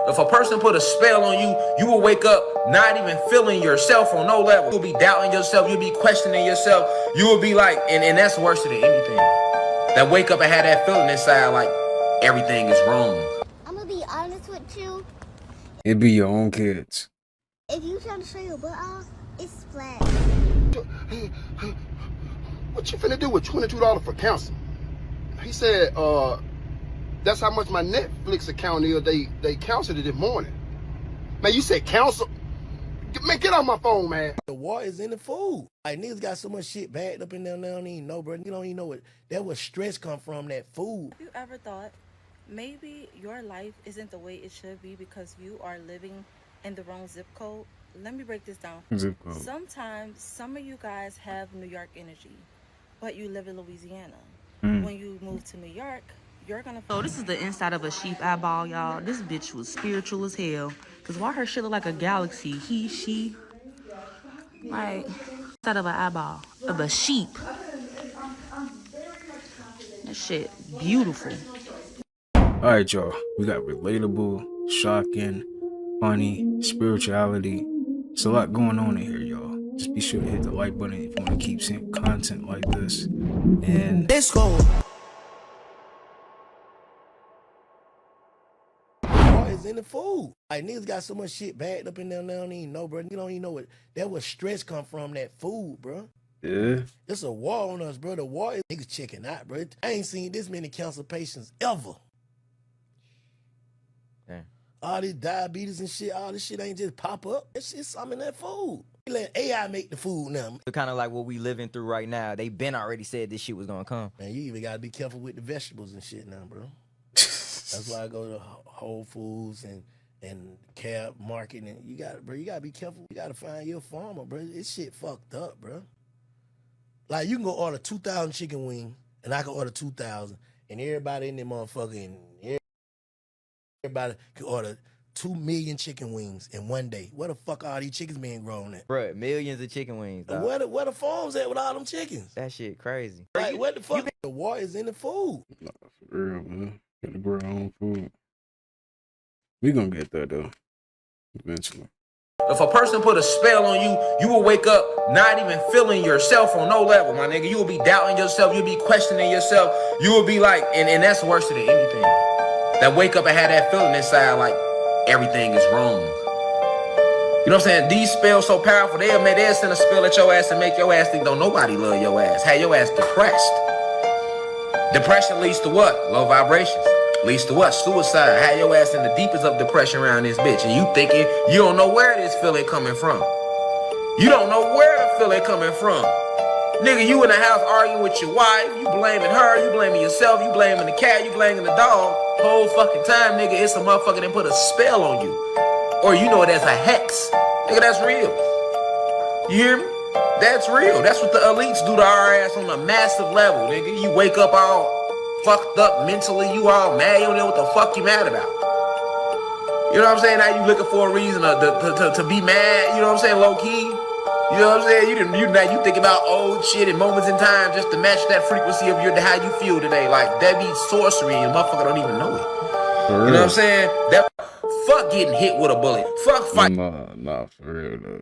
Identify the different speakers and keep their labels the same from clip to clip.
Speaker 1: If a person put a spell on you, you will wake up not even feeling yourself on no level. You'll be doubting yourself. You'll be questioning yourself. You will be like, and that's worse than anything. That wake up and have that feeling inside like everything is wrong.
Speaker 2: I'm gonna be honest with you.
Speaker 3: It be your own kids.
Speaker 2: If you try to show your butt off, it's flat.
Speaker 4: What you finna do with $22 for counseling? He said, that's how much my Netflix account is. They counseled it this morning. Man, you said counsel? Man, get off my phone, man.
Speaker 5: The war is in the food. Like, niggas got so much shit bagged up in there, they don't even know, bro. You don't even know what stress come from, that food.
Speaker 6: Have you ever thought maybe your life isn't the way it should be because you are living in the wrong zip code? Let me break this down.
Speaker 3: Zip code.
Speaker 6: Sometimes some of you guys have New York energy, but you live in Louisiana. When you move to New York, you're gonna. So this is the inside of a sheep eyeball, y'all. This bitch was spiritual as hell. Cause why her shit look like a galaxy? He, she, like inside of an eyeball of a sheep. That shit beautiful.
Speaker 3: All right, y'all. We got relatable, shocking, funny, spirituality. It's a lot going on in here, y'all. Just be sure to hit the like button if you want to keep seeing content like this. And
Speaker 5: Let's go. War is in the food. Like, niggas got so much shit bagged up in there, they don't even know, bro. You don't even know what stress come from, that food, bro.
Speaker 3: yeah,
Speaker 5: It's a war on us, bro. The war is niggas checking out, bro. I ain't seen this many cancer patients ever.
Speaker 7: Damn.
Speaker 5: All this diabetes and shit, all this shit ain't just pop up. It's shit something in that food. We let AI make the food now.
Speaker 7: It's kind of like what we living through right now. They been already said this shit was gonna come.
Speaker 5: Man, you even gotta be careful with the vegetables and shit now, bro. That's why I go to Whole Foods and Cab Market, and you gotta be careful. You gotta find your farmer, bro. This shit fucked up, bro. Like, you can go order 2,000 chicken wings, and I can order 2,000, and everybody in there motherfucking, everybody can order 2 million chicken wings in one day. Where the fuck are these chickens being grown at?
Speaker 7: Bruh, millions of chicken wings, dog.
Speaker 5: Where the farms at with all them chickens?
Speaker 7: That shit crazy.
Speaker 5: Like, what the fuck? The war is in the food.
Speaker 3: nah, for real, man. Gotta grow our own food. We gonna get there though, eventually.
Speaker 1: If a person put a spell on you, you will wake up not even feeling yourself on no level, my nigga. You will be doubting yourself. You'll be questioning yourself. You will be like, and that's worse than anything. That wake up and have that feeling inside like everything is wrong. You know what I'm saying? These spells so powerful, they'll send a spell at your ass and make your ass think don't nobody love your ass. Have your ass depressed. Depression leads to what? Low vibrations. Leads to what? Suicide. Have your ass in the deepest of depression around this bitch. And you thinking you don't know where this feeling coming from. You don't know where the feeling coming from. Nigga, you in the house arguing with your wife. You blaming her. You blaming yourself. You blaming the cat. You blaming the dog. Whole fucking time, nigga, it's a motherfucker that put a spell on you. Or you know it as a hex. Nigga, that's real. You hear me? That's real. That's what the elites do to our ass on a massive level, nigga. You wake up all fucked up mentally. You all mad. You don't know what the fuck you mad about. You know what I'm saying? Now you looking for a reason to be mad. You know what I'm saying? Low key. You know what I'm saying? You think about old shit and moments in time just to match that frequency of how you feel today. Like, that be sorcery and motherfucker don't even know it. You know what I'm saying? That fuck getting hit with a bullet. Fuck fight.
Speaker 3: Nah, for real though.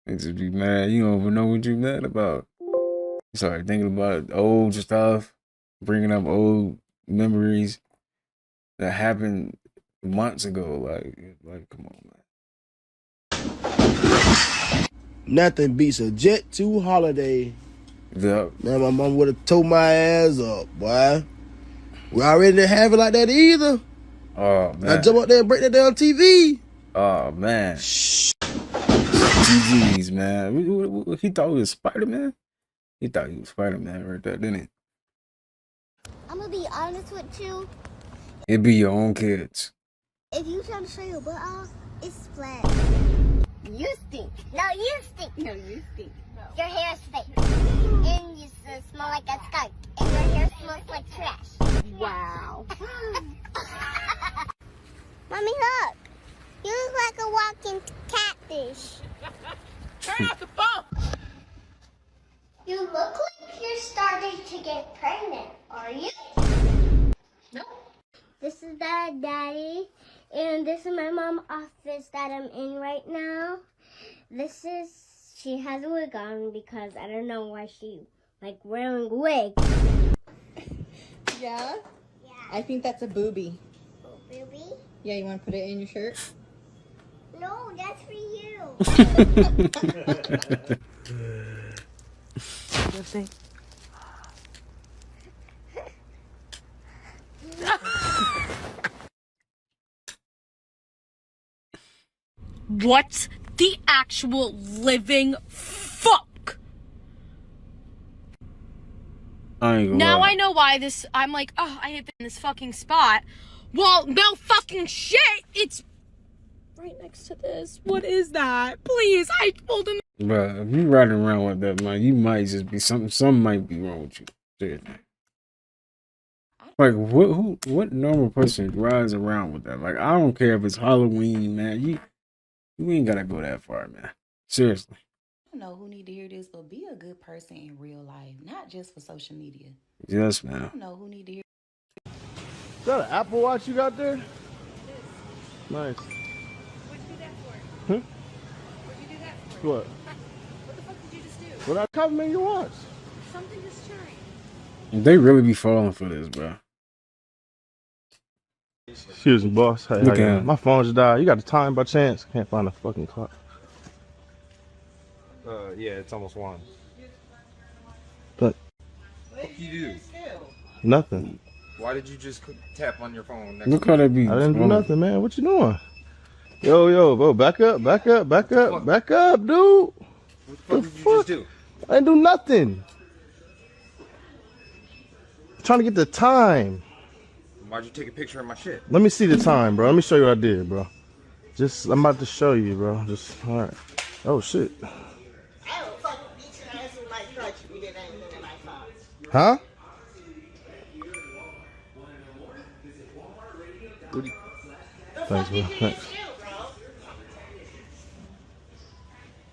Speaker 3: Niggas be mad. You don't even know what you mad about. You start thinking about old stuff, bringing up old memories that happened months ago. Like, come on, man.
Speaker 5: Nothing beats a Jet 2 holiday.
Speaker 3: Yep.
Speaker 5: Man, my mom would have tore my ass up, boy. We already didn't have it like that either.
Speaker 3: Oh, man.
Speaker 5: I jump up there and break that damn TV.
Speaker 3: Oh, man. Shh. GG's, man. He thought he was Spider-Man? He thought he was Spider-Man right there, didn't he?
Speaker 2: I'm gonna be honest with you.
Speaker 3: It be your own kids.
Speaker 2: If you try to show your butt off, it's flat. You stink. No, you stink. No, you stink. No. Your hair stinks. And you smell like a skunk. And your hair smells like trash. Wow. Mommy, look. You look like a walking catfish. Turn off the phone. You look like you're starting to get pregnant, are you? No. This is Daddy. And this is my mom's office that I'm in right now. She has a wig on because I don't know why she like wearing a wig.
Speaker 8: Yeah?
Speaker 2: Yeah.
Speaker 8: I think that's a boobie.
Speaker 2: Oh, baby?
Speaker 8: Yeah, you want to put it in your shirt?
Speaker 2: No, that's for you.
Speaker 9: What the actual living fuck?
Speaker 3: I ain't gonna
Speaker 9: Now
Speaker 3: lie.
Speaker 9: I know why this. I'm like, oh, I hit in this fucking spot. Well, no fucking shit. It's right next to this. What is that? Please, I pulled in.
Speaker 3: Bruh, if you riding around with that, man, you might just be something might be wrong with you. Seriously. Like what normal person rides around with that? Like, I don't care if it's Halloween, man. You ain't gotta go that far, man. Seriously.
Speaker 10: I don't know who need to hear this, but be a good person in real life, not just for social media.
Speaker 3: Yes,
Speaker 10: I
Speaker 3: man.
Speaker 10: don't know who need to hear.
Speaker 5: Is that an Apple Watch you got there? Nice.
Speaker 9: What'd you do that for?
Speaker 5: Hmm?
Speaker 9: What'd you do that for?
Speaker 5: What?
Speaker 9: What the fuck did you just do?
Speaker 5: What I compliment your watch?
Speaker 9: Something just churning.
Speaker 3: They really be falling for this, bro.
Speaker 5: Excuse me, boss. Hey,
Speaker 3: Look
Speaker 5: how you
Speaker 3: at
Speaker 5: doing?
Speaker 3: him.
Speaker 5: My phone just died. You got the time by chance? Can't find the fucking clock.
Speaker 11: Yeah, it's almost 1.
Speaker 5: But
Speaker 11: What did you do?
Speaker 5: nothing.
Speaker 11: Why did you just tap on your phone? Next
Speaker 3: Look
Speaker 11: to
Speaker 3: how
Speaker 11: me?
Speaker 3: they be.
Speaker 5: I didn't do
Speaker 3: falling.
Speaker 5: nothing, man. What you doing? Yo, bro, back up, dude.
Speaker 11: What the fuck did you just do?
Speaker 5: I didn't do nothing. I'm trying to get the time.
Speaker 11: Why'd you take a picture of my shit?
Speaker 5: Let me see the time, bro. Let me show you what I did, bro. I'm about to show you, bro. All right. Oh, shit.
Speaker 12: I will fucking beat your ass with my crutch if you did anything in my phone.
Speaker 5: Huh? Thanks, bro. Thanks.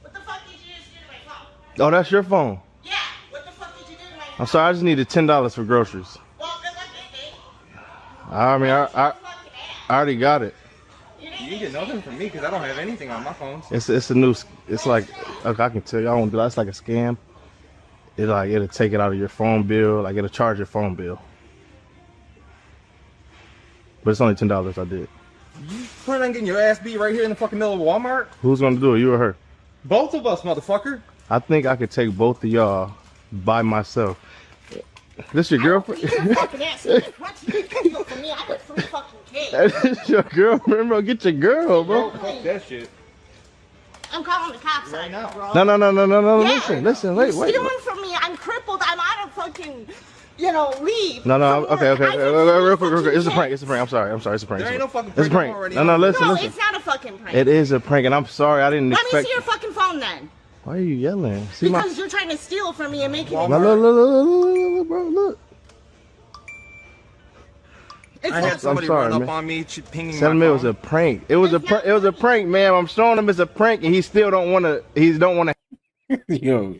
Speaker 12: What the fuck did you just do to my phone?
Speaker 5: Oh, that's your phone.
Speaker 12: Yeah, what the fuck did you do to my phone?
Speaker 5: I'm sorry. I just needed $10 for groceries.
Speaker 12: Well, good luck getting it.
Speaker 5: I mean, I already got it.
Speaker 11: You didn't get nothing from me because I don't have anything on my phone.
Speaker 5: It's a new. It's like, okay, I can tell you, I won't do that. It's like a scam. It'll take it out of your phone bill. Like, it'll charge your phone bill. But it's only $10 I did.
Speaker 11: You plan on getting your ass beat right here in the fucking middle of Walmart?
Speaker 5: Who's gonna do it? You or her?
Speaker 11: Both of us, motherfucker.
Speaker 5: I think I could take both of y'all by myself. This your girlfriend?
Speaker 12: You fucking ass. What you steal from me? I got 3 fucking kids.
Speaker 5: That's your girlfriend, bro. Get your girl, bro.
Speaker 11: Fuck that shit.
Speaker 12: I'm calling the cops right now, bro.
Speaker 5: No.
Speaker 12: Yeah.
Speaker 5: Listen. Wait.
Speaker 12: You're stealing from me. I'm crippled. I'm out of fucking, leave.
Speaker 5: No.
Speaker 12: from
Speaker 5: Okay.
Speaker 12: work. I took
Speaker 5: Real
Speaker 12: 3
Speaker 5: quick.
Speaker 12: fucking
Speaker 5: It's a prank.
Speaker 12: kids.
Speaker 5: It's a prank. I'm sorry. It's a prank.
Speaker 11: There ain't no fucking
Speaker 5: It's a
Speaker 11: prank.
Speaker 5: prank.
Speaker 11: I'm already
Speaker 5: Listen.
Speaker 12: No, it's not a fucking prank.
Speaker 5: It is a prank, and I'm sorry. I didn't
Speaker 12: Let me
Speaker 5: expect.
Speaker 12: see your fucking phone then.
Speaker 5: Why are you yelling? See my.
Speaker 12: Because you're trying to steal from me and making it.
Speaker 5: Look, bro. Look.
Speaker 12: It's
Speaker 11: I
Speaker 12: not-
Speaker 11: had somebody
Speaker 5: sorry,
Speaker 11: run up
Speaker 5: man.
Speaker 11: on me, pinging
Speaker 5: 7
Speaker 11: my
Speaker 5: mil
Speaker 11: phone.
Speaker 5: was a prank. It was a prank, ma'am. I'm showing him it's a prank, and he still don't want to. He don't want to.
Speaker 3: Yo,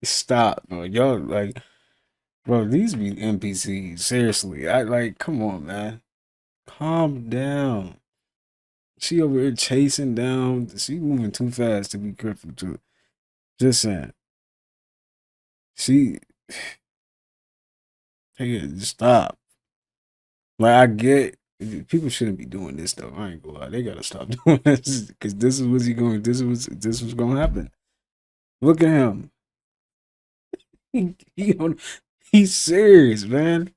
Speaker 3: stop, bro. Y'all like, bro. These be NPCs. Seriously, come on, man. Calm down. She over here chasing down. She moving too fast to be careful too. Just saying. Hey, just stop. Like, I get people shouldn't be doing this though. I ain't gonna lie. They gotta stop doing this because this is what's he going. This was gonna happen. Look at him. He's serious, man.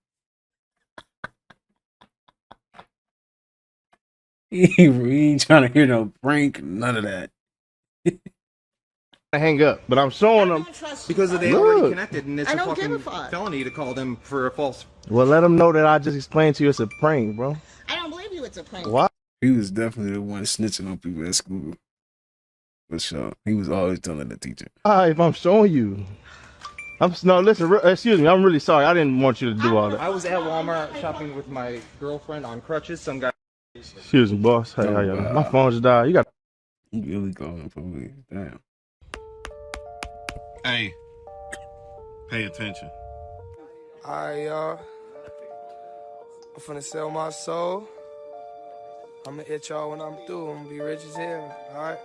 Speaker 3: He ain't trying to hear no prank, none of that.
Speaker 5: I hang up, but I'm showing them.
Speaker 11: Because they
Speaker 5: Look.
Speaker 11: already connected, and it's
Speaker 12: I
Speaker 11: a
Speaker 12: don't give a
Speaker 11: fucking
Speaker 12: fuck.
Speaker 11: felony to call them for a false.
Speaker 5: Well, let them know that I just explained to you it's a prank, bro.
Speaker 12: I don't believe you. It's a prank.
Speaker 5: Why?
Speaker 3: He was definitely the one snitching on people at school. For sure. He was always telling the teacher.
Speaker 5: If I'm showing you. Listen, excuse me. I'm really sorry. I didn't want you to do all that.
Speaker 11: I was at Walmart shopping with my girlfriend on crutches. Some guy.
Speaker 5: Excuse me, boss. Hey, how y'all? My phone just died. You got.
Speaker 3: You really calling for me. Damn.
Speaker 13: Hey, pay attention.
Speaker 14: Alright, y'all. I'm finna sell my soul I'm gonna hit y'all when I'm through. I'm gonna be rich as hell, all right?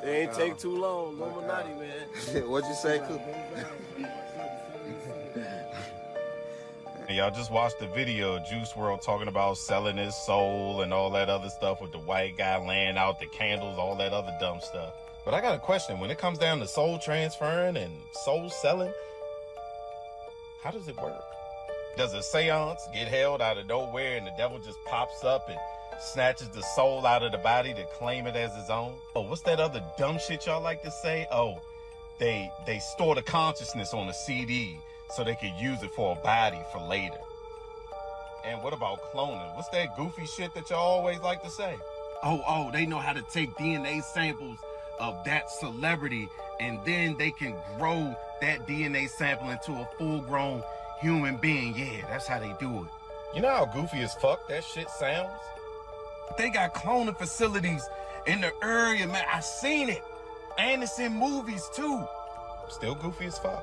Speaker 15: It ain't take too long, Illuminati, man.
Speaker 16: What'd you say, Coop?
Speaker 13: Y'all just watched the video of Juice WRLD talking about selling his soul and all that other stuff with the white guy laying out the candles, all that other dumb stuff. But I got a question. When it comes down to soul transferring and soul selling, how does it work? Does a seance get held out of nowhere and the devil just pops up and snatches the soul out of the body to claim it as his own? Oh, what's that other dumb shit y'all like to say? Oh, they store the consciousness on a CD so they could use it for a body for later. And what about cloning? What's that goofy shit that y'all always like to say? Oh, they know how to take DNA samples of that celebrity and then they can grow that DNA sample into a full-grown human being. Yeah, that's how they do it. You know how goofy as fuck that shit sounds? They got cloning facilities in the area, man. I seen it. And it's in movies too. Still goofy as fuck.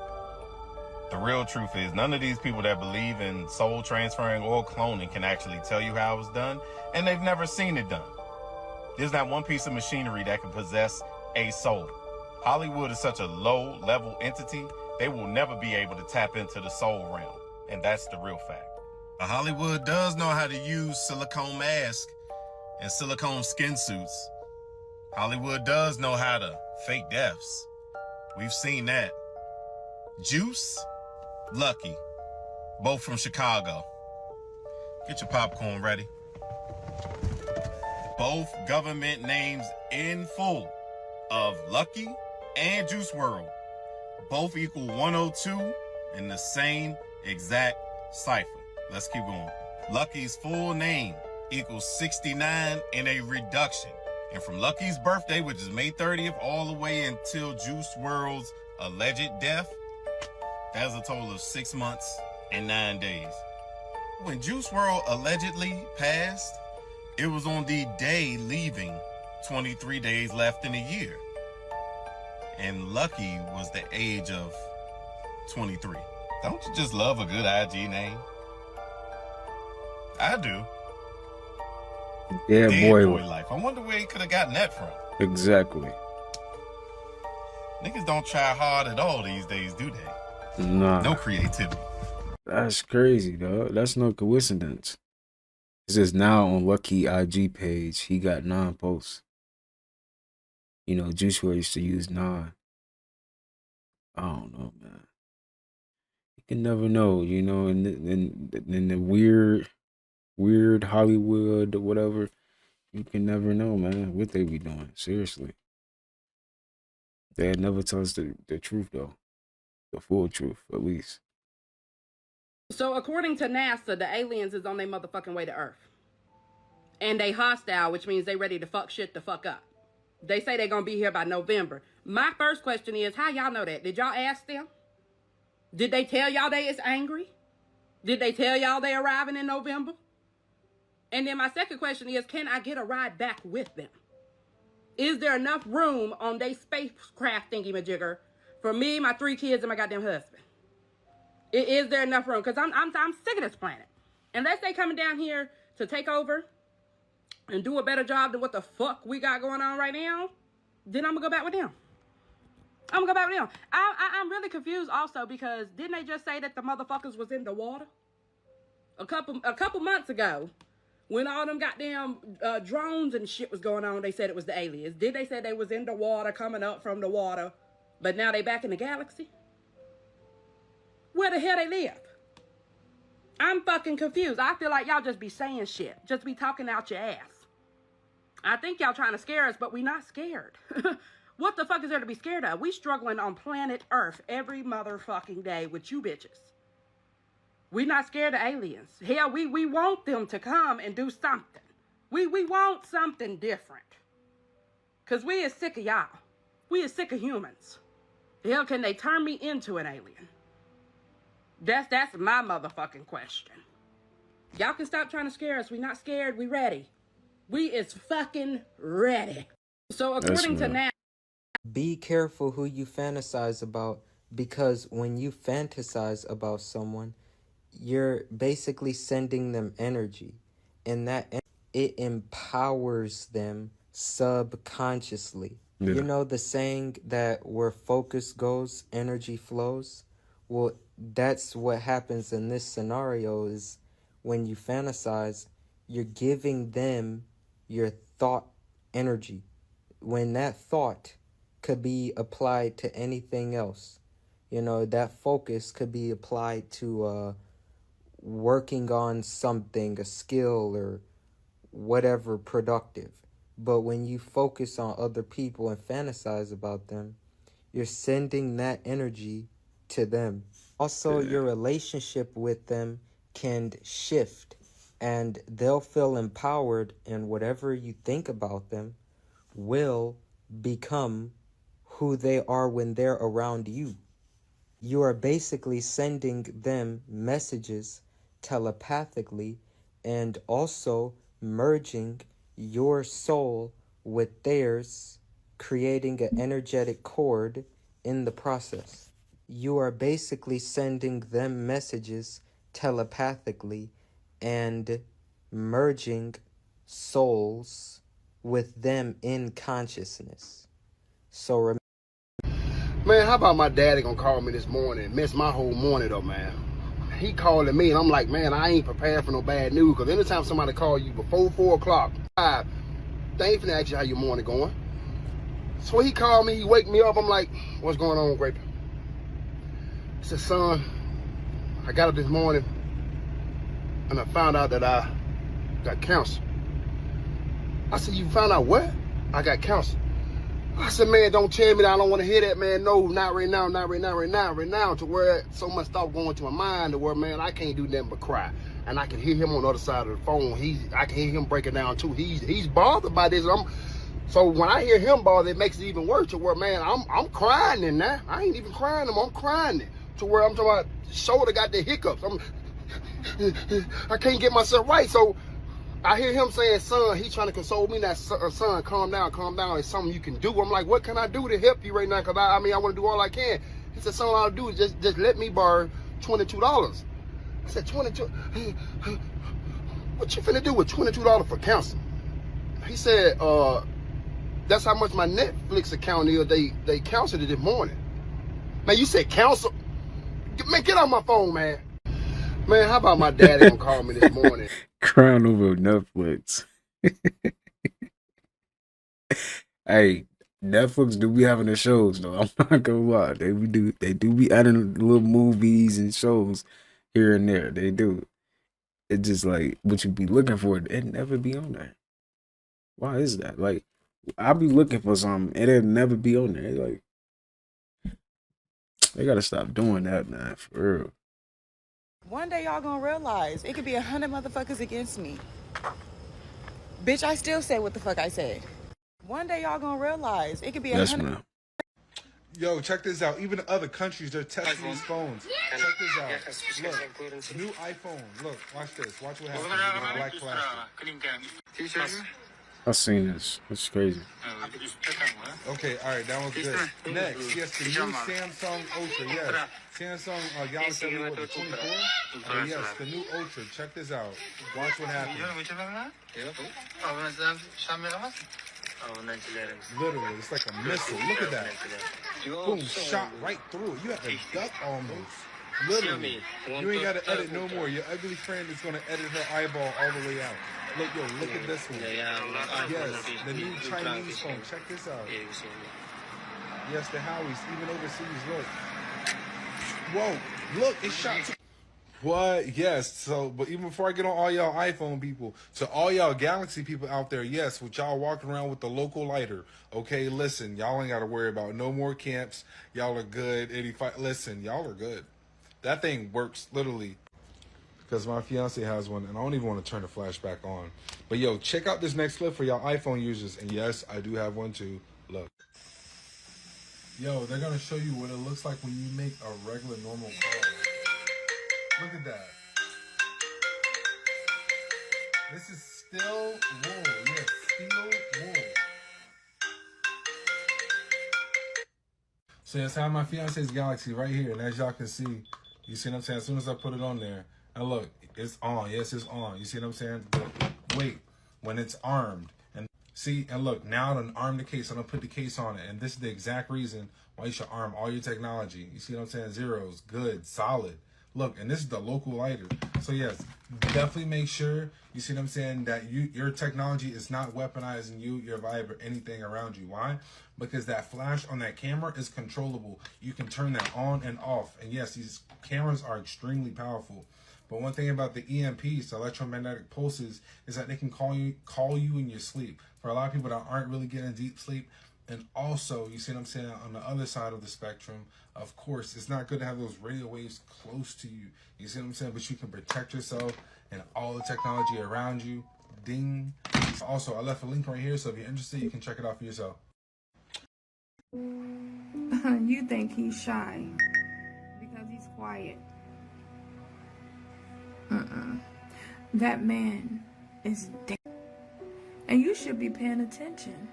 Speaker 13: The real truth is none of these people that believe in soul transferring or cloning can actually tell you how it was done, and they've never seen it done. There's not one piece of machinery that can possess a soul. Hollywood is such a low-level entity, they will never be able to tap into the soul realm, and that's the real fact. Hollywood does know how to use silicone masks and silicone skin suits. Hollywood does know how to fake deaths. We've seen that. Juice, Lucky, both from Chicago. Get your popcorn ready. Both government names in full of Lucky and Juice WRLD. Both equal 102 in the same exact cipher. Let's keep going. Lucky's full name equals 69 in a reduction. And from Lucky's birthday, which is May 30th, all the way until Juice WRLD's alleged death, that's a total of 6 months and 9 days. When Juice WRLD allegedly passed, it was on the day leaving 23 days left in a year. And Lucky was the age of 23. Don't you just love a good IG name? I do.
Speaker 3: Yeah,
Speaker 13: Dead
Speaker 3: boy.
Speaker 13: Life. I wonder where he could have gotten that from.
Speaker 3: Exactly.
Speaker 13: Niggas don't try hard at all these days, do they?
Speaker 3: Nah.
Speaker 13: No creativity.
Speaker 3: That's crazy, dog. That's no coincidence. It says now on Lucky IG page, he got 9 posts. You know, Juice WRLD used to use 9. I don't know, man. You can never know, you know, in the weird Hollywood or whatever, you can never know, man, what they be doing. Seriously. They'd never tell us the truth, though. The full truth, at least.
Speaker 17: So according to NASA, the aliens is on their motherfucking way to Earth. And they hostile, which means they ready to fuck shit the fuck up. They say they're gonna be here by November. My first question is, how y'all know that? Did y'all ask them? Did they tell y'all they is angry? Did they tell y'all they arriving in November? And then my second question is, can I get a ride back with them? Is there enough room on their spacecraft thingy-majigger for me, my 3 kids, and my goddamn husband? Is there enough room? Because I'm sick of this planet. Unless they coming down here to take over and do a better job than what the fuck we got going on right now, then I'm going to go back with them. I'm going to go back with them. I'm really confused also because didn't they just say that the motherfuckers was in the water? A couple months ago, when all them goddamn drones and shit was going on, they said it was the aliens. Did they say they was in the water, coming up from the water, but now they back in the galaxy? Where the hell they live? I'm fucking confused. I feel like y'all just be saying shit. Just be talking out your ass. I think y'all trying to scare us, but we not scared. What the fuck is there to be scared of? We struggling on planet Earth every motherfucking day with you bitches. We not scared of aliens. Hell, we want them to come and do something. We want something different. Because we is sick of y'all. We is sick of humans. Hell, can they turn me into an alien? That's my motherfucking question. Y'all can stop trying to scare us. We not scared. We ready. We is fucking ready. So according to now,
Speaker 18: be careful who you fantasize about
Speaker 16: because when you fantasize about someone, you're basically sending them energy, and it empowers them subconsciously.
Speaker 3: Yeah.
Speaker 16: You know the saying that where focus goes, energy flows? Well, that's what happens in this scenario is when you fantasize, you're giving them your thought energy. When that thought could be applied to anything else. You know, that focus could be applied to working on something, a skill or whatever productive. But when you focus on other people and fantasize about them, you're sending that energy to them. Also, your relationship with them can shift and they'll feel empowered, and whatever you think about them will become who they are when they're around you. You are basically sending them messages telepathically and also merging your soul with theirs, creating an energetic cord in the process. You are basically sending them messages telepathically and merging souls with them in consciousness. So
Speaker 4: Man, how about my daddy gonna call me this morning and mess my whole morning up, man? He calling me and I'm like, man, I ain't prepared for no bad news, because anytime somebody call you before 4 o'clock, they ain't finna ask you how your morning going. So he called me, he wake me up, I'm like, what's going on, Grape? He said, son, I got up this morning and I found out that I got cancer. I said, you found out what? I got cancer. I said, man, don't tell me that. I don't want to hear that, man. No, not right now, not right now, right now, right now. To where so much stuff going to my mind to where, man, I can't do nothing but cry. And I can hear him on the other side of the phone. I can hear him breaking down too. He's bothered by this. So when I hear him bothered, it makes it even worse. To where, man, I'm crying in now. I ain't even crying anymore. I'm crying it. To where I'm talking about shoulder got the hiccups. I can't get myself right. So I hear him saying, son, he trying to console me. That son, calm down, calm down. It's something you can do. I'm like, what can I do to help you right now? Because I want to do all I can. He said, son, all I'll do is just let me borrow $22. I said, 22? What you finna do with $22 for counseling? He said, that's how much my Netflix account is. They counseled it this morning. Man, you said counsel? Man, get off my phone, man. Man, how about my daddy gonna call me this morning?
Speaker 3: Crying over Netflix. Hey, Netflix do be having the shows though. I'm not gonna lie. They do be adding little movies and shows here and there. They do. It's just like what you be looking for, it never be on there. Why is that? Like, I'll be looking for something and it'll never be on there. Like, they gotta stop doing that, man, for real.
Speaker 18: One day y'all gonna realize it could be 100 motherfuckers against me. Bitch, I still say what the fuck I said. One day y'all gonna realize it could be 100.
Speaker 19: Yo, check this out. Even in other countries, they're testing these phones. Check this out. Look, new iPhone. Look, watch this. Watch what happens with the black plastic.
Speaker 3: I've seen this. It's crazy.
Speaker 19: Okay, all right, that one's good. Next, yes, the new Samsung Ultra. Yes, Samsung Galaxy S24. Yes, the new Ultra. Check this out. Watch what happens. Literally, it's like a missile. Look at that. Boom, shot right through it. You have to duck almost. Literally. You ain't got to edit no more. Your ugly friend is going to edit her eyeball all the way out. Look, yo, look at this one. Yes, the new Chinese phone. Check this out. Yes, the Howies, even overseas. Look. Whoa, look, it shot. What? Yes. So, but even before I get on all y'all iPhone people, to all y'all Galaxy people out there, yes, with y'all walking around with the local lighter, okay, listen, y'all ain't got to worry about no more camps. Y'all are good. 85. Listen, y'all are good. That thing works literally. Because my fiance has one, and I don't even want to turn the flash back on. But yo, check out this next clip for y'all iPhone users. And yes, I do have one too. Look. Yo, they're gonna show you what it looks like when you make a regular normal call. Look at that. This is still wool. Yes, still wool. So that's how my fiance's Galaxy right here. And as y'all can see, you see what I'm saying? As soon as I put it on there, and look, it's on. Yes, it's on. You see what I'm saying? But wait, when it's armed. And see, and look, now I done armed the case. I done put the case on it. And this is the exact reason why you should arm all your technology. You see what I'm saying? Zeros, good, solid. Look, and this is the local lighter. So yes, definitely make sure, you see what I'm saying, that your technology is not weaponizing you, your vibe, or anything around you. Why? Because that flash on that camera is controllable. You can turn that on and off. And yes, these cameras are extremely powerful. But one thing about the EMPs, the electromagnetic pulses, is that they can call you in your sleep. For a lot of people that aren't really getting deep sleep, and also, you see what I'm saying, on the other side of the spectrum, of course, it's not good to have those radio waves close to you. You see what I'm saying? But you can protect yourself and all the technology around you. Ding. Also, I left a link right here, so if you're interested, you can check it out for yourself.
Speaker 9: You think he's shy because he's quiet. That man is dead. And you should be paying attention.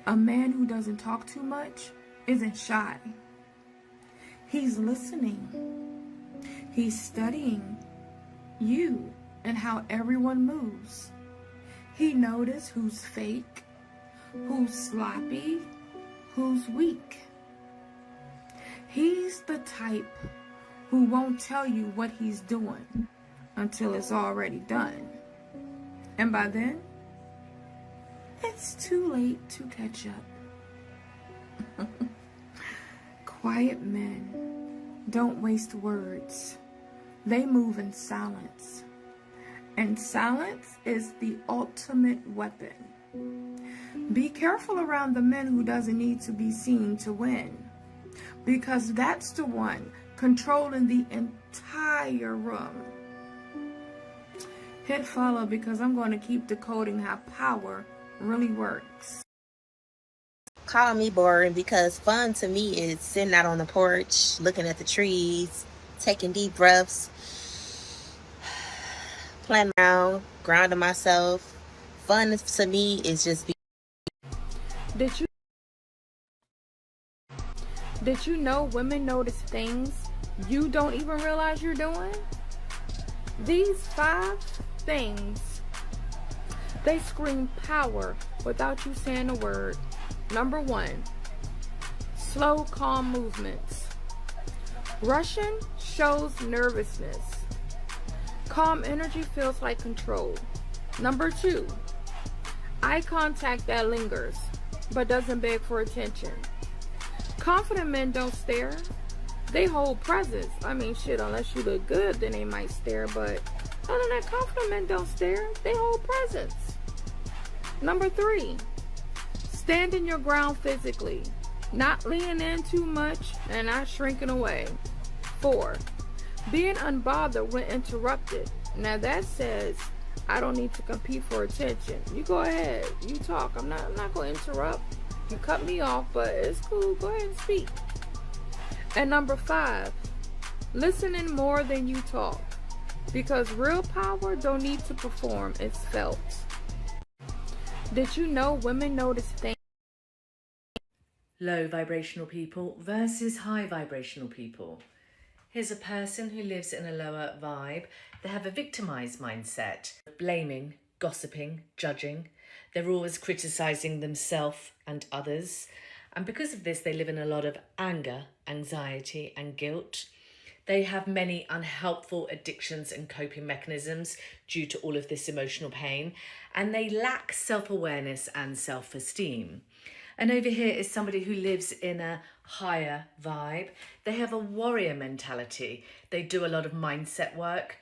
Speaker 9: A man who doesn't talk too much isn't shy. He's listening. He's studying you and how everyone moves. He knows who's fake, who's sloppy, who's weak. He's the type who won't tell you what he's doing until it's already done. And by then, it's too late to catch up. Quiet men don't waste words. They move in silence. And silence is the ultimate weapon. Be careful around the men who doesn't need to be seen to win. Because that's the one controlling the entire room. Hit follow because I'm going to keep decoding how power really works.
Speaker 12: Call me boring because fun to me is sitting out on the porch, looking at the trees, taking deep breaths, playing around, grounding myself. Fun to me is just
Speaker 9: Did you know women notice things you don't even realize you're doing? These 5 things, they scream power without you saying a word. Number 1, slow, calm movements. Rushing shows nervousness. Calm energy feels like control. Number 2, eye contact that lingers but doesn't beg for attention. Confident men don't stare. They hold presence. I mean, shit, unless you look good, then they might stare. But other than that, confident men don't stare. They hold presence. Number 3, standing your ground physically. Not leaning in too much and not shrinking away. 4, being unbothered when interrupted. Now that says, I don't need to compete for attention. You go ahead. You talk. I'm not going to interrupt. You cut me off, but it's cool. Go ahead and speak. And number 5, listening more than you talk. Because real power don't need to perform, it's felt. Did you know women notice things?
Speaker 20: Low vibrational people versus high vibrational people. Here's a person who lives in a lower vibe. They have a victimized mindset, blaming, gossiping, judging. They're always criticizing themselves and others. And because of this, they live in a lot of anger, anxiety, and guilt. They have many unhelpful addictions and coping mechanisms due to all of this emotional pain, and they lack self-awareness and self-esteem. And over here is somebody who lives in a higher vibe. They have a warrior mentality. They do a lot of mindset work,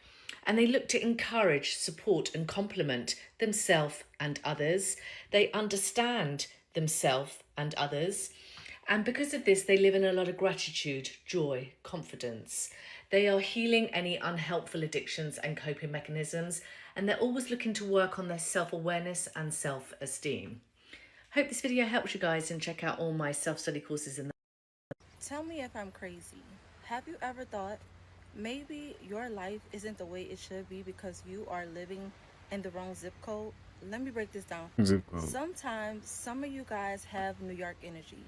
Speaker 20: and they look to encourage, support, and compliment themselves and others. They understand themselves and others. And because of this, they live in a lot of gratitude, joy, confidence. They are healing any unhelpful addictions and coping mechanisms, and they're always looking to work on their self-awareness and self-esteem. Hope this video helps you guys, and check out all my self-study courses in the...
Speaker 6: Tell me if I'm crazy. Have you ever thought maybe your life isn't the way it should be because you are living in the wrong zip code? Let me break this down.
Speaker 3: Zip code.
Speaker 6: Sometimes some of you guys have New York energy,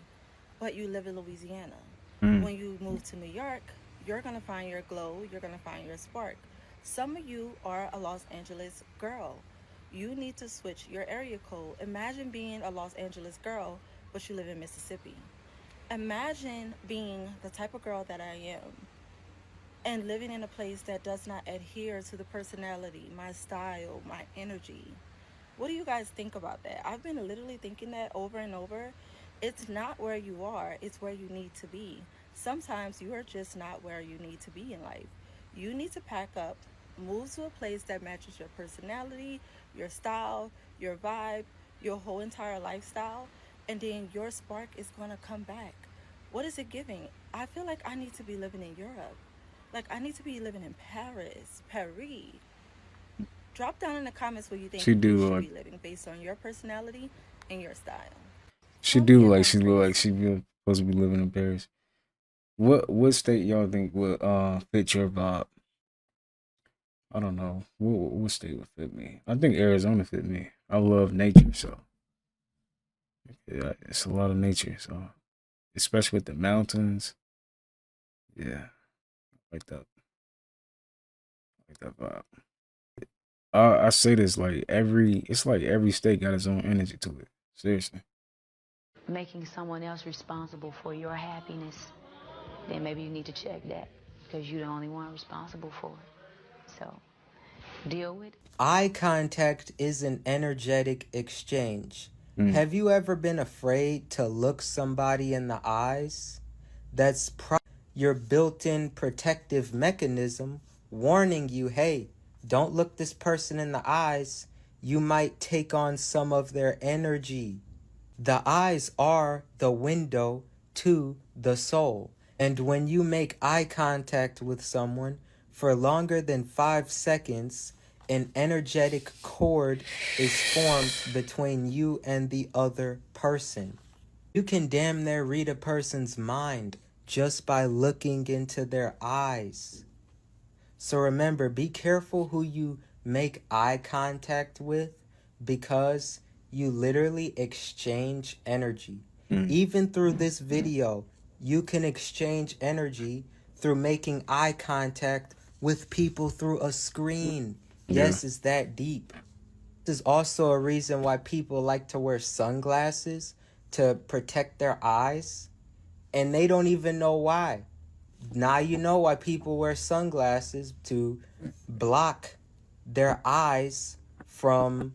Speaker 6: but you live in Louisiana. When you move to New York, you're going to find your glow, you're going to find your spark. Some of you are a Los Angeles girl. You need to switch your area code. Imagine being a Los Angeles girl, but you live in Mississippi. Imagine being the type of girl that I am and living in a place that does not adhere to the personality, my style, my energy. What do you guys think about that? I've been literally thinking that over and over. It's not where you are, it's where you need to be. Sometimes you are just not where you need to be in life. You need to pack up, move to a place that matches your personality, your style, your vibe, your whole entire lifestyle, and then your spark is going to come back. What is it giving? I feel like I need to be living in Europe. Like, I need to be living in Paris. Drop down in the comments where you think
Speaker 3: She
Speaker 6: you
Speaker 3: do
Speaker 6: should
Speaker 3: look.
Speaker 6: be living based on your personality and your style.
Speaker 3: She do look like she look like she be supposed to be living in Paris. What state y'all think would fit your vibe? I don't know. What state would fit me? I think Arizona fit me. I love nature, so yeah, it's a lot of nature. So especially with the mountains, yeah, like that vibe. I say this like it's like every state got its own energy to it. Seriously.
Speaker 21: Making someone else responsible for your happiness, then maybe you need to check that because you're the only one responsible for it. So deal with it.
Speaker 16: Eye contact is an energetic exchange.
Speaker 3: Mm.
Speaker 16: Have you ever been afraid to look somebody in the eyes? That's your built-in protective mechanism warning you, hey, don't look this person in the eyes. You might take on some of their energy. The eyes are the window to the soul. And when you make eye contact with someone for longer than 5 seconds, an energetic cord is formed between you and the other person. You can damn near read a person's mind just by looking into their eyes. So remember, be careful who you make eye contact with because you literally exchange energy. Even through this video, you can exchange energy through making eye contact with people through a screen. Yes, it's that deep. This is also a reason why people like to wear sunglasses to protect their eyes, and they don't even know why. Now you know why people wear sunglasses, to block their eyes from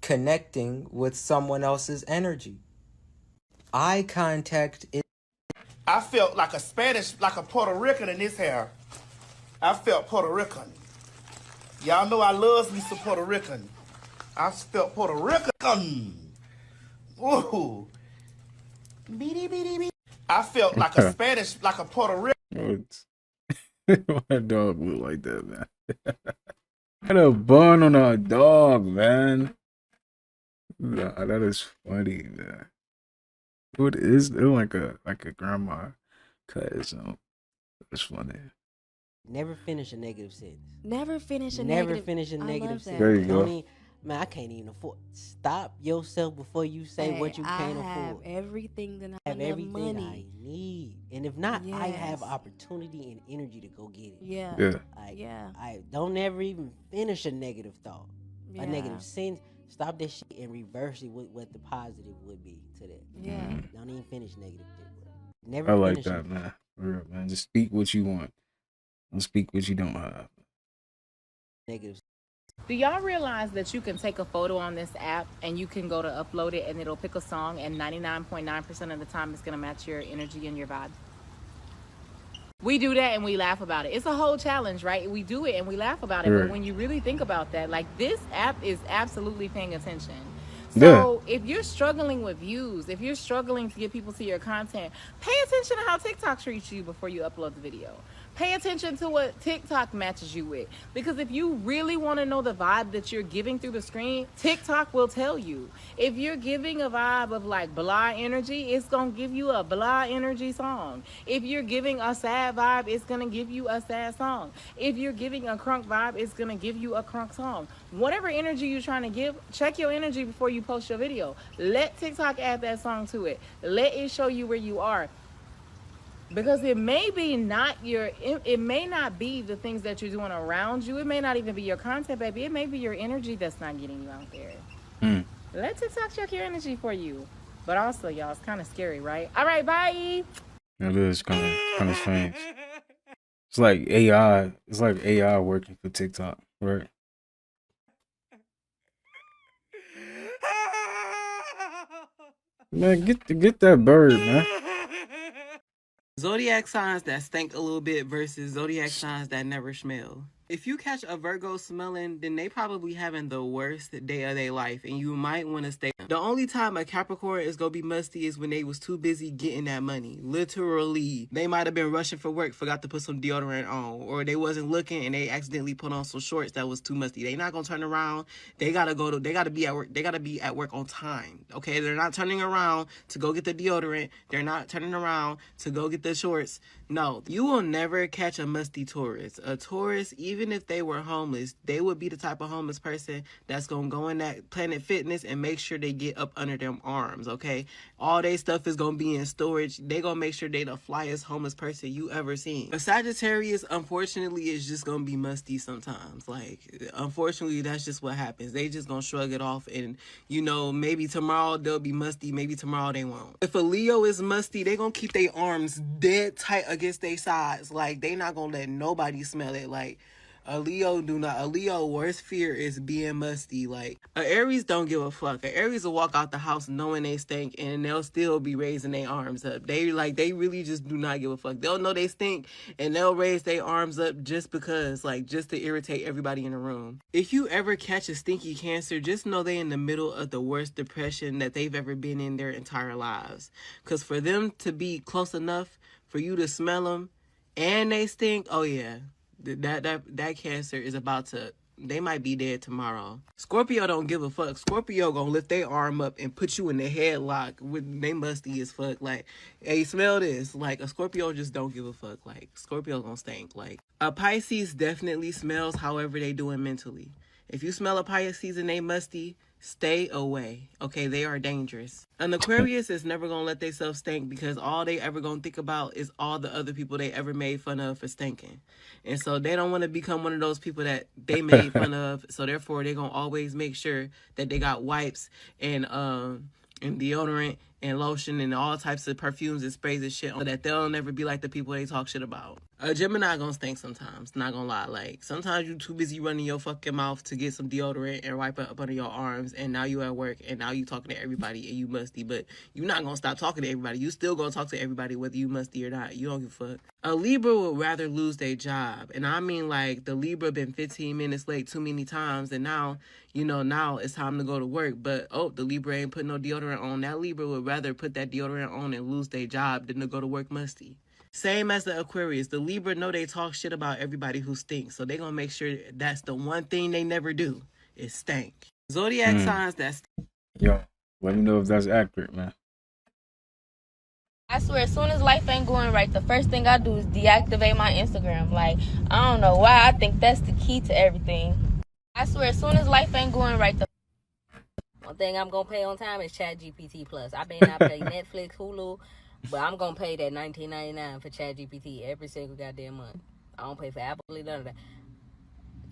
Speaker 16: connecting with someone else's energy. Eye contact is...
Speaker 22: I felt like a Spanish, like a Puerto Rican in this hair. I felt Puerto Rican. Y'all know I love me some Puerto Rican. I felt Puerto Rican. Whoa. I felt like a Spanish, like a Puerto Rican.
Speaker 3: Why a dog look like that, man? Got a bun on a dog, man. Nah, that is funny, man. What is it like a grandma cut or something? That's funny.
Speaker 23: Never finish a negative sentence.
Speaker 24: Never finish a
Speaker 23: Never
Speaker 24: negative.
Speaker 23: finish a
Speaker 24: I
Speaker 23: negative
Speaker 24: love that.
Speaker 23: sentence.
Speaker 3: There you go.
Speaker 23: Man, I can't even afford. Stop yourself before you say
Speaker 24: Hey,
Speaker 23: what you can't
Speaker 24: I have
Speaker 23: afford.
Speaker 24: everything that
Speaker 23: I have
Speaker 24: love
Speaker 23: everything
Speaker 24: money.
Speaker 23: I need, and if not, I have
Speaker 24: Yes.
Speaker 23: opportunity and energy to go get it.
Speaker 24: Yeah.
Speaker 3: Yeah.
Speaker 23: Like,
Speaker 24: Yeah.
Speaker 23: I don't ever even finish a negative thought,
Speaker 24: Yeah.
Speaker 23: a negative sentence. Stop that shit and reverse it with what the positive would be to that.
Speaker 24: Yeah.
Speaker 23: Don't even finish negative shit, bro. Never
Speaker 3: I like
Speaker 23: finish
Speaker 3: that,
Speaker 23: it.
Speaker 3: man. For real, man. Just speak what you want. Don't speak what you don't have.
Speaker 23: Negative.
Speaker 25: Do y'all realize that you can take a photo on this app and you can go to upload it and it'll pick a song and 99.9% of the time it's going to match your energy and your vibe? We do that and we laugh about it. It's a whole challenge, right? We do it and we laugh about it.
Speaker 3: Right.
Speaker 25: But when you really think about that, like, this app is absolutely paying attention.
Speaker 3: Yeah.
Speaker 25: So if you're struggling with views, if you're struggling to get people to your content, pay attention to how TikTok treats you before you upload the video. Pay attention to what TikTok matches you with. Because if you really want to know the vibe that you're giving through the screen, TikTok will tell you. If you're giving a vibe of like blah energy, it's going to give you a blah energy song. If you're giving a sad vibe, it's going to give you a sad song. If you're giving a crunk vibe, it's going to give you a crunk song. Whatever energy you're trying to give, check your energy before you post your video. Let TikTok add that song to it. Let it show you where you are. Because it may be not it may not be the things that you're doing around you. It may not even be your content, baby. It may be your energy that's not getting you out there. Let TikTok check your energy for you. But also, y'all, it's kind of scary, right? All right, bye.
Speaker 3: It is kind of strange. It's like AI. It's like AI working for TikTok, right? Man, get that bird, man.
Speaker 1: Zodiac signs that stink a little bit versus zodiac signs that never smell. If you catch a Virgo smelling, then they probably having the worst day of their life, and you might want to stay. The only time a Capricorn is gonna be musty is when they was too busy getting that money. Literally, they might have been rushing for work, forgot to put some deodorant on, or they wasn't looking and they accidentally put on some shorts that was too musty. They not gonna turn around. They gotta be at work. They gotta be at work on time. Okay, they're not turning around to go get the deodorant. They're not turning around to go get the shorts. No, you will never catch a musty Taurus. A Taurus, even if they were homeless, they would be the type of homeless person that's going to go in that Planet Fitness and make sure they get up under them arms, okay? All their stuff is going to be in storage. They going to make sure they the flyest homeless person you ever seen. A Sagittarius, unfortunately, is just going to be musty sometimes. Like, unfortunately, that's just what happens. They just going to shrug it off and, you know, maybe tomorrow they'll be musty, maybe tomorrow they won't. If a Leo is musty, they going to keep their arms dead tight against their sides. Like, they not gonna let nobody smell it. Like, a Leo worst fear is being musty. Like, a Aries don't give a fuck. A Aries will walk out the house knowing they stink and they'll still be raising their arms up. They really just do not give a fuck. They'll know they stink and they'll raise their arms up just because, like, just to irritate everybody in the room. If you ever catch a stinky Cancer, just know they in the middle of the worst depression that they've ever been in their entire lives. Because for them to be close enough for you to smell them and they stink, oh yeah, that Cancer is about to, they might be dead tomorrow. Scorpio don't give a fuck. Scorpio gonna lift their arm up and put you in the headlock with they musty as fuck. Like, hey, smell this. Like, a Scorpio just don't give a fuck. Like, Scorpio gonna stink. Like, a Pisces definitely smells however they doing mentally. If you smell a Pisces and they musty, stay away. Okay, they are dangerous. An Aquarius is never gonna let themselves stink because all they ever gonna think about is all the other people they ever made fun of for stinking. And so they don't want to become one of those people that they made fun of. So therefore, they're gonna always make sure that they got wipes and deodorant and lotion and all types of perfumes and sprays and shit, so that they'll never be like the people they talk shit about. A Gemini gonna stink sometimes, not gonna lie. Like, sometimes you too busy running your fucking mouth to get some deodorant and wipe it up under your arms, and now you at work and now you talking to everybody and you musty, but you not gonna stop talking to everybody. You still gonna talk to everybody whether you musty or not. You don't give a fuck. A Libra would rather lose their job, and I mean, like, the Libra been 15 minutes late too many times, and now, you know, now it's time to go to work, but oh, the Libra ain't put no deodorant on. That Libra would rather put that deodorant on and lose their job than to go to work musty. Same as the Aquarius. The Libra know they talk shit about everybody who stinks, so they gonna make sure that's the one thing they never do is stink. Zodiac signs that stink.
Speaker 3: Yo, let me know if that's accurate, man.
Speaker 2: I swear, as soon as life ain't going right, the first thing I do is deactivate my Instagram. Like, I don't know why, I think that's the key to everything. I swear, as soon as life ain't going right, the one thing I'm gonna pay on time is ChatGPT Plus. I may not pay Netflix, Hulu, but I'm gonna pay that $19.99 for ChatGPT every single goddamn month. I don't pay for Apple, none of that.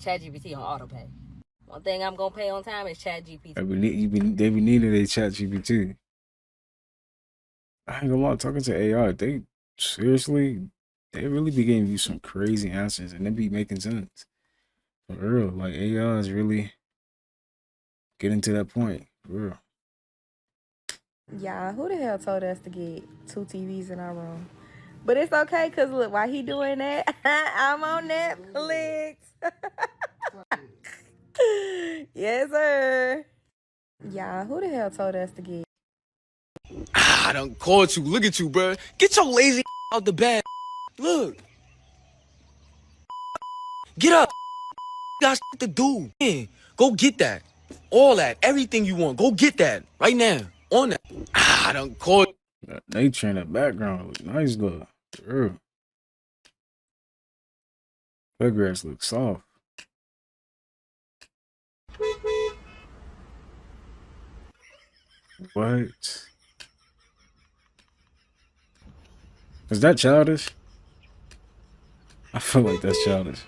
Speaker 2: ChatGPT on auto pay. One thing I'm gonna pay on time is ChatGPT.
Speaker 3: They be needing a ChatGPT. I ain't gonna lie, talking to AI, they really be giving you some crazy answers, and they be making sense. For real, like, AI is really getting to that point. For real.
Speaker 9: Yeah, who the hell told us to get 2 TVs in our room? But it's okay, because look, while he doing that, I'm on Netflix. Yes, sir. Yeah, who the hell told us to get...
Speaker 7: I done caught you. Look at you, bro. Get your lazy out the bed. Look. Get up. You got shit to do. Man, go get that. All that. Everything you want. Go get that. Right now. On that. I done called.
Speaker 3: That nature in the background look nice though. For real. That grass looks soft. What? Is that childish? I feel like that's childish.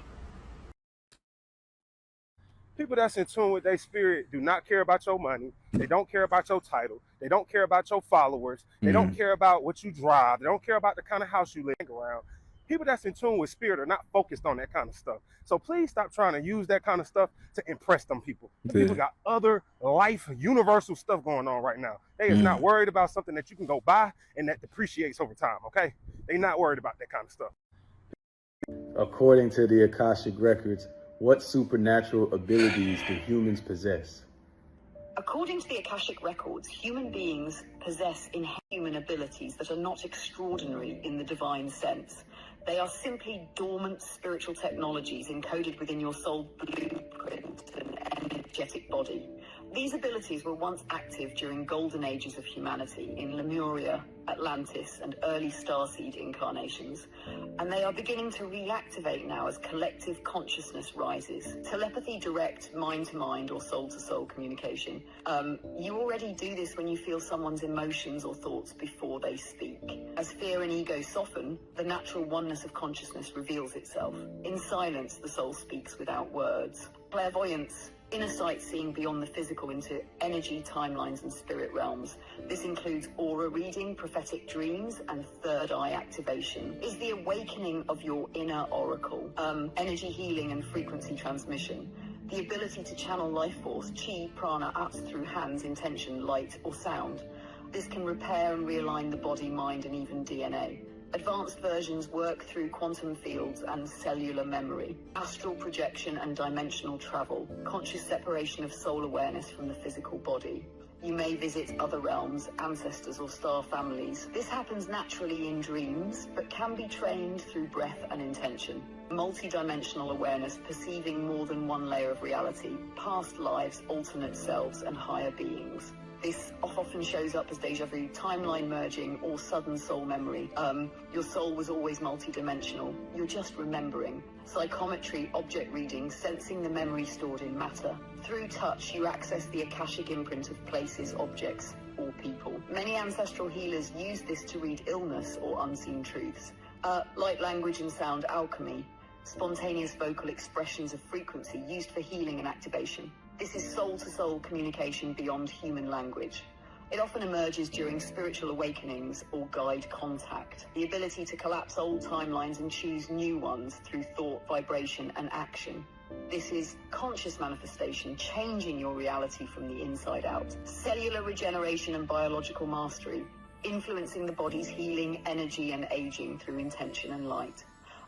Speaker 5: People that's in tune with their spirit do not care about your money. They don't care about your title. They don't care about your followers. They don't care about what you drive. They don't care about the kind of house you live around. People that's in tune with spirit are not focused on that kind of stuff. So please stop trying to use that kind of stuff to impress them people. People got other life, universal stuff going on right now. They is not worried about something that you can go buy and that depreciates over time, okay? They not worried about that kind of stuff.
Speaker 8: According to the Akashic Records, what supernatural abilities do humans possess?
Speaker 10: According to the Akashic Records, human beings possess inhuman abilities that are not extraordinary in the divine sense. They are simply dormant spiritual technologies encoded within your soul blueprint and energetic body. These abilities were once active during golden ages of humanity in Lemuria, Atlantis, and early starseed incarnations, and they are beginning to reactivate now as collective consciousness rises. Telepathy, direct mind-to-mind or soul-to-soul communication. You already do this when you feel someone's emotions or thoughts before they speak. As fear and ego soften, the natural oneness of consciousness reveals itself. In silence, the soul speaks without words. Clairvoyance, inner sight, seeing beyond the physical into energy, timelines, and spirit realms. This includes aura reading, prophetic dreams, and third eye activation. Is the awakening of your inner oracle. Energy healing and frequency transmission. The ability to channel life force, chi, prana, apps through hands, intention, light, or sound. This can repair and realign the body, mind, and even DNA. Advanced versions work through quantum fields and cellular memory, astral projection and dimensional travel, conscious separation of soul awareness from the physical body. You may visit other realms, ancestors, or star families. This happens naturally in dreams, but can be trained through breath and intention. Multi-dimensional awareness, perceiving more than one layer of reality, past lives, alternate selves, and higher beings. This often shows up as deja vu, timeline merging, or sudden soul memory. Your soul was always multidimensional. You're just remembering. Psychometry, object reading, sensing the memory stored in matter. Through touch, you access the Akashic imprint of places, objects, or people. Many ancestral healers use this to read illness or unseen truths. Light language and sound alchemy, spontaneous vocal expressions of frequency used for healing and activation. This is soul-to-soul communication beyond human language. It often emerges during spiritual awakenings or guide contact. The ability to collapse old timelines and choose new ones through thought, vibration, and action. This is conscious manifestation, changing your reality from the inside out. Cellular regeneration and biological mastery, influencing the body's healing, energy, and aging through intention and light.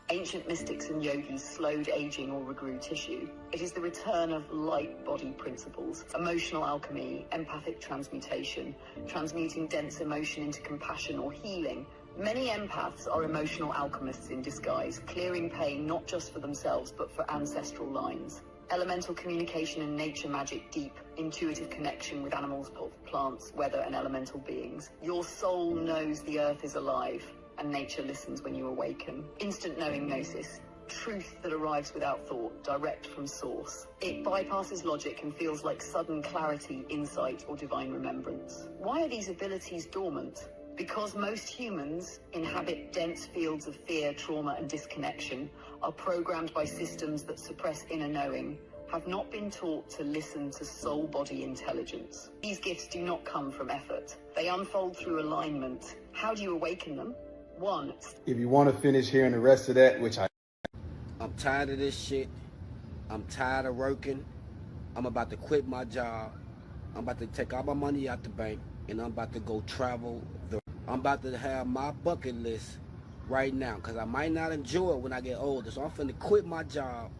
Speaker 10: Ancient mystics and yogis slowed aging or regrew tissue. It is the return of light body principles, emotional alchemy, empathic transmutation, transmuting dense emotion into compassion or healing. Many empaths are emotional alchemists in disguise, clearing pain not just for themselves but for ancestral lines. Elemental communication and nature magic, deep, intuitive connection with animals, plants, weather, and elemental beings. Your soul knows the earth is alive, and nature listens when you awaken. Instant knowing gnosis, truth that arrives without thought, direct from source. It bypasses logic and feels like sudden clarity, insight, or divine remembrance. Why are these abilities dormant? Because most humans inhabit dense fields of fear, trauma, and disconnection, are programmed by systems that suppress inner knowing, have not been taught to listen to soul-body intelligence. These gifts do not come from effort. They unfold through alignment. How do you awaken them? 1.
Speaker 8: If you want to finish hearing the rest of that, which
Speaker 7: I'm tired of this shit. I'm tired of working. I'm about to quit my job. I'm about to take all my money out the bank, and I'm about to go travel. I'm about to have my bucket list right now, because I might not enjoy it when I get older. So I'm finna quit my job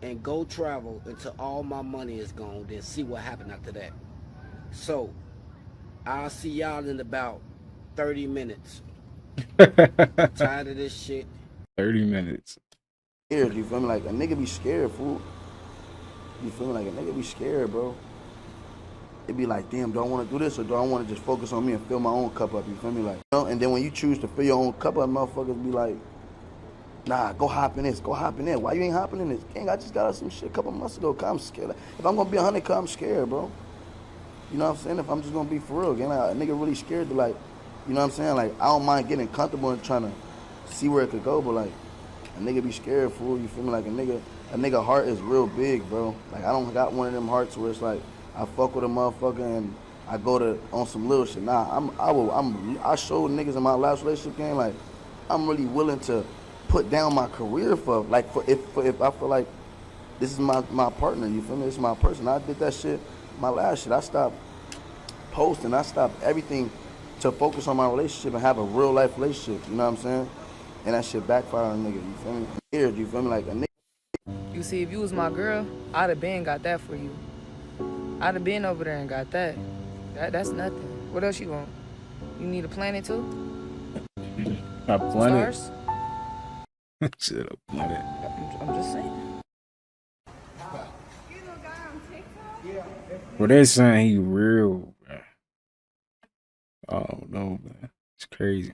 Speaker 7: and go travel until all my money is gone, then see what happens after that. So, I'll see y'all in about 30 minutes. I'm tired of this shit.
Speaker 3: 30 minutes.
Speaker 11: Scared, you feel me? Like a nigga be scared, fool. You feel me? Like a nigga be scared, bro. It be like, damn, do I want to do this or do I want to just focus on me and fill my own cup up? You feel me? Like, you know? And then when you choose to fill your own cup up, motherfuckers be like, nah, go hop in this, go hop in there. Why you ain't hopping in this? Gang, I just got out some shit a couple months ago, cause I'm scared. Like, if I'm gonna be 100, cause I'm scared, bro. You know what I'm saying? If I'm just gonna be for real, gang, like, a nigga really scared to like, you know what I'm saying? Like, I don't mind getting comfortable and trying to see where it could go, but like, a nigga be scared, fool. You feel me? Like a nigga heart is real big, bro. Like I don't got one of them hearts where it's like I fuck with a motherfucker and I go to on some little shit. Nah, I showed niggas in my last relationship game like I'm really willing to put down my career for if I feel like this is my partner. You feel me? This is my person. I did that shit. My last shit. I stopped posting. I stopped everything to focus on my relationship and have a real life relationship. You know what I'm saying? And that shit backfired on a nigga, you feel me? Scared, you feel me? Like a nigga.
Speaker 13: You see, if you was my girl, I'd have been got that for you. I'd have been over there and got that. That's nothing. What else you want? You need a planet too?
Speaker 3: A planet?
Speaker 13: Stars?
Speaker 3: Shit, a planet.
Speaker 13: I'm just saying.
Speaker 3: Well, they saying he real, man. Oh, no, man. It's crazy.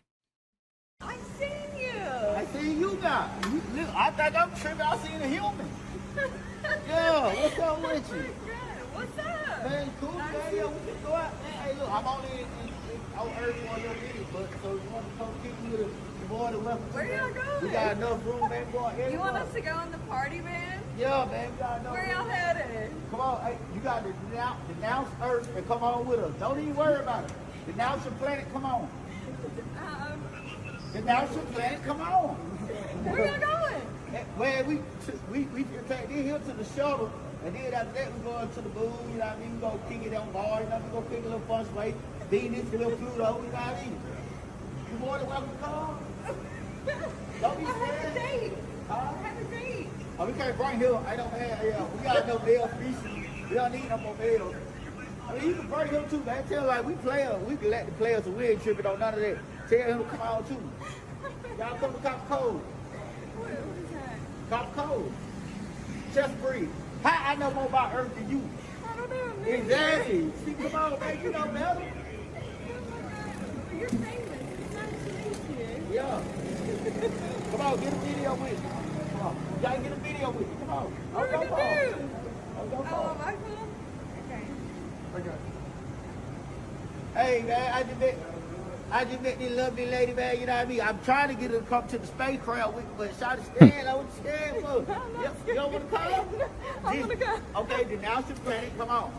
Speaker 14: I seen you now. I think I'm tripping. I seen a human. Yeah, what's up with you? What's up? Man, cool, man. Yeah, we can go out. Man, hey, look, I'm only on Earth for a little minute, but so you want to come kick me with the boy to welcome? Where y'all going? We got enough room, man. You want us to go in the party, man? Yeah, man. We got enough Where y'all room. headed? Come on, hey, you got to denounce Earth and come on with us. Don't even worry about it. Denounce your planet, come on. Denounce your planet, come on. Where y'all going? Well, we can take this here to the shuttle, and then after that we going to the booth, you know what I mean? We gonna kick it on bar, you know, we gonna kick a little fun way, Venus, a little Pluto, you know what I mean? You more than welcome to come. Don't be scared. Have a date. Have a date. Oh, we can't bring him. I don't have, we got no male species. We don't need no more males. I mean, you can bring him too, man. Tell like we players, we can let the players, so we ain't tripping on none of that. Tell him to come out too. Y'all come to Cop Code. What is that? Cop Code. Chest breathe. How I know more about Earth than you? I don't know, man. Exactly. See, come on, man. You know better. You're famous. It's nice to meet you. Yeah. Come on, get a video with me. Come on. Y'all get a video with me. Come on. What are we gonna do? Oh, my phone? Okay. Hey, man, I just met this lovely lady, man, you know what I mean? I'm trying to get her to come to the spacecraft with me, but shot stand, I was scared for. You don't want to come? I want to go. Okay, denounce your planet, come on.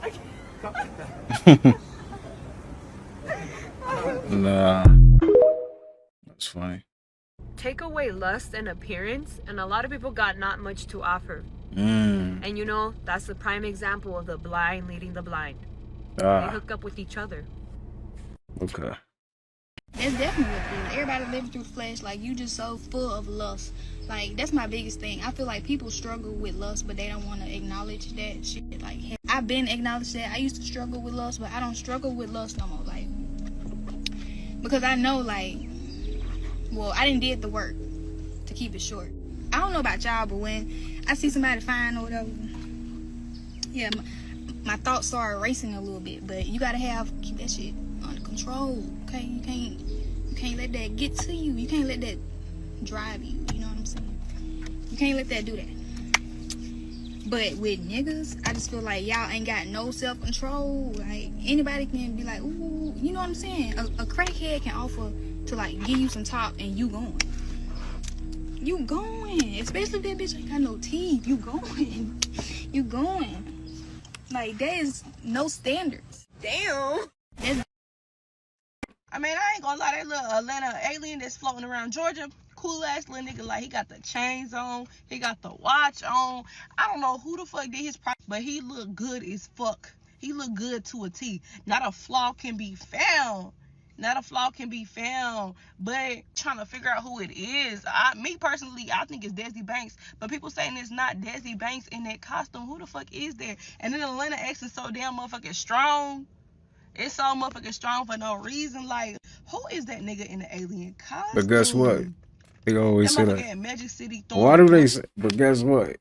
Speaker 3: Nah. That's funny.
Speaker 15: Take away lust and appearance, and a lot of people got not much to offer. And you know, that's the prime example of the blind leading the blind. They hook up with each other.
Speaker 3: Okay.
Speaker 24: That's definitely a thing. Everybody living through the flesh, like you just so full of lust. Like that's my biggest thing. I feel like people struggle with lust, but they don't want to acknowledge that shit. Like I've been acknowledged that. I used to struggle with lust, but I don't struggle with lust no more. Like because I know, like, well, I didn't did the work to keep it short. I don't know about y'all, but when I see somebody fine or whatever, yeah, my thoughts start racing a little bit. But you gotta keep that shit under control. Okay, you can't let that get to you. You can't let that drive you. You know what I'm saying? You can't let that do that. But with niggas, I just feel like y'all ain't got no self-control. Like anybody can be like, ooh, you know what I'm saying? A crackhead can offer to like give you some top and you going. You going. Especially if that bitch ain't got no teeth. You going. You going. Like there is no standards.
Speaker 12: Damn. I mean, I ain't gonna lie, that little Atlanta alien that's floating around Georgia, cool ass little nigga. Like, he got the chains on, he got the watch on. I don't know who the fuck did his price, but he look good as fuck. He look good to a T. Not a flaw can be found. Not a flaw can be found. But trying to figure out who it is. Me personally, I think it's Desi Banks. But people saying it's not Desi Banks in that costume. Who the fuck is there? And then Atlanta X is so damn motherfucking strong. It's so motherfucking strong for no reason. Like, who is that nigga in the alien costume?
Speaker 3: But guess what? They always
Speaker 12: That
Speaker 3: say
Speaker 12: motherfucker
Speaker 3: that.
Speaker 12: had Magic City
Speaker 3: Why
Speaker 12: throwing
Speaker 3: do they say? But guess what?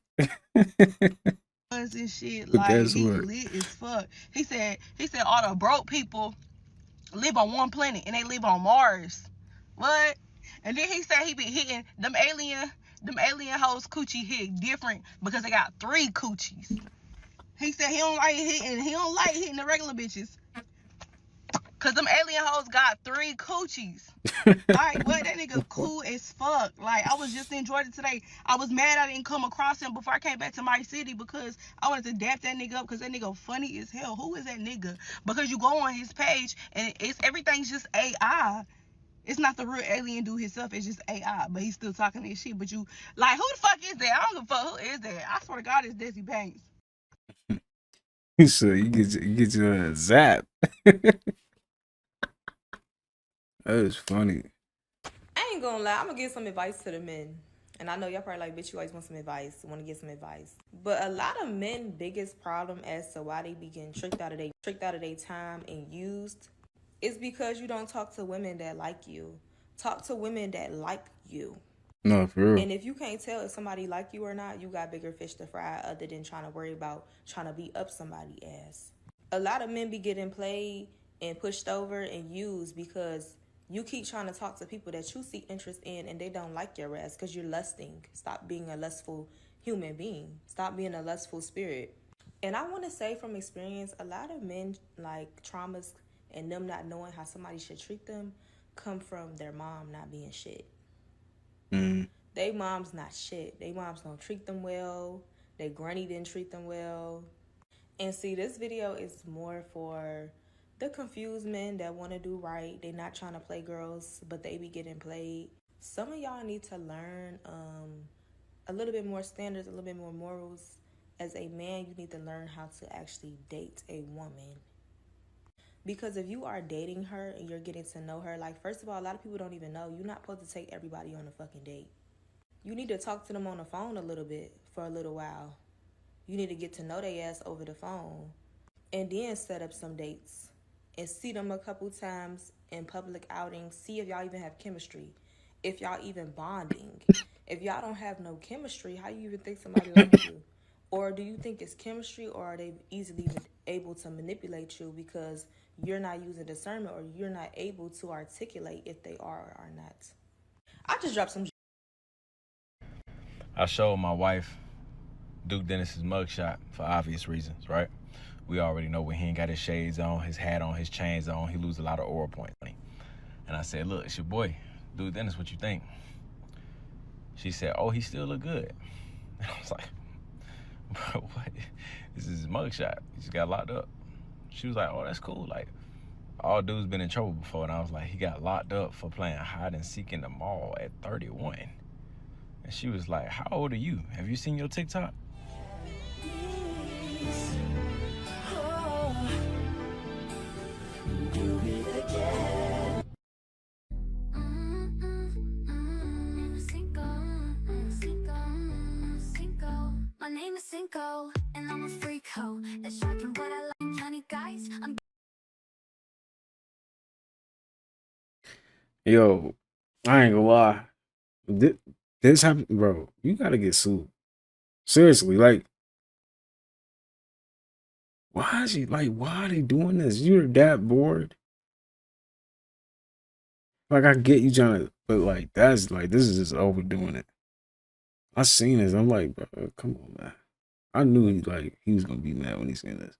Speaker 12: guns and shit.
Speaker 3: But
Speaker 12: Like,
Speaker 3: guess
Speaker 12: he
Speaker 3: what?
Speaker 12: lit as fuck. He said all the broke people live on one planet and they live on Mars. What? And then he said he be hitting them alien hoes coochie hit different because they got 3 coochies. He said he don't like hitting the regular bitches. Cause them alien hoes got 3 coochies. Like, what? That nigga cool as fuck. Like, I was just in Georgia today. I was mad I didn't come across him before I came back to my city because I wanted to dap that nigga up because that nigga funny as hell. Who is that nigga? Because you go on his page and everything's just AI. It's not the real alien dude himself. It's just AI. But he's still talking this shit. But you, like, who the fuck is that? I don't give a fuck. Who is that? I swear to God, it's Desi Banks.
Speaker 3: So you get your zap. That is funny.
Speaker 4: I ain't gonna lie, I'm gonna give some advice to the men. And I know y'all probably like, bitch, you always want some advice, want to get some advice. But a lot of men' biggest problem as to why they be getting tricked out of their time and used is because you don't talk to women that like you. Talk to women that like you.
Speaker 3: No, for real.
Speaker 4: And if you can't tell if somebody like you or not, you got bigger fish to fry other than trying to worry about trying to beat up somebody's ass. A lot of men be getting played and pushed over and used because you keep trying to talk to people that you see interest in and they don't like your ass because you're lusting. Stop being a lustful human being. Stop being a lustful spirit. And I want to say from experience, a lot of men, like, traumas and them not knowing how somebody should treat them come from their mom not being shit. They moms not shit. They moms don't treat them well. They granny didn't treat them well. And see, this video is more for the confused men that want to do right. They not trying to play girls, but they be getting played. Some of y'all need to learn a little bit more standards, a little bit more morals. As a man, you need to learn how to actually date a woman. Because if you are dating her and you're getting to know her, like, first of all, a lot of people don't even know you're not supposed to take everybody on a fucking date. You need to talk to them on the phone a little bit for a little while. You need to get to know their ass over the phone and then set up some dates and see them a couple times in public outings. See if y'all even have chemistry, if y'all even bonding. If y'all don't have no chemistry, how you even think somebody likes you? Or do you think it's chemistry, or are they easily able to manipulate you because you're not using discernment or you're not able to articulate if they are or are not? I just dropped some.
Speaker 17: I showed my wife Duke Dennis's mugshot for obvious reasons, right? We already know when he ain't got his shades on, his hat on, his chains on, he lose a lot of aura points. And I said, look, it's your boy, Duke Dennis, what you think? She said, oh, he still look good. And I was like, bro, what? This is his mugshot. He just got locked up. She was like, oh, that's cool. Like, all dudes been in trouble before. And I was like, he got locked up for playing hide and seek in the mall at 31. And she was like, how old are you? Have you seen your TikTok?
Speaker 18: My name is Cinco, and I'm a freak hoe. That's shocking, but I like honey guys.
Speaker 3: Yo, I ain't gonna lie. This happened, bro. You gotta get sued. Seriously, like, why are they doing this? You're that bored. Like, I get you trying to, but like, this is just overdoing it. I seen this. I'm like, bro, come on, man. I knew he was gonna be mad when he seen this.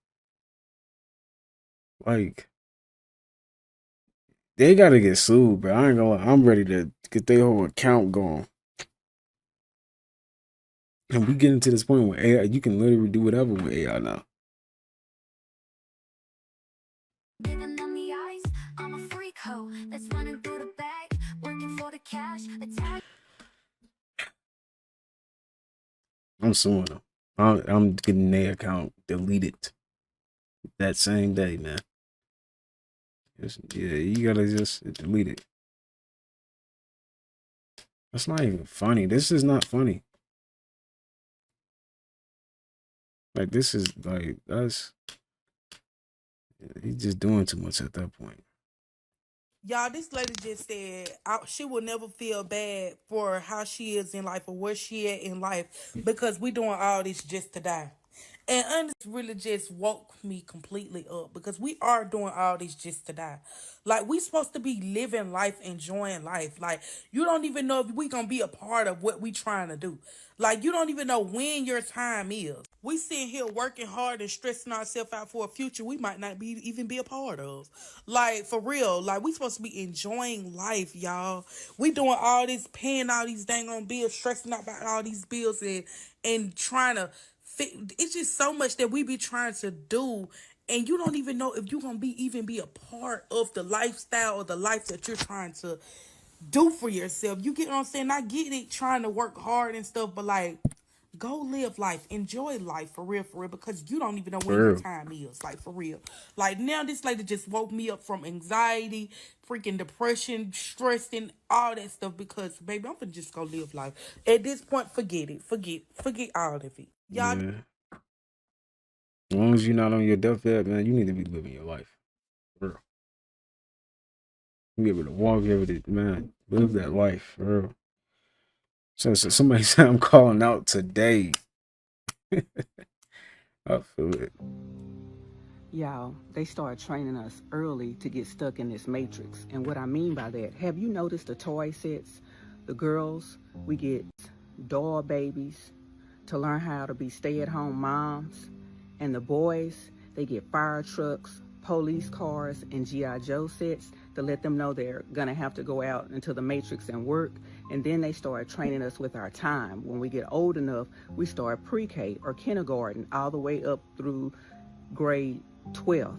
Speaker 3: Like, they gotta get sued, bro. I ain't gonna lie. I'm ready to get their whole account going. And we getting to this point where AI, you can literally do whatever with AI now.
Speaker 18: Giving them the eyes. I'm a freak hoe that's running through the bag, working for the cash.
Speaker 3: I'm suing them. I'm getting their account deleted that same day, man. Yeah, you gotta just delete it. That's not even funny. This is not funny. Like, this is like, he's just doing too much at that point.
Speaker 6: Y'all, this lady just said she will never feel bad for how she is in life or where she at in life because we doing all this just to die. And honestly, really just woke me completely up because we are doing all this just to die. Like, we supposed to be living life, enjoying life. Like, you don't even know if we gonna be a part of what we trying to do. Like, you don't even know when your time is. We sitting here working hard and stressing ourselves out for a future we might not be even be a part of. Like, for real. Like, we supposed to be enjoying life, y'all. We doing all this, paying all these dang on bills, stressing out about all these bills and trying to it's just so much that we be trying to do, and you don't even know if you're gonna even be a part of the lifestyle or the life that you're trying to do for yourself. You get what I'm saying? I get it, trying to work hard and stuff, but like, go live life, enjoy life for real, because you don't even know when your time is. Like, for real. Like, now this lady just woke me up from anxiety, freaking depression, stress, and all that stuff because, baby, I'm gonna just go live life. At this point, forget it. Forget all of it. Y'all.
Speaker 3: Yeah. As long as you're not on your deathbed, man, you need to be living your life. For real. You be able to walk, be able to, man, live that life, for real. So somebody said I'm calling out today. I feel it.
Speaker 16: Y'all, they start training us early to get stuck in this matrix. And what I mean by that, have you noticed the toy sets? The girls, we get doll babies to learn how to be stay-at-home moms. And the boys, they get fire trucks, police cars, and G.I. Joe sets to let them know they're gonna have to go out into the matrix and work. And then they start training us with our time. When we get old enough, we start pre-K or kindergarten all the way up through grade 12.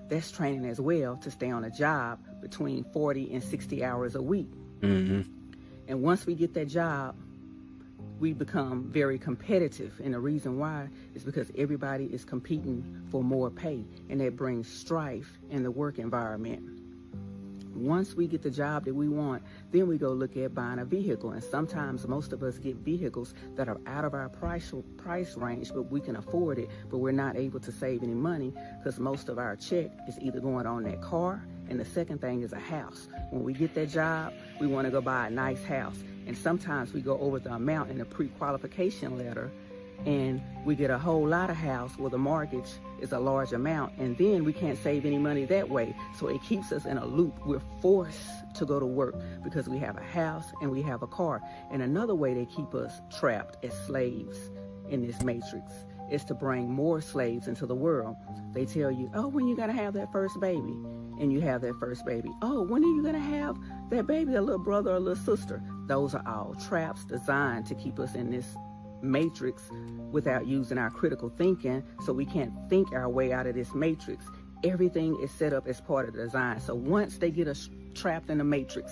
Speaker 16: That's training as well to stay on a job between 40 and 60 hours a week.
Speaker 3: Mm-hmm.
Speaker 16: And once we get that job, we become very competitive. And the reason why is because everybody is competing for more pay, and that brings strife in the work environment. Once we get the job that we want, then we go look at buying a vehicle. And sometimes most of us get vehicles that are out of our price range, but we can afford it, but we're not able to save any money because most of our check is either going on that car, and the second thing is a house. When we get that job, we want to go buy a nice house. And sometimes we go over the amount in the pre-qualification letter, and we get a whole lot of house where the mortgage is a large amount, and then we can't save any money that way. So it keeps us in a loop. We're forced to go to work because we have a house and we have a car. And another way they keep us trapped as slaves in this matrix is to bring more slaves into the world. They tell you, oh, when you gotta have that first baby, and you have that first baby. Oh, when are you gonna have that baby, a little brother or a little sister? Those are all traps designed to keep us in this matrix without using our critical thinking, so we can't think our way out of this matrix. Everything is set up as part of the design. So once they get us trapped in the matrix,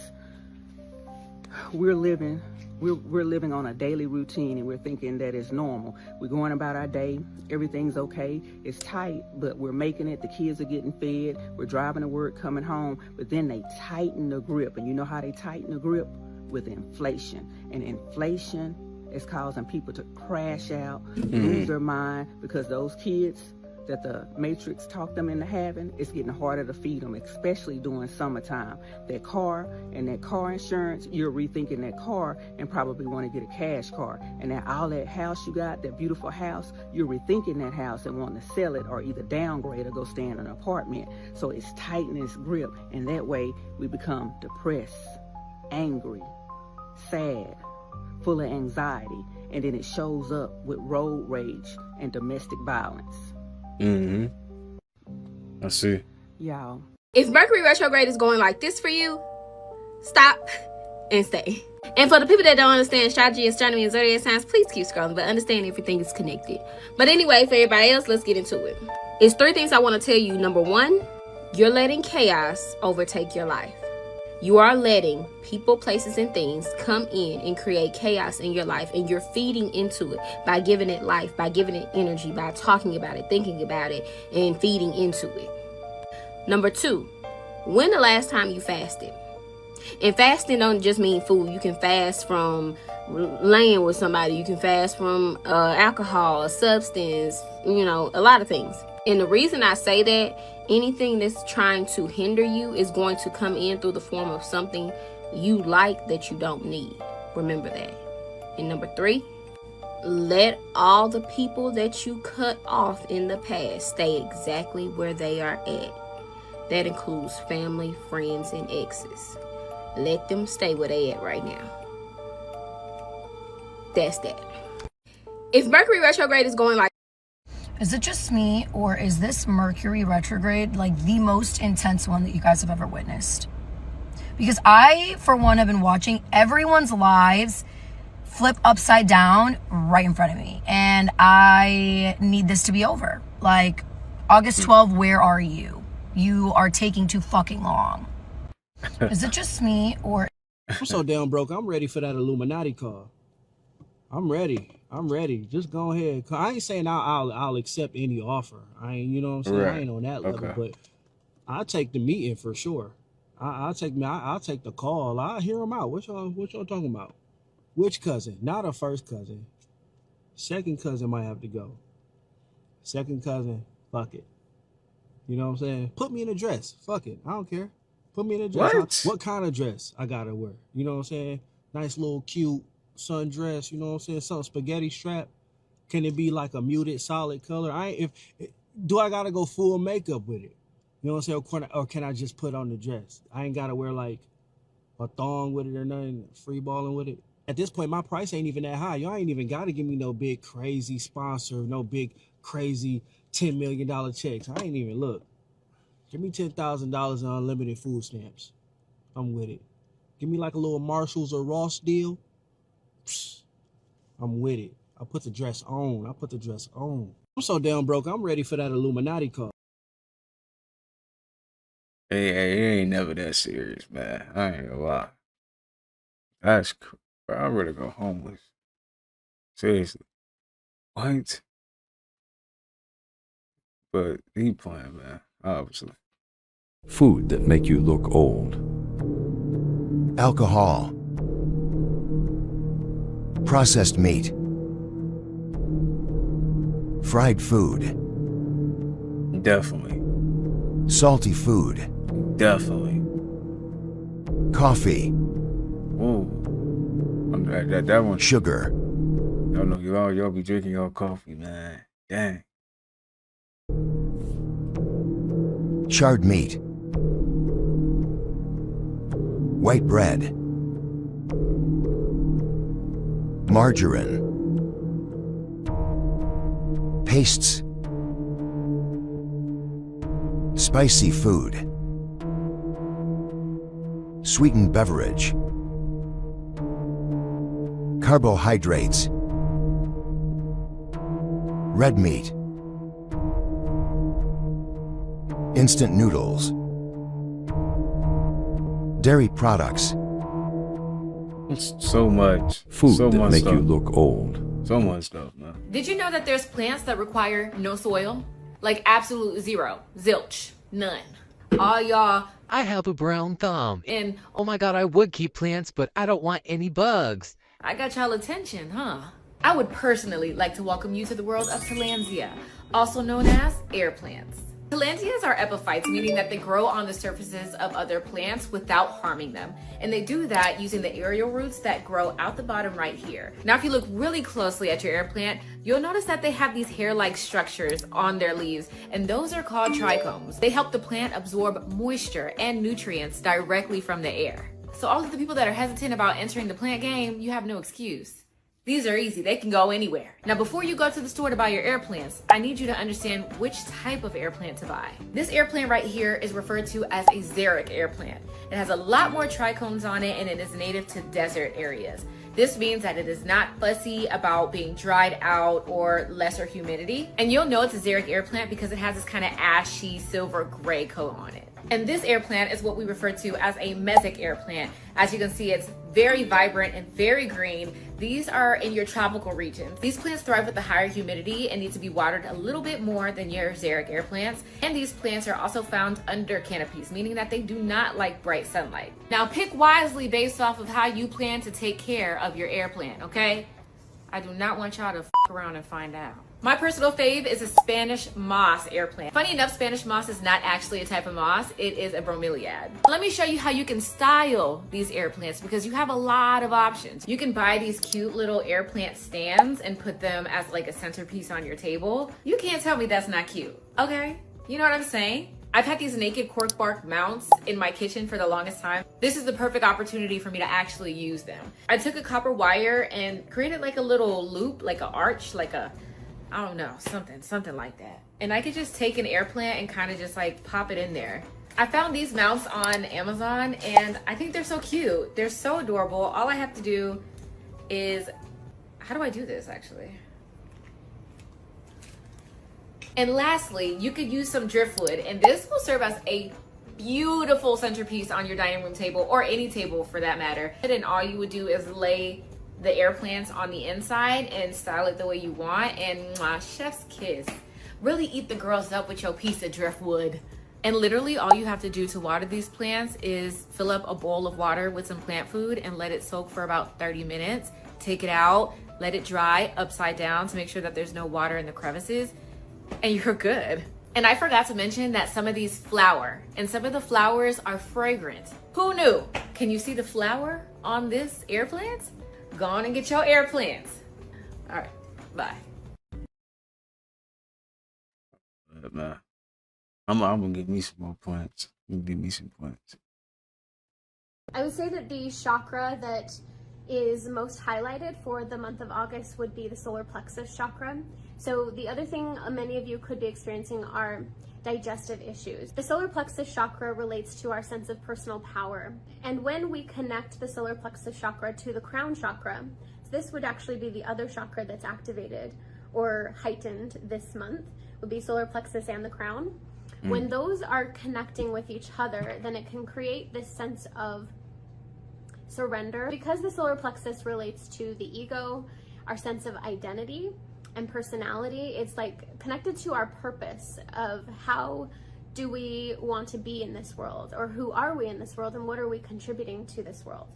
Speaker 16: we're living on a daily routine, and we're thinking that it's normal. We're going about our day, everything's okay, it's tight, but we're making it. The kids are getting fed, we're driving to work, coming home, but then they tighten the grip. And you know how they tighten the grip? With inflation. And inflation is causing people to crash out, lose their mind, because those kids that the Matrix talked them into having, it's getting harder to feed them, especially during summertime. That car and that car insurance, you're rethinking that car and probably want to get a cash car. And that all that house you got, that beautiful house, you're rethinking that house and wanting to sell it or either downgrade or go stay in an apartment. So it's tightening its grip, and that way we become depressed, angry, sad, full of anxiety, and then it shows up with road rage and domestic violence.
Speaker 3: Mm-hmm. I see.
Speaker 2: Y'all, if Mercury retrograde is going like this for you, stop and stay. And for the people that don't understand astrology, astronomy, and zodiac signs, please keep scrolling, but understand everything is connected. But anyway, for everybody else, let's get into it. It's 3 things I want to tell you. Number 1, you're letting chaos overtake your life. You are letting people, places, and things come in and create chaos in your life, and you're feeding into it by giving it life, by giving it energy, by talking about it, thinking about it, and feeding into it. Number 2, when the last time you fasted? And fasting don't just mean food. You can fast from laying with somebody. You can fast from alcohol, a substance, a lot of things. And the reason I say that, anything that's trying to hinder you is going to come in through the form of something you like that you don't need. Remember that. And number 3, let all the people that you cut off in the past stay exactly where they are at. That includes family, friends, and exes. Let them stay where they at right now. That's that. If Mercury retrograde is going like,
Speaker 19: is it just me, or is this Mercury retrograde like the most intense one that you guys have ever witnessed? Because I, for one, have been watching everyone's lives flip upside down right in front of me. And I need this to be over. Like, August 12, where are you? You are taking too fucking long. Is it just me, or...
Speaker 20: I'm so damn broke. I'm ready for that Illuminati call. I'm ready. Just go ahead. I ain't saying I'll accept any offer. I ain't, you know what I'm saying?
Speaker 3: Right.
Speaker 20: I ain't on that level, but I'll take the meeting for sure. I'll take the call. I'll hear them out. What y'all talking about? Which cousin? Not a first cousin. Second cousin might have to go. Second cousin, fuck it. You know what I'm saying? Put me in a dress. Fuck it. I don't care. Put me in a dress. What kind of dress I gotta wear? You know what I'm saying? Nice little cute sundress. You know what I'm saying? Something spaghetti strap. Can it be like a muted solid color? Do I gotta go full makeup with it? You know what I'm saying? Or can I just put on the dress? I ain't gotta wear like a thong with it or nothing, free balling with it. At this point, my price ain't even that high. Y'all ain't even gotta give me no big crazy sponsor, no big crazy $10 million checks. I ain't even look. Give me $10,000 in unlimited food stamps. I'm with it. Give me like a little Marshalls or Ross deal. Psst, I'm with it. I put the dress on. I'm so damn broke. I'm ready for that Illuminati call.
Speaker 3: Hey, it ain't never that serious, man. I ain't gonna lie. That's cool. I'd rather go homeless. Seriously. What? But he playing, man. Obviously.
Speaker 21: Food that make you look old.
Speaker 22: Alcohol. Processed meat. Fried food.
Speaker 3: Definitely.
Speaker 22: Salty food.
Speaker 3: Definitely.
Speaker 22: Coffee.
Speaker 3: Ooh. That one.
Speaker 22: Sugar.
Speaker 3: Y'all be drinking your coffee, man. Dang.
Speaker 22: Charred meat. White bread. Margarine. Pastes. Spicy food. Sweetened beverage. Carbohydrates. Red meat. Instant noodles. Dairy products.
Speaker 3: So much.
Speaker 21: Food
Speaker 3: so
Speaker 21: that
Speaker 3: much
Speaker 21: make
Speaker 3: stuff.
Speaker 21: you look old.
Speaker 3: So much stuff, man.
Speaker 25: Did you know that there's plants that require no soil? Like absolute zero, zilch, none. All y'all,
Speaker 23: I have a brown thumb.
Speaker 25: and
Speaker 23: Oh my god, I would keep plants, but I don't want any bugs.
Speaker 25: I got y'all attention, huh? I would personally like to welcome you to the world of Tillandsia, also known as air plants. Tillandsias are epiphytes, meaning that they grow on the surfaces of other plants without harming them. And they do that using the aerial roots that grow out the bottom right here. Now, if you look really closely at your air plant, you'll notice that they have these hair-like structures on their leaves, and those are called trichomes. They help the plant absorb moisture and nutrients directly from the air. So all of the people that are hesitant about entering the plant game, you have no excuse. These are easy, they can go anywhere. Now, before you go to the store to buy your air plants, I need you to understand which type of air plant to buy. This air plant right here is referred to as a xeric air plant. It has a lot more trichomes on it, and it is native to desert areas. This means that it is not fussy about being dried out or lesser humidity. And you'll know it's a xeric air plant because it has this kind of ashy silver gray coat on it. And this air plant is what we refer to as a mesic air plant. As you can see, it's very vibrant and very green. These are in your tropical regions. These plants thrive with the higher humidity and need to be watered a little bit more than your xeric air plants. And these plants are also found under canopies, meaning that they do not like bright sunlight. Now pick wisely based off of how you plan to take care of your air plant, okay?
Speaker 1: I do not want y'all to f around and find out. My personal fave is a Spanish moss air plant. Funny enough, Spanish moss is not actually a type of moss. It is a bromeliad. Let me show you how you can style these air plants because you have a lot of options. You can buy these cute little air plant stands and put them as like a centerpiece on your table. You can't tell me that's not cute, okay? You know what I'm saying? I've had these naked cork bark mounts in my kitchen for the longest time. This is the perfect opportunity for me to actually use them. I took a copper wire and created like a little loop, like an arch, like a, I don't know, something like that. And I could just take an air plant and kind of just like pop it in there. I found these mounts on Amazon and I think they're so cute. They're so adorable. All I have to do is, how do I do this actually? And lastly, you could use some driftwood, and this will serve as a beautiful centerpiece on your dining room table or any table for that matter. And all you would do is lay the air plants on the inside and style it the way you want, and mwah, chef's kiss. Really eat the girls up with your piece of driftwood. And literally all you have to do to water these plants is fill up a bowl of water with some plant food and let it soak for about 30 minutes. Take it out, let it dry upside down to make sure that there's no water in the crevices, and you're good. And I forgot to mention that some of these flower, and some of the flowers are fragrant. Who knew? Can you see the flower on this air plant? Go on and get your air plants. All right, bye.
Speaker 3: Nah, I'm gonna give me some more points. Give me some points.
Speaker 5: I would say that the chakra that is most highlighted for the month of August would be the solar plexus chakra. So the other thing many of you could be experiencing are digestive issues. The solar plexus chakra relates to our sense of personal power. And when we connect the solar plexus chakra to the crown chakra, this would actually be the other chakra that's activated or heightened this month, would be solar plexus and the crown. When those are connecting with each other, then it can create this sense of surrender. Because the solar plexus relates to the ego, our sense of identity and personality, it's like connected to our purpose of how do we want to be in this world, or who are we in this world, and what are we contributing to this world.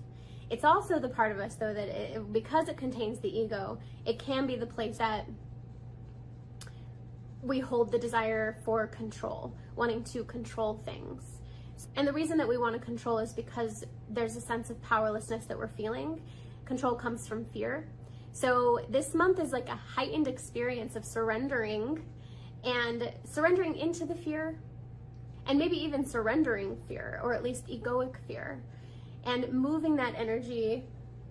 Speaker 5: It's also the part of us though that because it contains the ego, it can be the place that we hold the desire for control, wanting to control things. And the reason that we want to control is because there's a sense of powerlessness that we're feeling. Control comes from fear. So this month is like a heightened experience of surrendering, and surrendering into the fear, and maybe even surrendering fear, or at least egoic fear, and moving that energy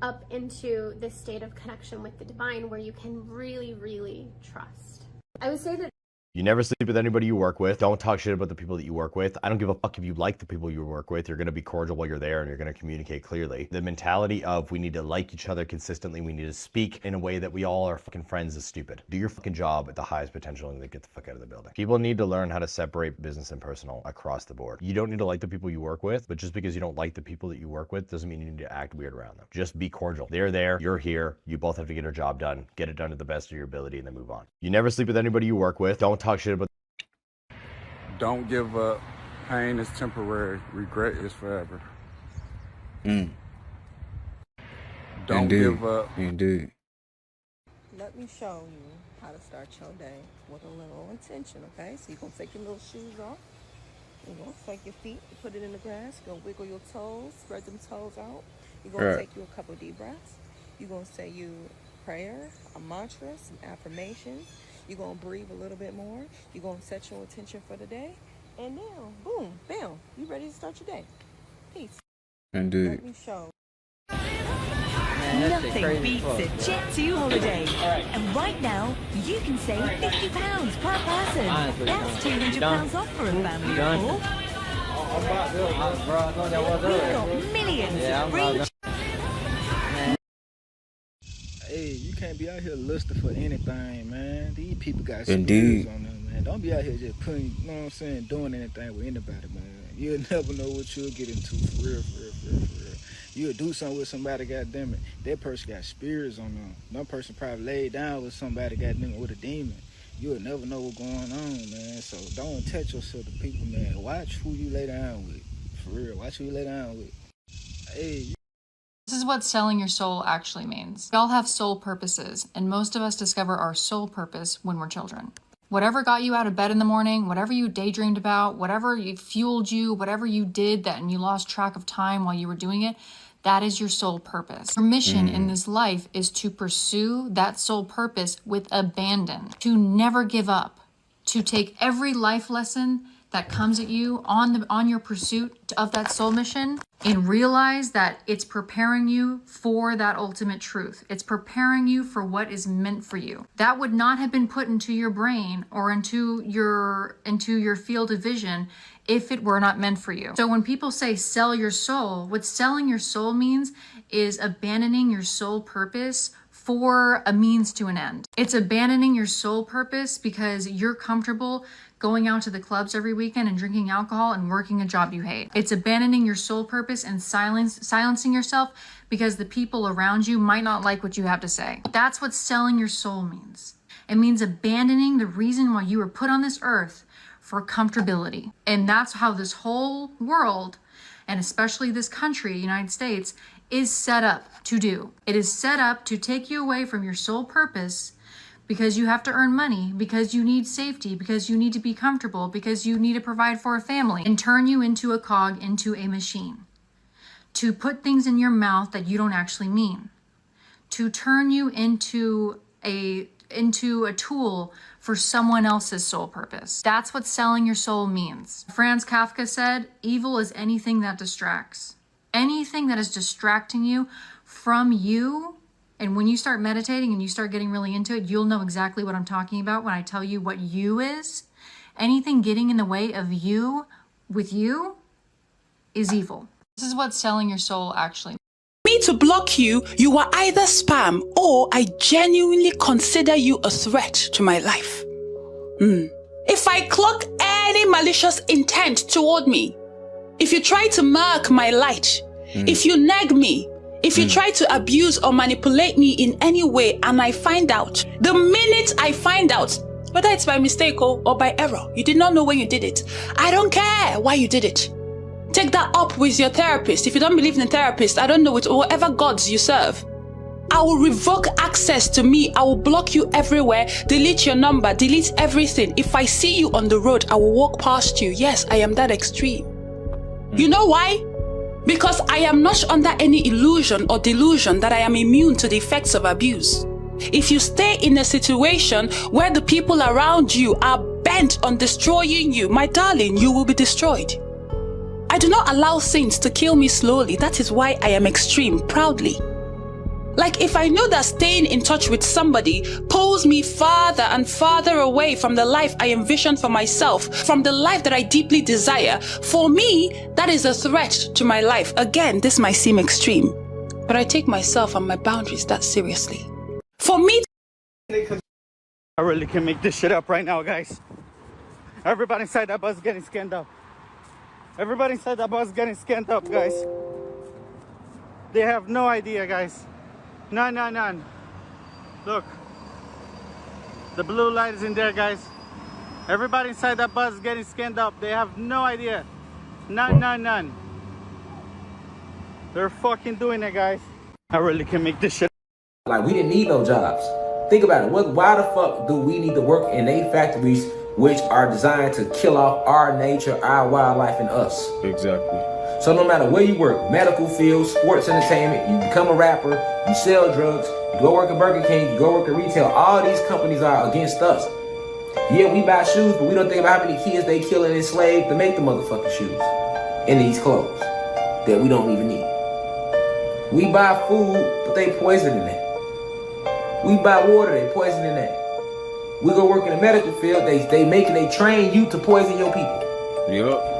Speaker 5: up into this state of connection with the divine where you can really, really trust. I would say that
Speaker 8: You never sleep with anybody you work with. Don't talk shit about the people that you work with. I don't give a fuck if you like the people you work with. You're going to be cordial while you're there, and you're going to communicate clearly. The mentality of we need to like each other consistently, we need to speak in a way that we all are fucking friends is stupid. Do your fucking job at the highest potential and then get the fuck out of the building. People need to learn how to separate business and personal across the board. You don't need to like the people you work with, but just because you don't like the people that you work with doesn't mean you need to act weird around them. Just be cordial. They're there, you're here, you both have to get your job done. Get it done to the best of your ability and then move on. You never sleep with anybody you work with. Don't talk shit about
Speaker 9: Don't give up. Pain is temporary. Regret is forever. Don't give up.
Speaker 3: Indeed.
Speaker 10: Let me show you how to start your day with a little intention, okay? So you're going to take your little shoes off. You're going to take your feet, put it in the grass. You're going to wiggle your toes, spread them toes out. You're going to take you a couple deep breaths. You're going to say you prayer, a mantra, some affirmations. You're going to breathe a little bit more. You're going to set your intention for the day. And now, boom, bam, you ready to start your day. Peace.
Speaker 3: Indeed.
Speaker 10: Let me show.
Speaker 26: Nothing beats a Jet2 holiday. And right now, you can save £50 per person. That's £200 off for a family of four. We've got millions of free.
Speaker 14: Hey, you can't be out here lusting for anything, man. These people got
Speaker 3: Indeed.
Speaker 14: spirits on them, man. Don't be out here just putting, you know what I'm saying, doing anything with anybody, man. You'll never know what you'll get into, for real, for real, for real, for real. You'll do something with somebody, goddammit. That person got spirits on them. That person probably laid down with somebody, goddammit, with a demon. You'll never know what's going on, man. So don't attach yourself to people, man. Watch who you lay down with, for real. Watch who you lay down with. Hey,
Speaker 7: This is what selling your soul actually means. We all have soul purposes, and most of us discover our soul purpose when we're children. Whatever got you out of bed in the morning, whatever you daydreamed about, whatever fueled you, whatever you did that and you lost track of time while you were doing it, that is your soul purpose. Your mission in this life is to pursue that soul purpose with abandon, to never give up, to take every life lesson that comes at you on your pursuit of that soul mission and realize that it's preparing you for that ultimate truth. It's preparing you for what is meant for you. That would not have been put into your brain or into your field of vision if it were not meant for you. So when people say sell your soul, what selling your soul means is abandoning your soul purpose for a means to an end. It's abandoning your soul purpose because you're comfortable going out to the clubs every weekend and drinking alcohol and working a job you hate. It's abandoning your soul purpose and silencing yourself because the people around you might not like what you have to say. That's what selling your soul means. It means abandoning the reason why you were put on this earth for comfortability. And that's how this whole world, and especially this country, the United States, is set up to do. It is set up to take you away from your sole purpose because you have to earn money, because you need safety, because you need to be comfortable, because you need to provide for a family, and turn you into a cog, into a machine. To put things in your mouth that you don't actually mean. To turn you into a tool for someone else's soul purpose. That's what selling your soul means. Franz Kafka said, evil is anything that distracts. Anything that is distracting you from you. And when you start meditating and you start getting really into it, you'll know exactly what I'm talking about when I tell you what you is. Anything getting in the way of you with you is evil. This is what selling your soul actually means.
Speaker 11: Me to block you, you are either spam or I genuinely consider you a threat to my life. If I clock any malicious intent toward me, if you try to mark my light, if you nag me, if you try to abuse or manipulate me in any way and I find out, the minute I find out, whether it's by mistake or by error, you did not know when you did it, I don't care why you did it. Take that up with your therapist. If you don't believe in a therapist, I don't know, with whatever gods you serve. I will revoke access to me. I will block you everywhere, delete your number, delete everything. If I see you on the road, I will walk past you. Yes, I am that extreme. You know why? Because I am not under any illusion or delusion that I am immune to the effects of abuse. If you stay in a situation where the people around you are bent on destroying you, my darling, you will be destroyed. I do not allow things to kill me slowly. That is why I am extreme, proudly. Like if I know that staying in touch with somebody pulls me farther and farther away from the life I envision for myself, from the life that I deeply desire, for me, that is a threat to my life. Again, this might seem extreme, but I take myself and my boundaries that seriously. For me,
Speaker 12: I really can make this shit up right now, guys. Everybody inside that bus is getting scanned up. Everybody inside that bus is getting scanned up, guys. They have no idea, guys. None. Look. The blue light is in there, guys. Everybody inside that bus is getting scanned up. They have no idea. None. They're fucking doing it, guys. I really can make this shit.
Speaker 13: Like, we didn't need no jobs. Think about it. Why the fuck do we need to work in 8 factories which are designed to kill off our nature, our wildlife, and us?
Speaker 3: Exactly.
Speaker 13: So no matter where you work, medical field, sports entertainment, you become a rapper, you sell drugs, you go work at Burger King, you go work at retail, all these companies are against us. Yeah, we buy shoes, but we don't think about how many kids they kill and enslave to make the motherfucking shoes and these clothes that we don't even need. We buy food, but they poison in that. We buy water, they poison in that. We go work in the medical field, they train you to poison your people.
Speaker 3: Yup.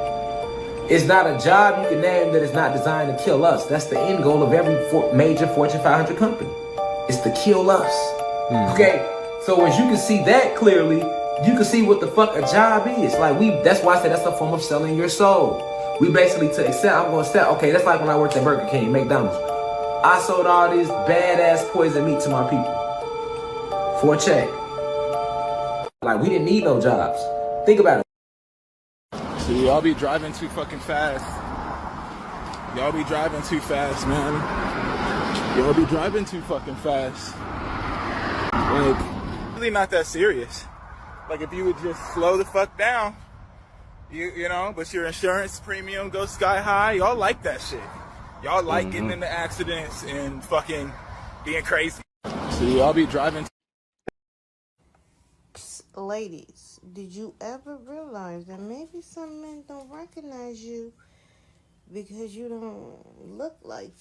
Speaker 13: It's not a job you can name that is not designed to kill us. That's the end goal of every major Fortune 500 company. It's to kill us. Okay? So as you can see that clearly, you can see what the fuck a job is. Like that's why I said that's a form of selling your soul. We basically I'm gonna sell, okay, that's like when I worked at Burger King, McDonald's. I sold all this badass poison meat to my people for a check. Like, we didn't need no jobs. Think about it.
Speaker 15: So y'all be driving too fucking fast. Y'all be driving too fast, man. Y'all be driving too fucking fast. Like, really not that serious. Like, if you would just slow the fuck down, you know, but your insurance premium goes sky high. Y'all like that shit. Y'all like getting into accidents and fucking being crazy. So y'all be driving.
Speaker 4: Ladies, did you ever realize that maybe some men don't recognize you because you don't look like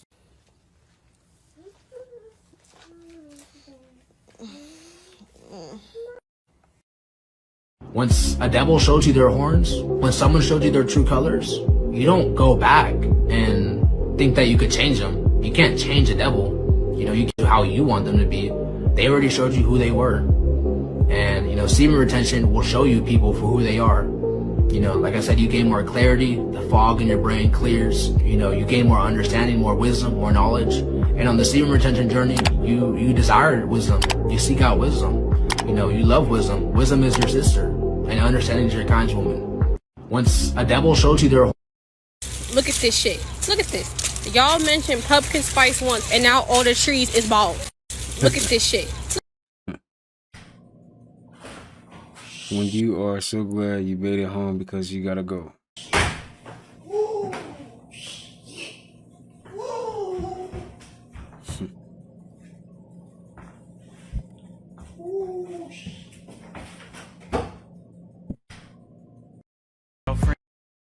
Speaker 13: Once a devil shows you their horns, when someone showed you their true colors, you don't go back and think that you could change them. You can't change a devil. You know, you can do how you want them to be. They already showed you who they were. And, you know, semen retention will show you people for who they are. You know, like I said, you gain more clarity, the fog in your brain clears, you know, you gain more understanding, more wisdom, more knowledge. And on the semen retention journey, you desire wisdom. You seek out wisdom. You know, you love wisdom. Wisdom is your sister, and understanding is your kinswoman. Once a devil shows you their...
Speaker 6: Look at this shit. Look at this. Y'all mentioned pumpkin spice once, and now all the trees is bald. Look at this shit.
Speaker 3: When you are so glad you made it home because you gotta go.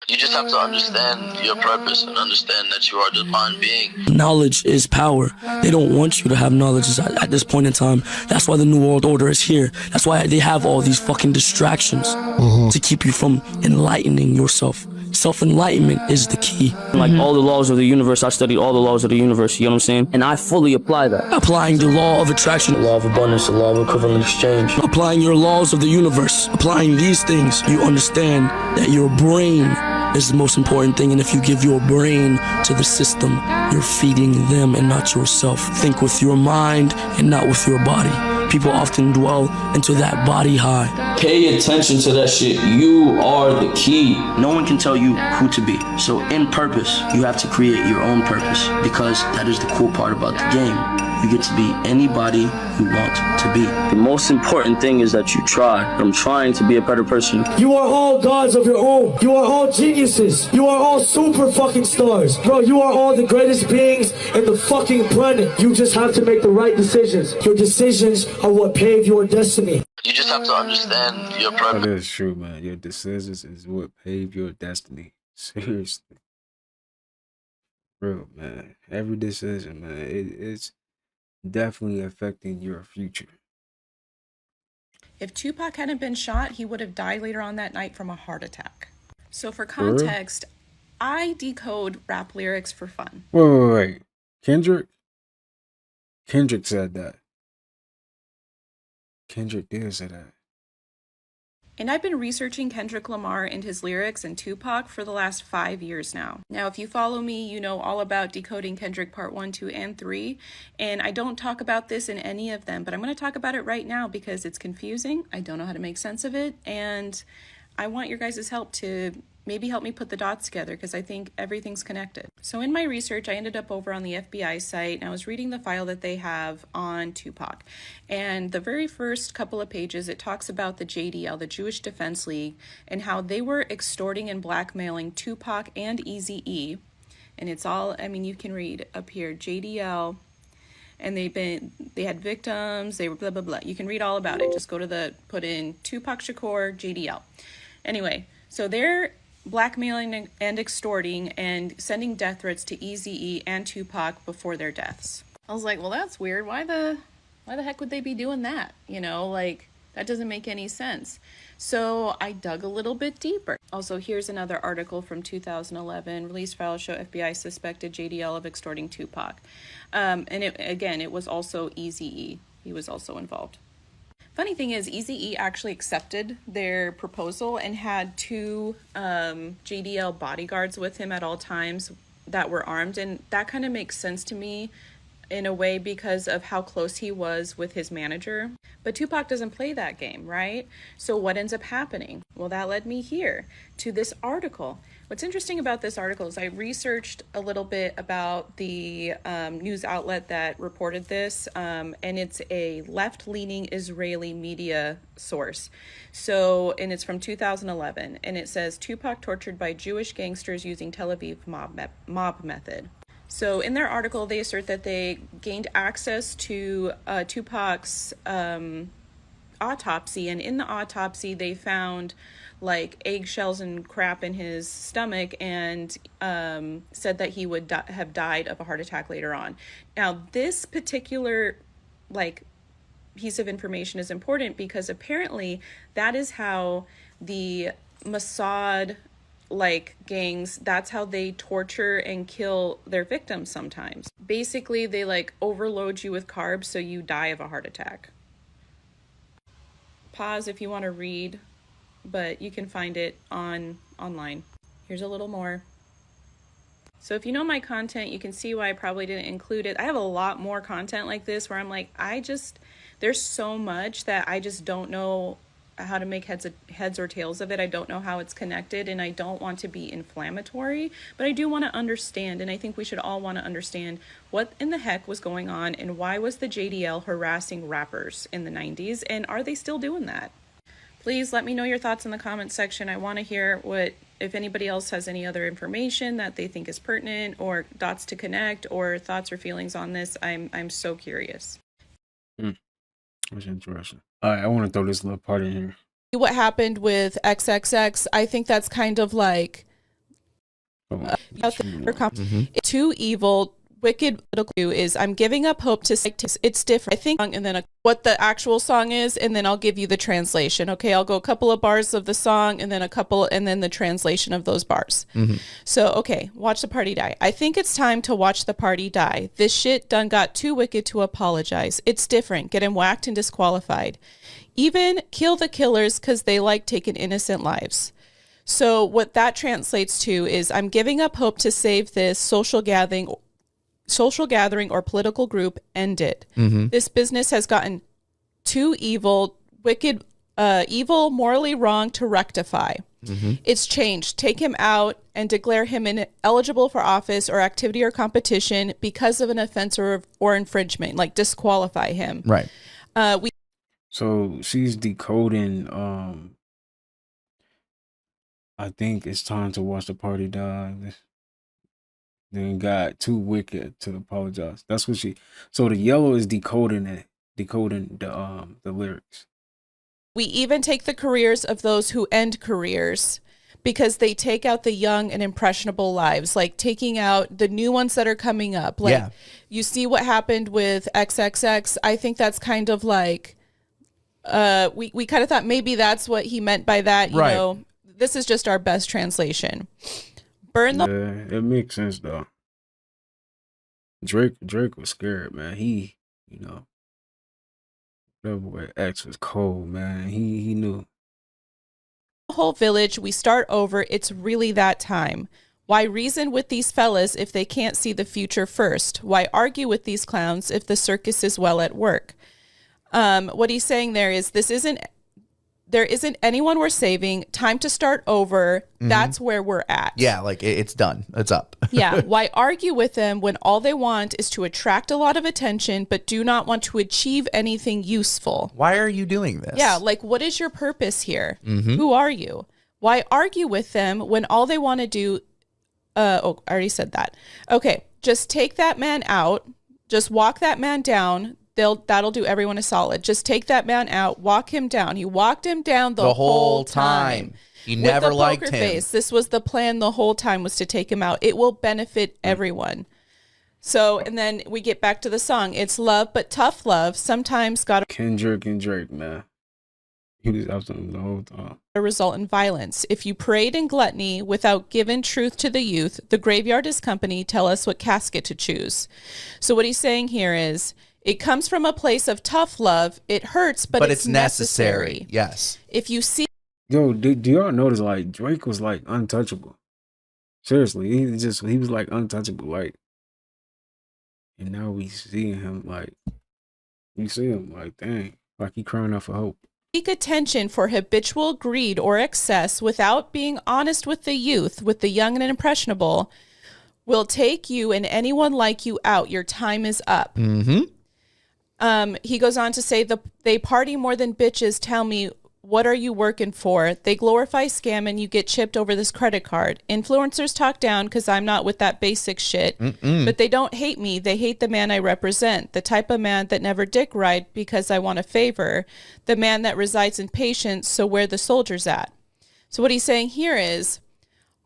Speaker 16: You just have to understand your purpose and understand that you are a divine being.
Speaker 17: Knowledge is power. They don't want you to have knowledge at this point in time. That's why the New World Order is here. That's why they have all these fucking distractions to keep you from enlightening yourself. Self-enlightenment is the key.
Speaker 18: Like all the laws of the universe, I studied all the laws of the universe, you know what I'm saying? And I fully apply that.
Speaker 17: Applying the law of attraction,
Speaker 18: the law of abundance, the law of equivalent exchange.
Speaker 17: Applying your laws of the universe, applying these things, you understand that your brain is the most important thing, and if you give your brain to the system, you're feeding them and not yourself. Think with your mind and not with your body. People often dwell into that body high.
Speaker 18: Pay attention to that shit. You are the key.
Speaker 17: No one can tell you who to be. So in purpose, you have to create your own purpose, because that is the cool part about the game. You get to be anybody you want to be.
Speaker 18: The most important thing is that you try. I'm trying to be a better person.
Speaker 24: You are all gods of your own. You are all geniuses. You are all super fucking stars. Bro, you are all the greatest beings in the fucking planet. You just have to make the right decisions. Your decisions are what pave your destiny.
Speaker 16: You just have to understand your purpose.
Speaker 3: That is true, man. Your decisions is what pave your destiny. Seriously. Real, man. Every decision, man. It's definitely affecting your future.
Speaker 27: If Tupac hadn't been shot, he would have died later on that night from a heart attack. So for context, I decode rap lyrics for fun.
Speaker 3: Wait. Kendrick? Kendrick said that. Kendrick did say that.
Speaker 27: And I've been researching Kendrick Lamar and his lyrics and Tupac for the last 5 years now. Now, if you follow me, you know all about decoding Kendrick Part 1, 2, and 3. And I don't talk about this in any of them, but I'm going to talk about it right now because it's confusing. I don't know how to make sense of it. And I want your guys' help to maybe help me put the dots together because I think everything's connected. So in my research, I ended up over on the FBI site and I was reading the file that they have on Tupac. And the very first couple of pages, it talks about the JDL, the Jewish Defense League, and how they were extorting and blackmailing Tupac and Eazy-E. And it's all, I mean, you can read up here, JDL, and they had victims, they were blah, blah, blah. You can read all about it. Just go to put in Tupac Shakur, JDL. Anyway, so they're blackmailing and extorting and sending death threats to Eazy-E and Tupac before their deaths. I was like, well, that's weird. Why the heck would they be doing that? You know, like, that doesn't make any sense. So I dug a little bit deeper. Also, here's another article from 2011. Release files show FBI suspected JDL of extorting Tupac. And it was also Eazy-E. He was also involved. Funny thing is, Eazy-E actually accepted their proposal and had 2 JDL bodyguards with him at all times that were armed, and that kind of makes sense to me in a way because of how close he was with his manager. But Tupac doesn't play that game, right? So what ends up happening? Well, that led me here to this article. What's interesting about this article is I researched a little bit about the news outlet that reported this, and it's a left-leaning Israeli media source. So, and it's from 2011, and it says Tupac tortured by Jewish gangsters using Tel Aviv mob method. So in their article, they assert that they gained access to Tupac's autopsy, and in the autopsy, they found like eggshells and crap in his stomach, and said that he would have died of a heart attack later on. Now, this particular like piece of information is important because apparently that is how the Mossad like gangs, that's how they torture and kill their victims sometimes. Basically, they like overload you with carbs so you die of a heart attack. Pause if you want to read, but you can find it online. Here's a little more. So if you know my content, you can see why I probably didn't include it. I have a lot more content like this where I'm like, there's so much that I just don't know how to make heads or tails of it. I don't know how it's connected, and I don't want to be inflammatory, but I do want to understand, and I think we should all want to understand what in the heck was going on, and why was the JDL harassing rappers in the 90s, and are they still doing that? Please let me know your thoughts in the comments section. I want to hear if anybody else has any other information that they think is pertinent, or dots to connect, or thoughts or feelings on this. I'm so curious.
Speaker 3: That's interesting. All right, I want to throw this little part in here.
Speaker 27: What happened with XXX, I think that's kind of like too evil, wicked. Is I'm giving up hope to it's different. I think, and then what the actual song is, and then I'll give you the translation. Okay, I'll go a couple of bars of the song, and then the translation of those bars. So okay, watch the party die. I think it's time to watch the party die. This shit done got too wicked to apologize. It's different. Get him whacked and disqualified. Even kill the killers because they like taking innocent lives. So what that translates to is I'm giving up hope to save this social gathering or political group. End it. This business has gotten too evil, wicked, evil, morally wrong to rectify. It's changed. Take him out and declare him ineligible for office or activity or competition because of an offense or infringement, like disqualify him.
Speaker 2: Right.
Speaker 3: So she's decoding. I think it's time to watch the party die. Then got too wicked to apologize. That's what she. So the yellow is decoding the lyrics.
Speaker 27: We even take the careers of those who end careers because they take out the young and impressionable lives, like taking out the new ones that are coming up. Like you see what happened with XXX. I think that's kind of like. We kind of thought maybe that's what he meant by that. You know, this is just our best translation. Burn the.
Speaker 3: It makes sense though. Drake was scared, man. That boy X was cold, man. He knew.
Speaker 27: The whole village. We start over. It's really that time. Why reason with these fellas if they can't see the future first? Why argue with these clowns if the circus is well at work? What he's saying there is there isn't anyone we're saving. Time to start over. That's where we're at.
Speaker 2: Yeah, like it's done. It's up.
Speaker 27: Yeah. Why argue with them when all they want is to attract a lot of attention, but do not want to achieve anything useful?
Speaker 2: Why are you doing this?
Speaker 27: Yeah, like what is your purpose here? Who are you? Why argue with them when all they want to do? I already said that. Okay, just take that man out. Just walk that man down. That'll do everyone a solid. Just take that man out, walk him down. He walked him down the whole time.
Speaker 2: He never liked him.
Speaker 27: Face. This was the plan the whole time, was to take him out. It will benefit everyone. So, and then we get back to the song. It's love, but tough love. Sometimes got
Speaker 3: Kendrick and Drake, man. He was after them the whole time.
Speaker 27: A result in violence. If you prayed in gluttony without giving truth to the youth, the graveyard is company. Tell us what casket to choose. So what he's saying here is, it comes from a place of tough love. It hurts, but it's necessary.
Speaker 2: Yes.
Speaker 27: If you see...
Speaker 3: Yo, do y'all notice, like, Drake was, like, untouchable? Seriously, he was, like, untouchable. Like, And now we see him like, dang, like he crying out for hope.
Speaker 27: Seek attention for habitual greed or excess without being honest with the youth, with the young and impressionable, will take you and anyone like you out. Your time is up.
Speaker 2: Mm-hmm.
Speaker 27: He goes on to say, they party more than bitches. Tell me, what are you working for? They glorify scam and you get chipped over this credit card. Influencers talk down because I'm not with that basic shit. But they don't hate me. They hate the man I represent. The type of man that never dick ride because I want a favor. The man that resides in patience, so where the soldiers at? So what he's saying here is,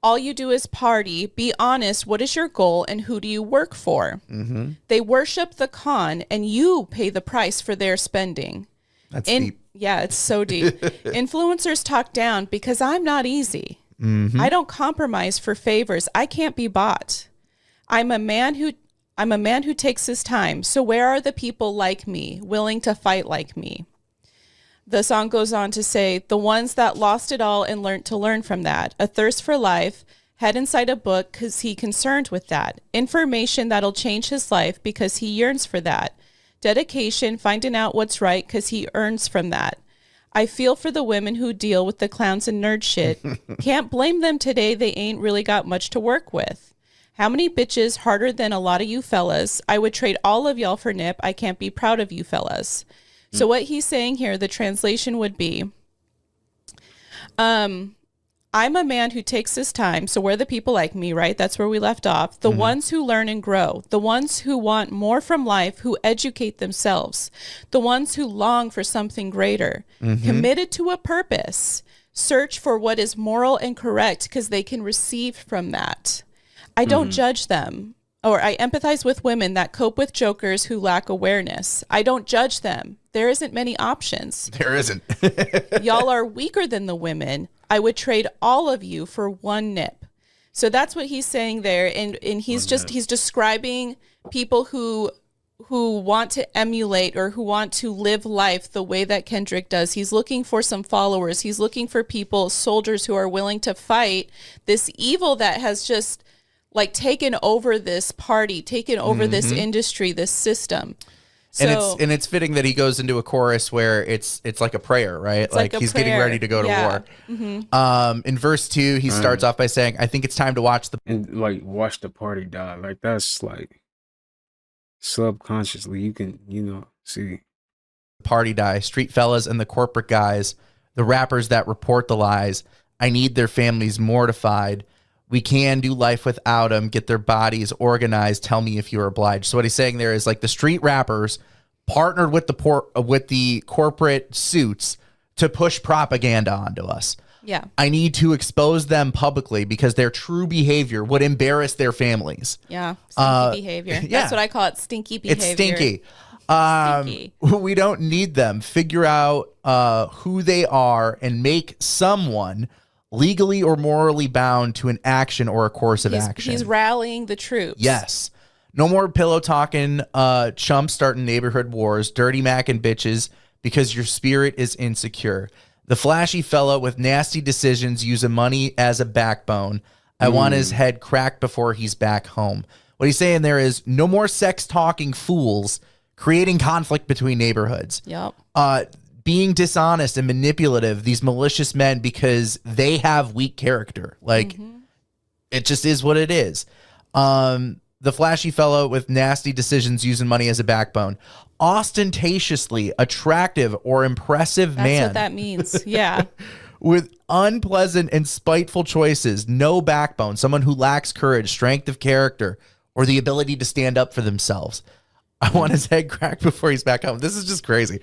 Speaker 27: all you do is party. Be honest. What is your goal and who do you work for?
Speaker 2: Mm-hmm.
Speaker 27: They worship the con and you pay the price for their spending.
Speaker 2: That's deep.
Speaker 27: Yeah, it's so deep. Influencers talk down because I'm not easy.
Speaker 2: Mm-hmm.
Speaker 27: I don't compromise for favors. I can't be bought. I'm a man who takes his time. So where are the people like me, willing to fight like me? The song goes on to say, the ones that lost it all and learned to learn from that. A thirst for life, head inside a book because he concerned with that. Information that'll change his life because he yearns for that. Dedication, finding out what's right because he earns from that. I feel for the women who deal with the clowns and nerd shit. Can't blame them today. They ain't really got much to work with. How many bitches harder than a lot of you fellas? I would trade all of y'all for nip. I can't be proud of you fellas. So what he's saying here, the translation would be, I'm a man who takes his time. So we're the people like me, right? That's where we left off. The ones who learn and grow. The ones who want more from life, who educate themselves. The ones who long for something greater. Committed to a purpose. Search for what is moral and correct because they can receive from that. I don't judge them. Or I empathize with women that cope with jokers who lack awareness. I don't judge them. There isn't many options.
Speaker 2: There isn't.
Speaker 27: Y'all are weaker than the women. I would trade all of you for one nip. So that's what he's saying there. And he's describing people who want to emulate or who want to live life the way that Kendrick does. He's looking for some followers. He's looking for people, soldiers who are willing to fight this evil that has just like taken over this party, taken over this industry, this system. So,
Speaker 2: and it's fitting that he goes into a chorus where it's like a prayer, right?
Speaker 27: It's like
Speaker 2: he's
Speaker 27: prayer.
Speaker 2: getting ready to go to war. In verse 2, he starts off by saying, I think it's time to watch
Speaker 3: watch the party die. Like that's like subconsciously you can, see
Speaker 2: party die. Street fellas and the corporate guys, the rappers that report the lies. I need their families mortified. We can do life without them, get their bodies organized. Tell me if you're obliged. So what he's saying there is like the street rappers partnered with the corporate suits to push propaganda onto us.
Speaker 27: Yeah.
Speaker 2: I need to expose them publicly because their true behavior would embarrass their families.
Speaker 27: Yeah. Stinky behavior. That's what I call it. Stinky behavior.
Speaker 2: It's stinky. We don't need them. Figure out who they are and make someone legally or morally bound to an action or a course of action.
Speaker 27: He's rallying the troops.
Speaker 2: Yes. No more pillow talking, chumps starting neighborhood wars, dirty mac and bitches because your spirit is insecure. The flashy fella with nasty decisions using money as a backbone. I want his head cracked before he's back home. What he's saying there is no more sex talking fools creating conflict between neighborhoods.
Speaker 27: Yep.
Speaker 2: Being dishonest and manipulative, these malicious men, because they have weak character. Like, it just is what it is. The flashy fellow with nasty decisions using money as a backbone. Ostentatiously attractive or impressive man.
Speaker 27: That's what that means. Yeah.
Speaker 2: With unpleasant and spiteful choices, no backbone, someone who lacks courage, strength of character, or the ability to stand up for themselves. I want his head cracked before he's back home. This is just crazy.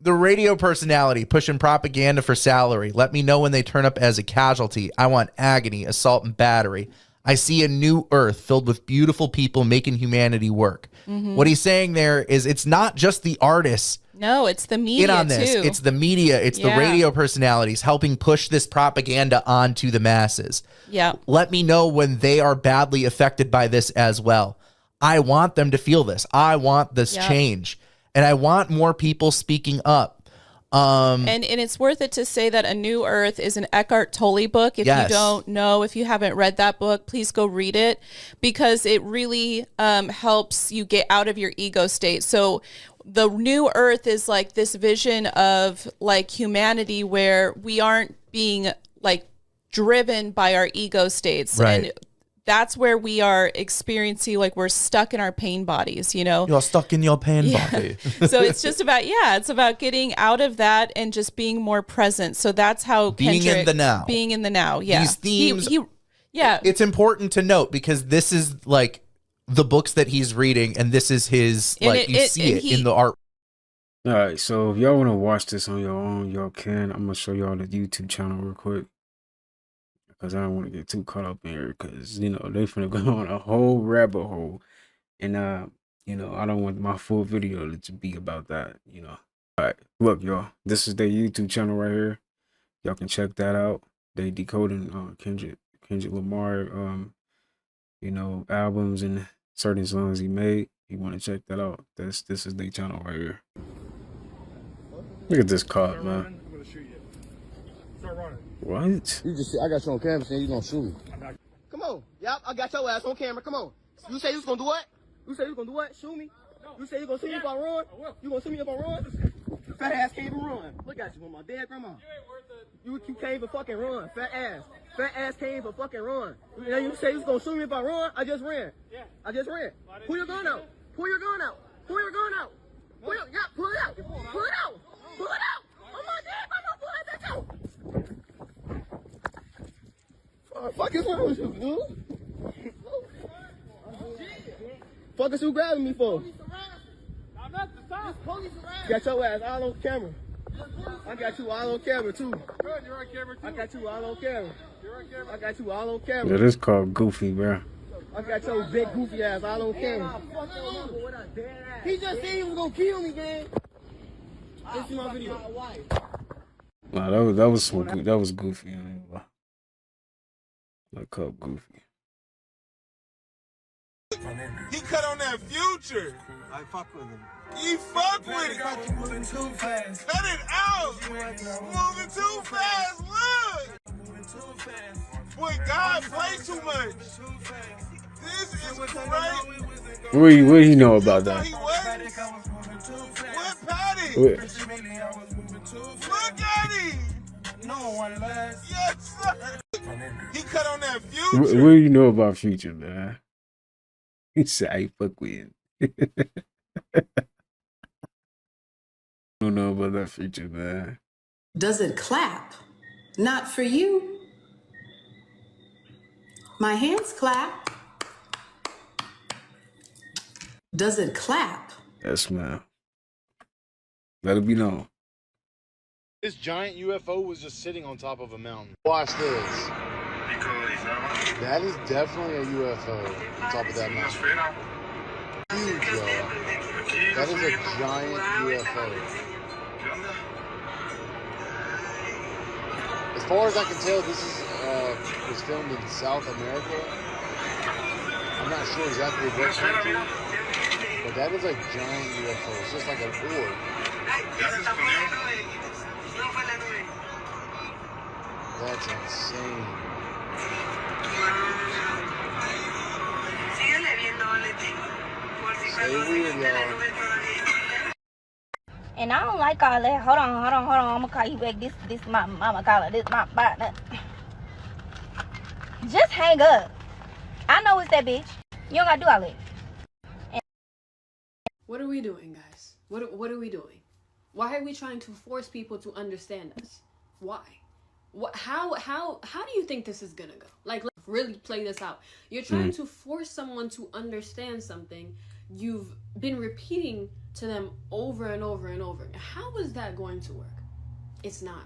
Speaker 2: The radio personality pushing propaganda for salary. Let me know when they turn up as a casualty. I want agony, assault, and battery. I see a new earth filled with beautiful people making humanity work. What he's saying there is it's not just the artists.
Speaker 27: No, it's the media
Speaker 2: in on this.
Speaker 27: too.
Speaker 2: It's the media. It's the radio personalities helping push this propaganda onto the masses.
Speaker 27: Yeah.
Speaker 2: Let me know when they are badly affected by this as well. I want them to feel this. I want this change. And I want more people speaking up.
Speaker 27: And it's worth it to say that A New Earth is an Eckhart Tolle book. If you don't know, if you haven't read that book, please go read it, because it really helps you get out of your ego state. So the New Earth is like this vision of like humanity where we aren't being like driven by our ego states.
Speaker 2: Right.
Speaker 27: And that's where we are experiencing, like, we're stuck in our pain bodies, you know?
Speaker 2: You're stuck in your pain body.
Speaker 27: So it's just about, it's about getting out of that and just being more present. So that's how
Speaker 2: Being in the now.
Speaker 27: Being in the now, yeah.
Speaker 2: These themes,
Speaker 27: yeah.
Speaker 2: It's important to note because this is like the books that he's reading, and this is his, like, you see it in the art.
Speaker 3: All right, so if y'all want to watch this on your own, y'all can. I'm going to show y'all the YouTube channel real quick, because I don't want to get too caught up in here, because, you know, they finna go on a whole rabbit hole. And, you know, I don't want my full video to be about that, you know. All right, look, y'all. This is their YouTube channel right here. Y'all can check that out. They decoding Kendrick Lamar, you know, albums and certain songs he made. You want to check that out. This is their channel right here. Look at this cop, man. What?
Speaker 1: You just, I got you on camera saying you gonna shoot me. Come on. Yep, I got your ass on camera. Come on. You say you was gonna do what? You say you was gonna do what? Shoot me? You say you gonna shoot me if I run? You gonna shoot me if I run? Fat ass can't even run. Look at you with my dead grandma. You can't even fucking run. Fat ass. Fat ass can't even fucking run. You know, you say you was gonna shoot me if I run? I just ran. Yeah. I just ran. Pull your gun out. Pull your gun out. Pull your gun out. Pull it out. Pull it out. Pull it out. Pull it out. Oh my dead grandma, pull that bitch out. Fuck is wrong with you, dude? Fuck is you grabbing me for? I'm at the top. Got your ass all on camera. I got you all on camera too. Good, you're on camera too. I got you all on camera. You're on camera. I got you all on camera.
Speaker 3: Yeah, this called Goofy, bro.
Speaker 1: I got your big goofy ass all on camera. He just said he was gonna kill me, gang. Let's see my video.
Speaker 3: Nah, that was Goofy. Like called Goofy.
Speaker 15: He cut on that Future.
Speaker 19: I fuck with him.
Speaker 15: You fuck with it.
Speaker 19: Moving too fast.
Speaker 15: Cut it out. Moving too fast. Look.
Speaker 19: Moving too fast.
Speaker 15: Boy, God play too much. This is crazy.
Speaker 3: What do you know about that?
Speaker 15: What Patty?
Speaker 3: What?
Speaker 15: Look at him.
Speaker 19: No one lasts.
Speaker 15: Yes, sir. He cut on that
Speaker 3: What
Speaker 15: Future.
Speaker 3: do you know about Future, man? He said, I fuck with him. Don't know about that Future, man.
Speaker 20: Does it clap? Not for you. My hands clap. Does it clap?
Speaker 3: Yes, man. Let it be known.
Speaker 21: This giant UFO was just sitting on top of a mountain.
Speaker 1: Watch this. That is definitely a UFO on top of that mountain. Huge, y'all. That is a giant UFO. As far as I can tell, this is was filmed in South America. I'm not sure exactly what country, but that is a giant UFO. It's just like an orb. That's insane. Stay weird, y'all.
Speaker 22: And I don't like all that. Hold on. I'm gonna call you back. This my mama caller. This my partner. Just hang up. I know it's that bitch. You don't gotta do all that.
Speaker 23: What are we doing, guys? What are we doing? Why are we trying to force people to understand us? Why? How do you think this is gonna go? Like, let's really play this out. You're trying to force someone to understand something you've been repeating to them over and over and over. How is that going to work? It's not.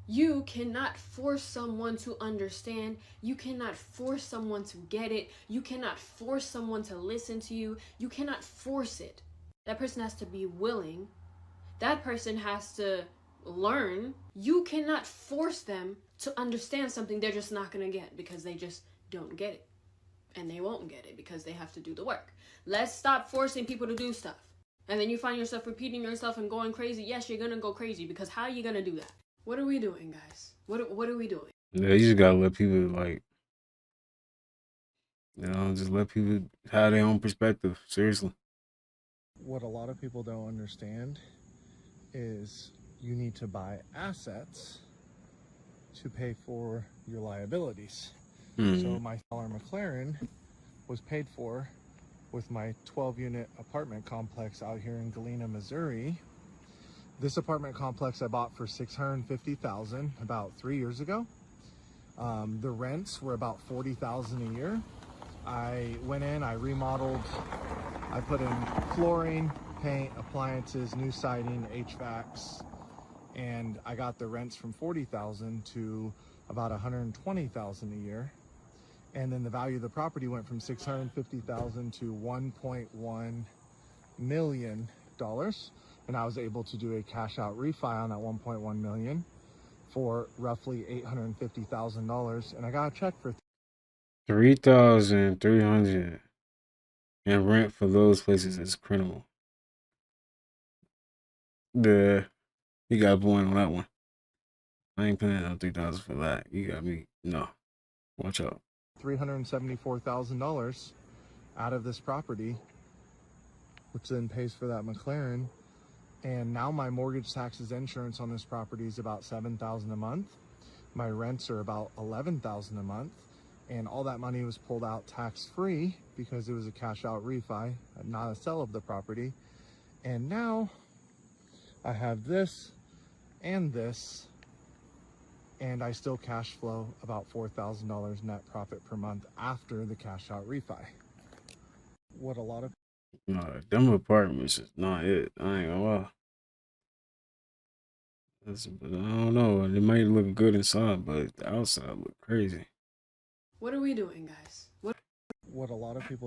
Speaker 23: You cannot force someone to understand. You cannot force someone to get it. You cannot force someone to listen to you. You cannot force it. That person has to be willing. That person has to learn. You cannot force them to understand something they're just not going to get because they just don't get it. And they won't get it because they have to do the work. Let's stop forcing people to do stuff and then you find yourself repeating yourself and going crazy, yes, you're gonna go crazy, because how are you gonna do that? What are we doing, guys? What are we doing?
Speaker 3: Yeah, you just gotta let people, like, you know, just let people have their own perspective. Seriously.
Speaker 5: What a lot of people don't understand is you need to buy assets to pay for your liabilities. So my McLaren was paid for with my 12-unit apartment complex out here in Galena, Missouri. This apartment complex I bought for $650,000 about 3 years ago. The rents were about $40,000 a year. I went in, I remodeled, I put in flooring, paint, appliances, new siding, HVACs, and I got the rents from $40,000 to about $120,000 a year. And then the value of the property went from $650,000 to $1.1 million. And I was able to do a cash out refi on that $1.1 million for roughly $850,000. And I got a check for
Speaker 3: $3,300, and rent for those places is criminal. You got a point on that one. I ain't paying no $3,000 for that. You got me. No, watch out.
Speaker 5: $374,000 out of this property, which then pays for that McLaren. And now my mortgage, taxes, insurance on this property is about $7,000 a month. My rents are about $11,000 a month. And all that money was pulled out tax-free because it was a cash-out refi, not a sale of the property. And now I have this, and I still cash flow about $4,000 net profit per month after the cash-out refi. What a lot of...
Speaker 3: No, them apartments is not it. I ain't gonna lie. I don't know. It might look good inside, but the outside look crazy.
Speaker 23: What are we doing, guys?
Speaker 5: What a lot of people...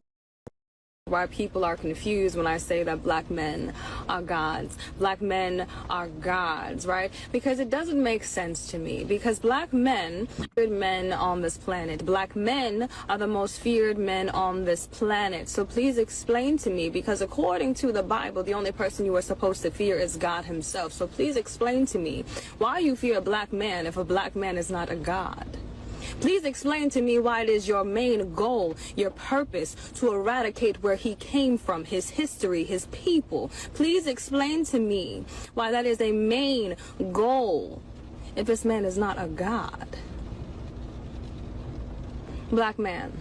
Speaker 8: Why people are confused when I say that black men are gods. Black men are gods, right? Because it doesn't make sense to me. Because black men are good men on this planet. Black men are the most feared men on this planet. So please explain to me, because according to the Bible, the only person you are supposed to fear is God himself. So please explain to me why you fear a black man if a black man is not a god. Please explain to me why it is your main goal, your purpose, to eradicate where he came from, his history, his people. Please explain to me why that is a main goal if this man is not a god. Black man,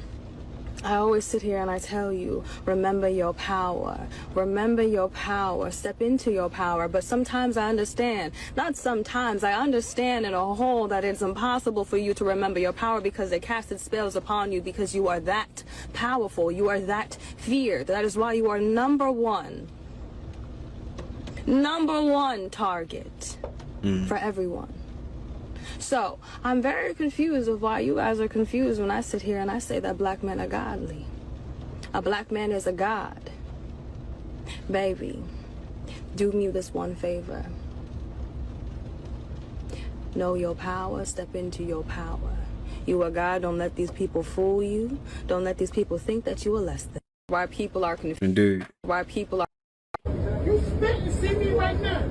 Speaker 8: I always sit here and I tell you, remember your power. Remember your power. Step into your power. But sometimes I understand, not sometimes, I understand in a whole that it's impossible for you to remember your power because they casted spells upon you because you are that powerful. You are that feared. That is why you are number one target for everyone. So, I'm very confused of why you guys are confused when I sit here and I say that black men are godly. A black man is a god. Baby, do me this one favor. Know your power, step into your power. You are God, don't let these people fool you. Don't let these people think that you are less than. Why people are confused.
Speaker 3: Indeed.
Speaker 8: Why people are...
Speaker 19: You expect to see me right now?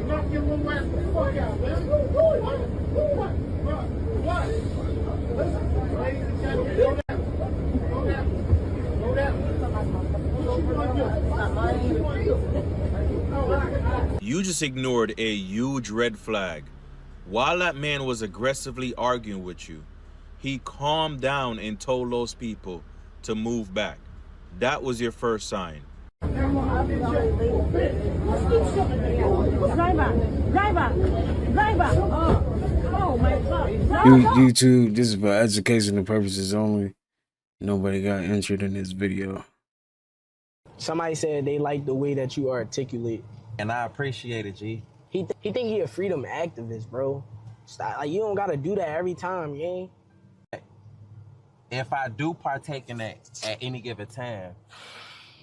Speaker 19: Knock your little ass the fuck out, man. What? Listen, ladies and gentlemen, go down.
Speaker 9: You just ignored a huge red flag. While that man was aggressively arguing with you, he calmed down and told those people to move back. That was your first sign.
Speaker 3: YouTube, this is for educational purposes only. Nobody got injured in this video.
Speaker 10: Somebody said they like the way that you articulate.
Speaker 14: And I appreciate it, G.
Speaker 10: He think he a freedom activist, bro. Stop. Like, you don't gotta do that every time, gang.
Speaker 14: If I do partake in that at any given time,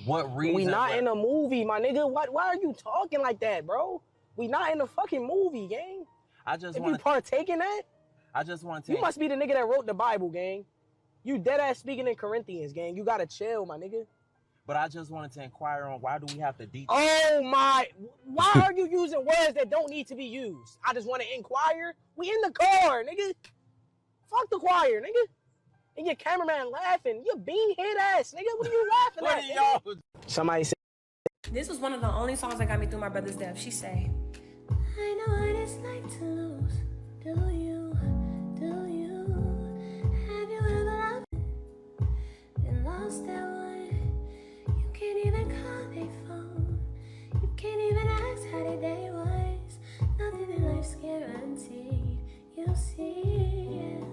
Speaker 14: what reason?
Speaker 10: We not in a movie, my nigga. Why are you talking like that, bro? We not in a fucking movie, gang. If you partake in that,
Speaker 14: I just want to.
Speaker 10: You must be the nigga that wrote the Bible, gang. You dead ass speaking in Corinthians, gang. You gotta chill, my nigga.
Speaker 14: but I just wanted to inquire on why do we have to detail.
Speaker 10: Oh my! Why are you using words that don't need to be used? I just want to inquire. We in the car, nigga. Fuck the choir, nigga. And your cameraman laughing. You bean head ass, nigga. What are you laughing at? Nigga? Somebody said.
Speaker 4: This was one of the only songs that got me through my brother's death. She say, I know what it's like to lose. Do you? Do you? Have you ever been lost at one? You can't even call their phone. You can't even ask how their day was. Nothing in life's guaranteed. You see, yeah.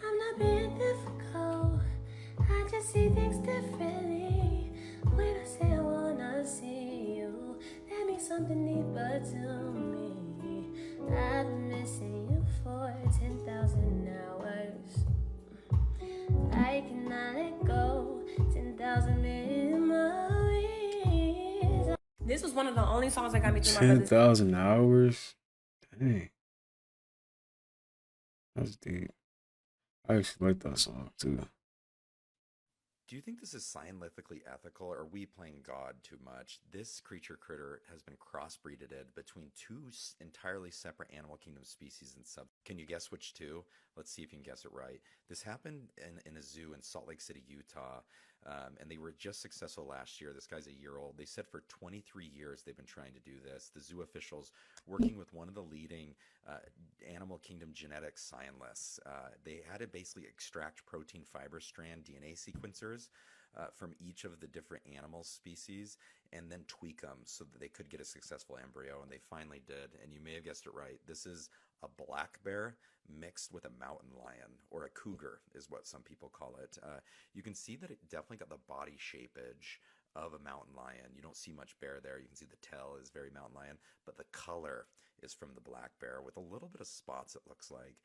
Speaker 4: I'm not being difficult. I just see things differently. When I say I wanna see you, that means something deeper to me. I've been missing you for 10,000 hours. I cannot let go. 10,000 memories. This was one of the only songs that got me through my brother's
Speaker 3: 10,000 hours? Dang. That's deep. I actually like that song too.
Speaker 7: Do you think this is scientifically ethical, or are we playing God too much? This creature critter has been crossbreeded between two entirely separate animal kingdom species and sub. Can you guess which two? Let's see if you can guess it right. This happened in a zoo in Salt Lake City, Utah, and they were just successful last year. This guy's a year old. They said for 23 years they've been trying to do this. The zoo officials, working with one of the leading animal kingdom genetics scientists, they had to basically extract protein fiber strand DNA sequencers from each of the different animal species and then tweak them so that they could get a successful embryo, and they finally did. And you may have guessed it right. This is a black bear mixed with a mountain lion, or a cougar is what some people call it. You can see that it definitely got the body shapeage of a mountain lion. You don't see much bear there. You can see the tail is very mountain lion, but the color is from the black bear with a little bit of spots, it looks like.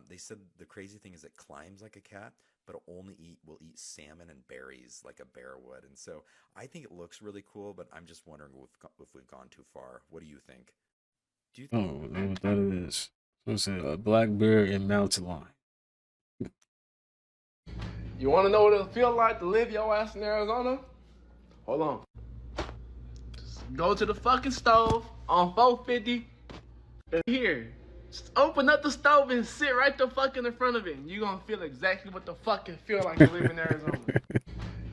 Speaker 7: They said the crazy thing is it climbs like a cat, but will eat salmon and berries like a bear would. And so I think it looks really cool, but I'm just wondering if we've gone too far. What do you think? Do you think?
Speaker 3: Oh, I know what that is. So it's a black bear and mountain lion.
Speaker 11: You want to know what it'll feel like to live your ass in Arizona? Hold on. Just go to the fucking stove on 450. And here, just open up the stove and sit right the fuck in front of it. And you're going to feel exactly what the fuck it feel like to live in Arizona.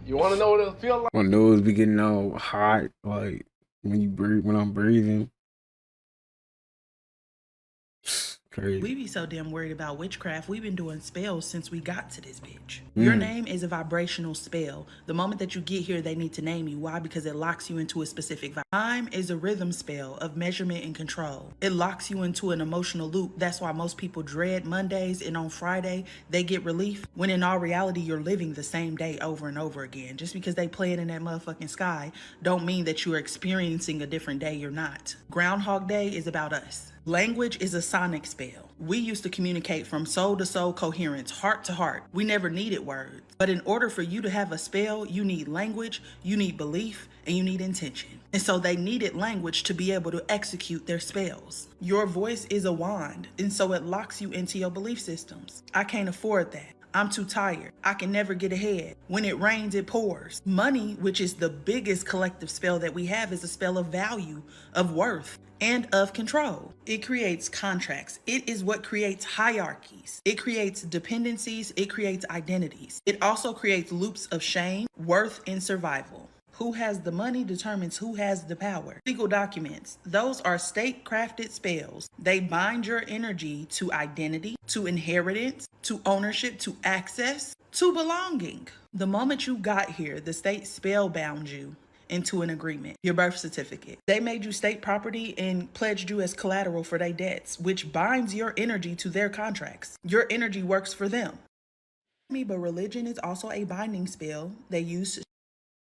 Speaker 11: You want to know what it'll feel like?
Speaker 3: My nose be getting all hot, like when I'm breathing. Crazy.
Speaker 12: We be so damn worried about witchcraft. We've been doing spells since we got to this bitch. Your name is a vibrational spell. The moment that you get here, they need to name you. Why? Because it locks you into a specific vibe. Time is a rhythm spell of measurement and control. It locks you into an emotional loop. That's why most people dread Mondays, and on Friday, they get relief. When in all reality, you're living the same day over and over again. Just because they play it in that motherfucking sky don't mean that you're experiencing a different day. You're not. Groundhog Day is about us. Language is a sonic spell. We used to communicate from soul to soul coherence, heart to heart. We never needed words. But in order for you to have a spell, you need language, you need belief, and you need intention. And so they needed language to be able to execute their spells. Your voice is a wand, and so it locks you into your belief systems. I can't afford that. I'm too tired. I can never get ahead. When it rains, it pours. Money, which is the biggest collective spell that we have, is a spell of value, of worth, and of control. It creates contracts. It is what creates hierarchies. It creates dependencies. It creates identities. It also creates loops of shame, worth, and survival. Who has the money determines who has the power. Legal documents, those are state-crafted spells. They bind your energy to identity, to inheritance, to ownership, to access, to belonging. The moment you got here, the state spellbound you into an agreement, your birth certificate. They made you state property and pledged you as collateral for their debts, which binds your energy to their contracts. Your energy works for them. But religion is also a binding spell they use.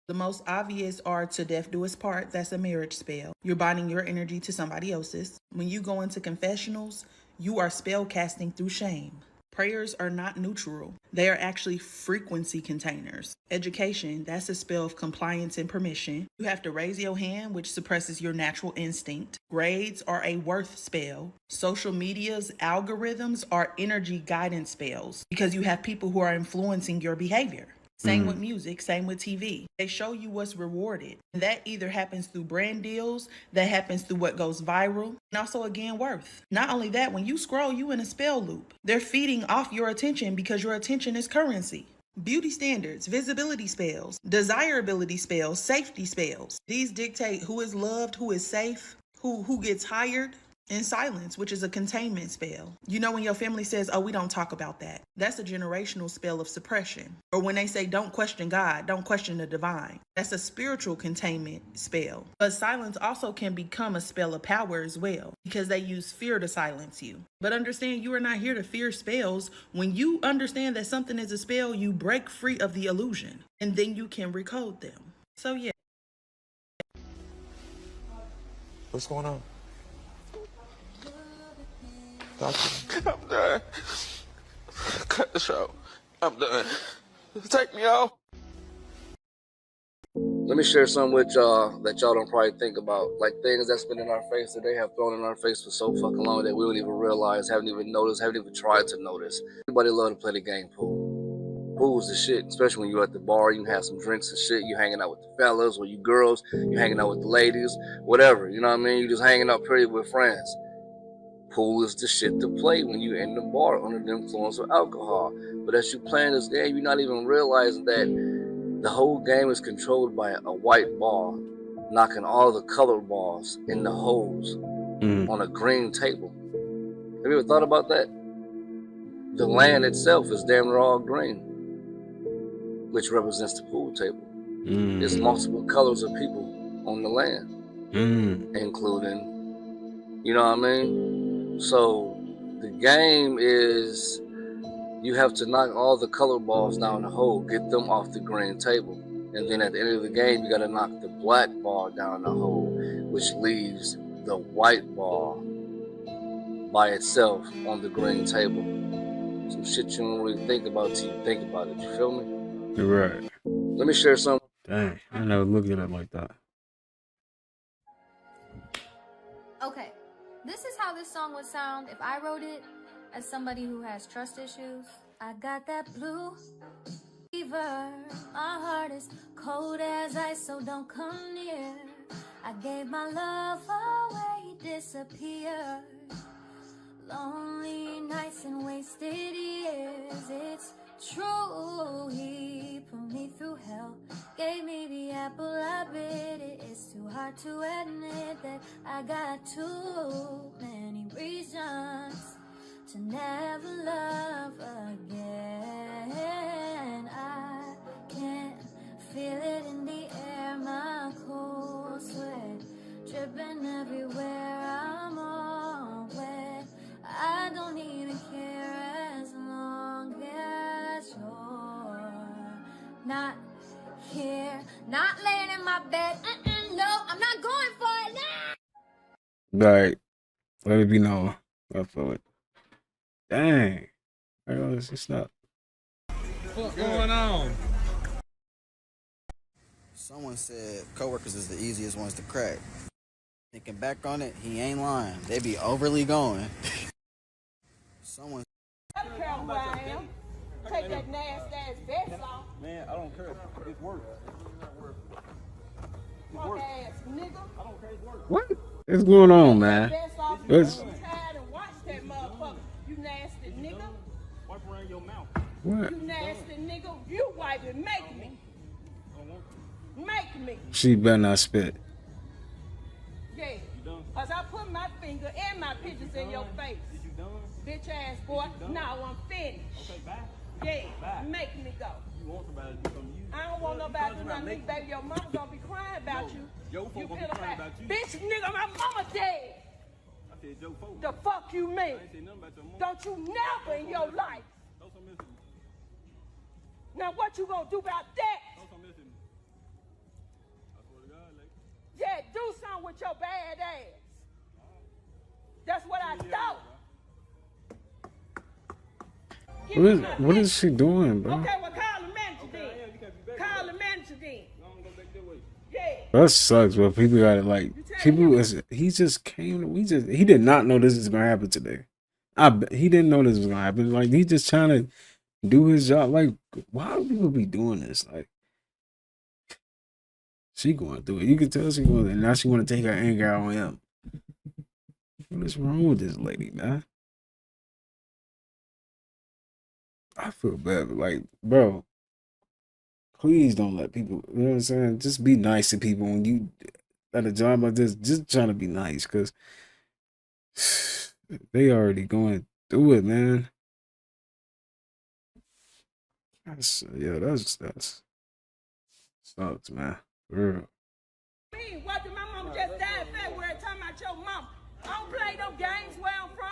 Speaker 12: The most obvious are To Death Do Us Part. That's a marriage spell. You're binding your energy to somebody else's. When you go into confessionals, you are spell casting through shame. Prayers are not neutral. They are actually frequency containers. Education, that's a spell of compliance and permission. You have to raise your hand, which suppresses your natural instinct. Grades are a worth spell. Social media's algorithms are energy guidance spells because you have people who are influencing your behavior. Same with music, same with TV. They show you what's rewarded. That either happens through brand deals, that happens through what goes viral, and also again worth. Not only that, when you scroll, you in a spell loop. They're feeding off your attention because your attention is currency. Beauty standards, visibility spells, desirability spells, safety spells. These dictate who is loved, who is safe, who gets hired, and silence, which is a containment spell. You know when your family says, oh, we don't talk about that. That's a generational spell of suppression. Or when they say, don't question God, don't question the divine. That's a spiritual containment spell. But silence also can become a spell of power as well, because they use fear to silence you. But understand, you are not here to fear spells. When you understand that something is a spell, you break free of the illusion, and then you can recode them. So yeah.
Speaker 11: What's going on? I'm done. Cut the show. I'm done. Take me off.
Speaker 6: Let me share something with y'all that y'all don't probably think about. Like things that's been in our face that they have thrown in our face for so fucking long that we don't even realize, haven't even noticed, haven't even tried to notice. Everybody love to play the game pool. Pool's the shit, especially when you're at the bar, you have some drinks and shit, you hanging out with the fellas, or you girls, you hanging out with the ladies, whatever, you know what I mean? You just hanging out pretty with friends. Pool is the shit to play when you're in the bar under the influence of alcohol. But as you're playing this game, you're not even realizing that the whole game is controlled by a white ball, knocking all the colored balls in the holes on a green table. Have you ever thought about that? The land itself is damn near all green, which represents the pool table. There's multiple colors of people on the land, including, you know what I mean? So the game is you have to knock all the color balls down the hole, get them off the green table. And then at the end of the game, you got to knock the black ball down the hole, which leaves the white ball by itself on the green table. Some shit you don't really think about till you think about it. You feel me?
Speaker 3: You're right.
Speaker 6: Let me share something.
Speaker 3: Dang, I never looked at it like that.
Speaker 13: Okay, this is how this song would sound if I wrote it as somebody who has trust issues. I got that blue fever, my heart is cold as ice, so don't come near. I gave my love away, disappeared. Lonely nights and wasted years, it's true. He put me through hell, gave me the apple, I bit it. It's too hard to admit that I got too many reasons to never love again. I can't feel it in the air, my cold sweat dripping everywhere. I'm all wet, I don't even care as long as you're not here, not laying in my bed. No, I'm not going for it now.
Speaker 3: Right. Let it be known. I feel it. Dang. I realize it's not.
Speaker 17: What's going on?
Speaker 18: Someone said coworkers is the easiest ones to crack. Thinking back on it, he ain't lying. They be overly going. Someone.
Speaker 10: I don't care who I am. Take that nasty ass vest off.
Speaker 17: Man, I don't care. It's work.
Speaker 10: Punk ass nigga.
Speaker 17: I don't care. It's work.
Speaker 3: What is going on, man? What's,
Speaker 10: I'm tired and watch that motherfucker. You nasty nigga.
Speaker 17: Wipe around your mouth.
Speaker 3: what?
Speaker 10: You nasty nigga. You wipe it. Make me. Make me.
Speaker 3: She better not spit.
Speaker 10: Yeah. Cause I put my finger and my pictures in your face.
Speaker 17: You done?
Speaker 10: Bitch ass boy. No, I'm finished.
Speaker 17: Okay, bye.
Speaker 10: Yeah.
Speaker 17: Bye.
Speaker 10: Make me go.
Speaker 17: You want somebody to do something to you?
Speaker 10: I don't want nobody to do nothing to me, baby. Your mama gonna be crying about you.
Speaker 17: Your folk gonna be
Speaker 10: feel
Speaker 17: crying
Speaker 10: bad.
Speaker 17: about you.
Speaker 10: Bitch, nigga, my mama dead.
Speaker 17: I said Joe folk.
Speaker 10: The fuck you mean?
Speaker 17: I ain't say nothing about your mom.
Speaker 10: Don't you never in your life.
Speaker 17: Don't some listen.
Speaker 10: Now what you gonna do about that?
Speaker 17: Don't some listen. I swear to God, like.
Speaker 10: Yeah, do something with your bad ass. That's what I thought.
Speaker 3: What is she doing, bro?
Speaker 10: Okay, well call the manager then. Call the manager then. Yeah.
Speaker 3: That sucks, bro. People got it like people is he just came he did not know this was gonna happen today. He didn't know this was gonna happen. Like he just trying to do his job. Like, why do people be doing this? Like, she going through it. You can tell she going, and now she want to take her anger out on him. What is wrong with this lady, man? I feel bad, but like, bro, please don't let people, you know what I'm saying? Just be nice to people when you at a job like this. Just trying to be nice, because they already going through it, man. That's sucks, man. For real.
Speaker 2: Me, what did my mama just died February talking about your mama? I don't play them games where I'm from.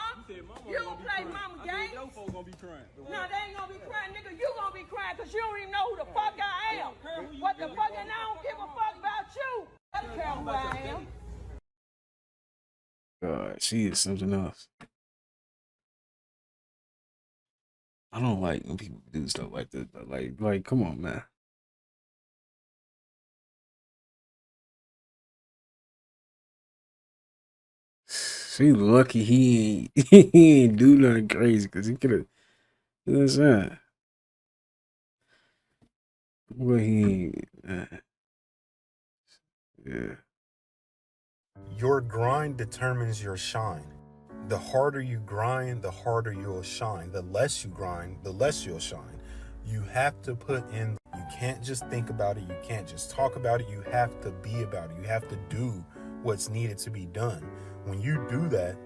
Speaker 2: You don't play mama games. Those folks gonna be crying. No, they ain't gonna be crying, nigga. You gonna be crying because you don't even know who the fuck I am. What the fuck, and I don't give a fuck about you. I don't care who I am.
Speaker 3: God, she is something else. I don't like when people do stuff like this. But like, come on, man. She lucky he ain't do nothing crazy, because he could have. You know what I'm saying? Well, he ain't. Yeah.
Speaker 15: Your grind determines your shine. The harder you grind, the harder you'll shine. The less you grind, the less you'll shine. You have to put in, you can't just think about it, you can't just talk about it, you have to be about it. You have to do what's needed to be done. When you do that,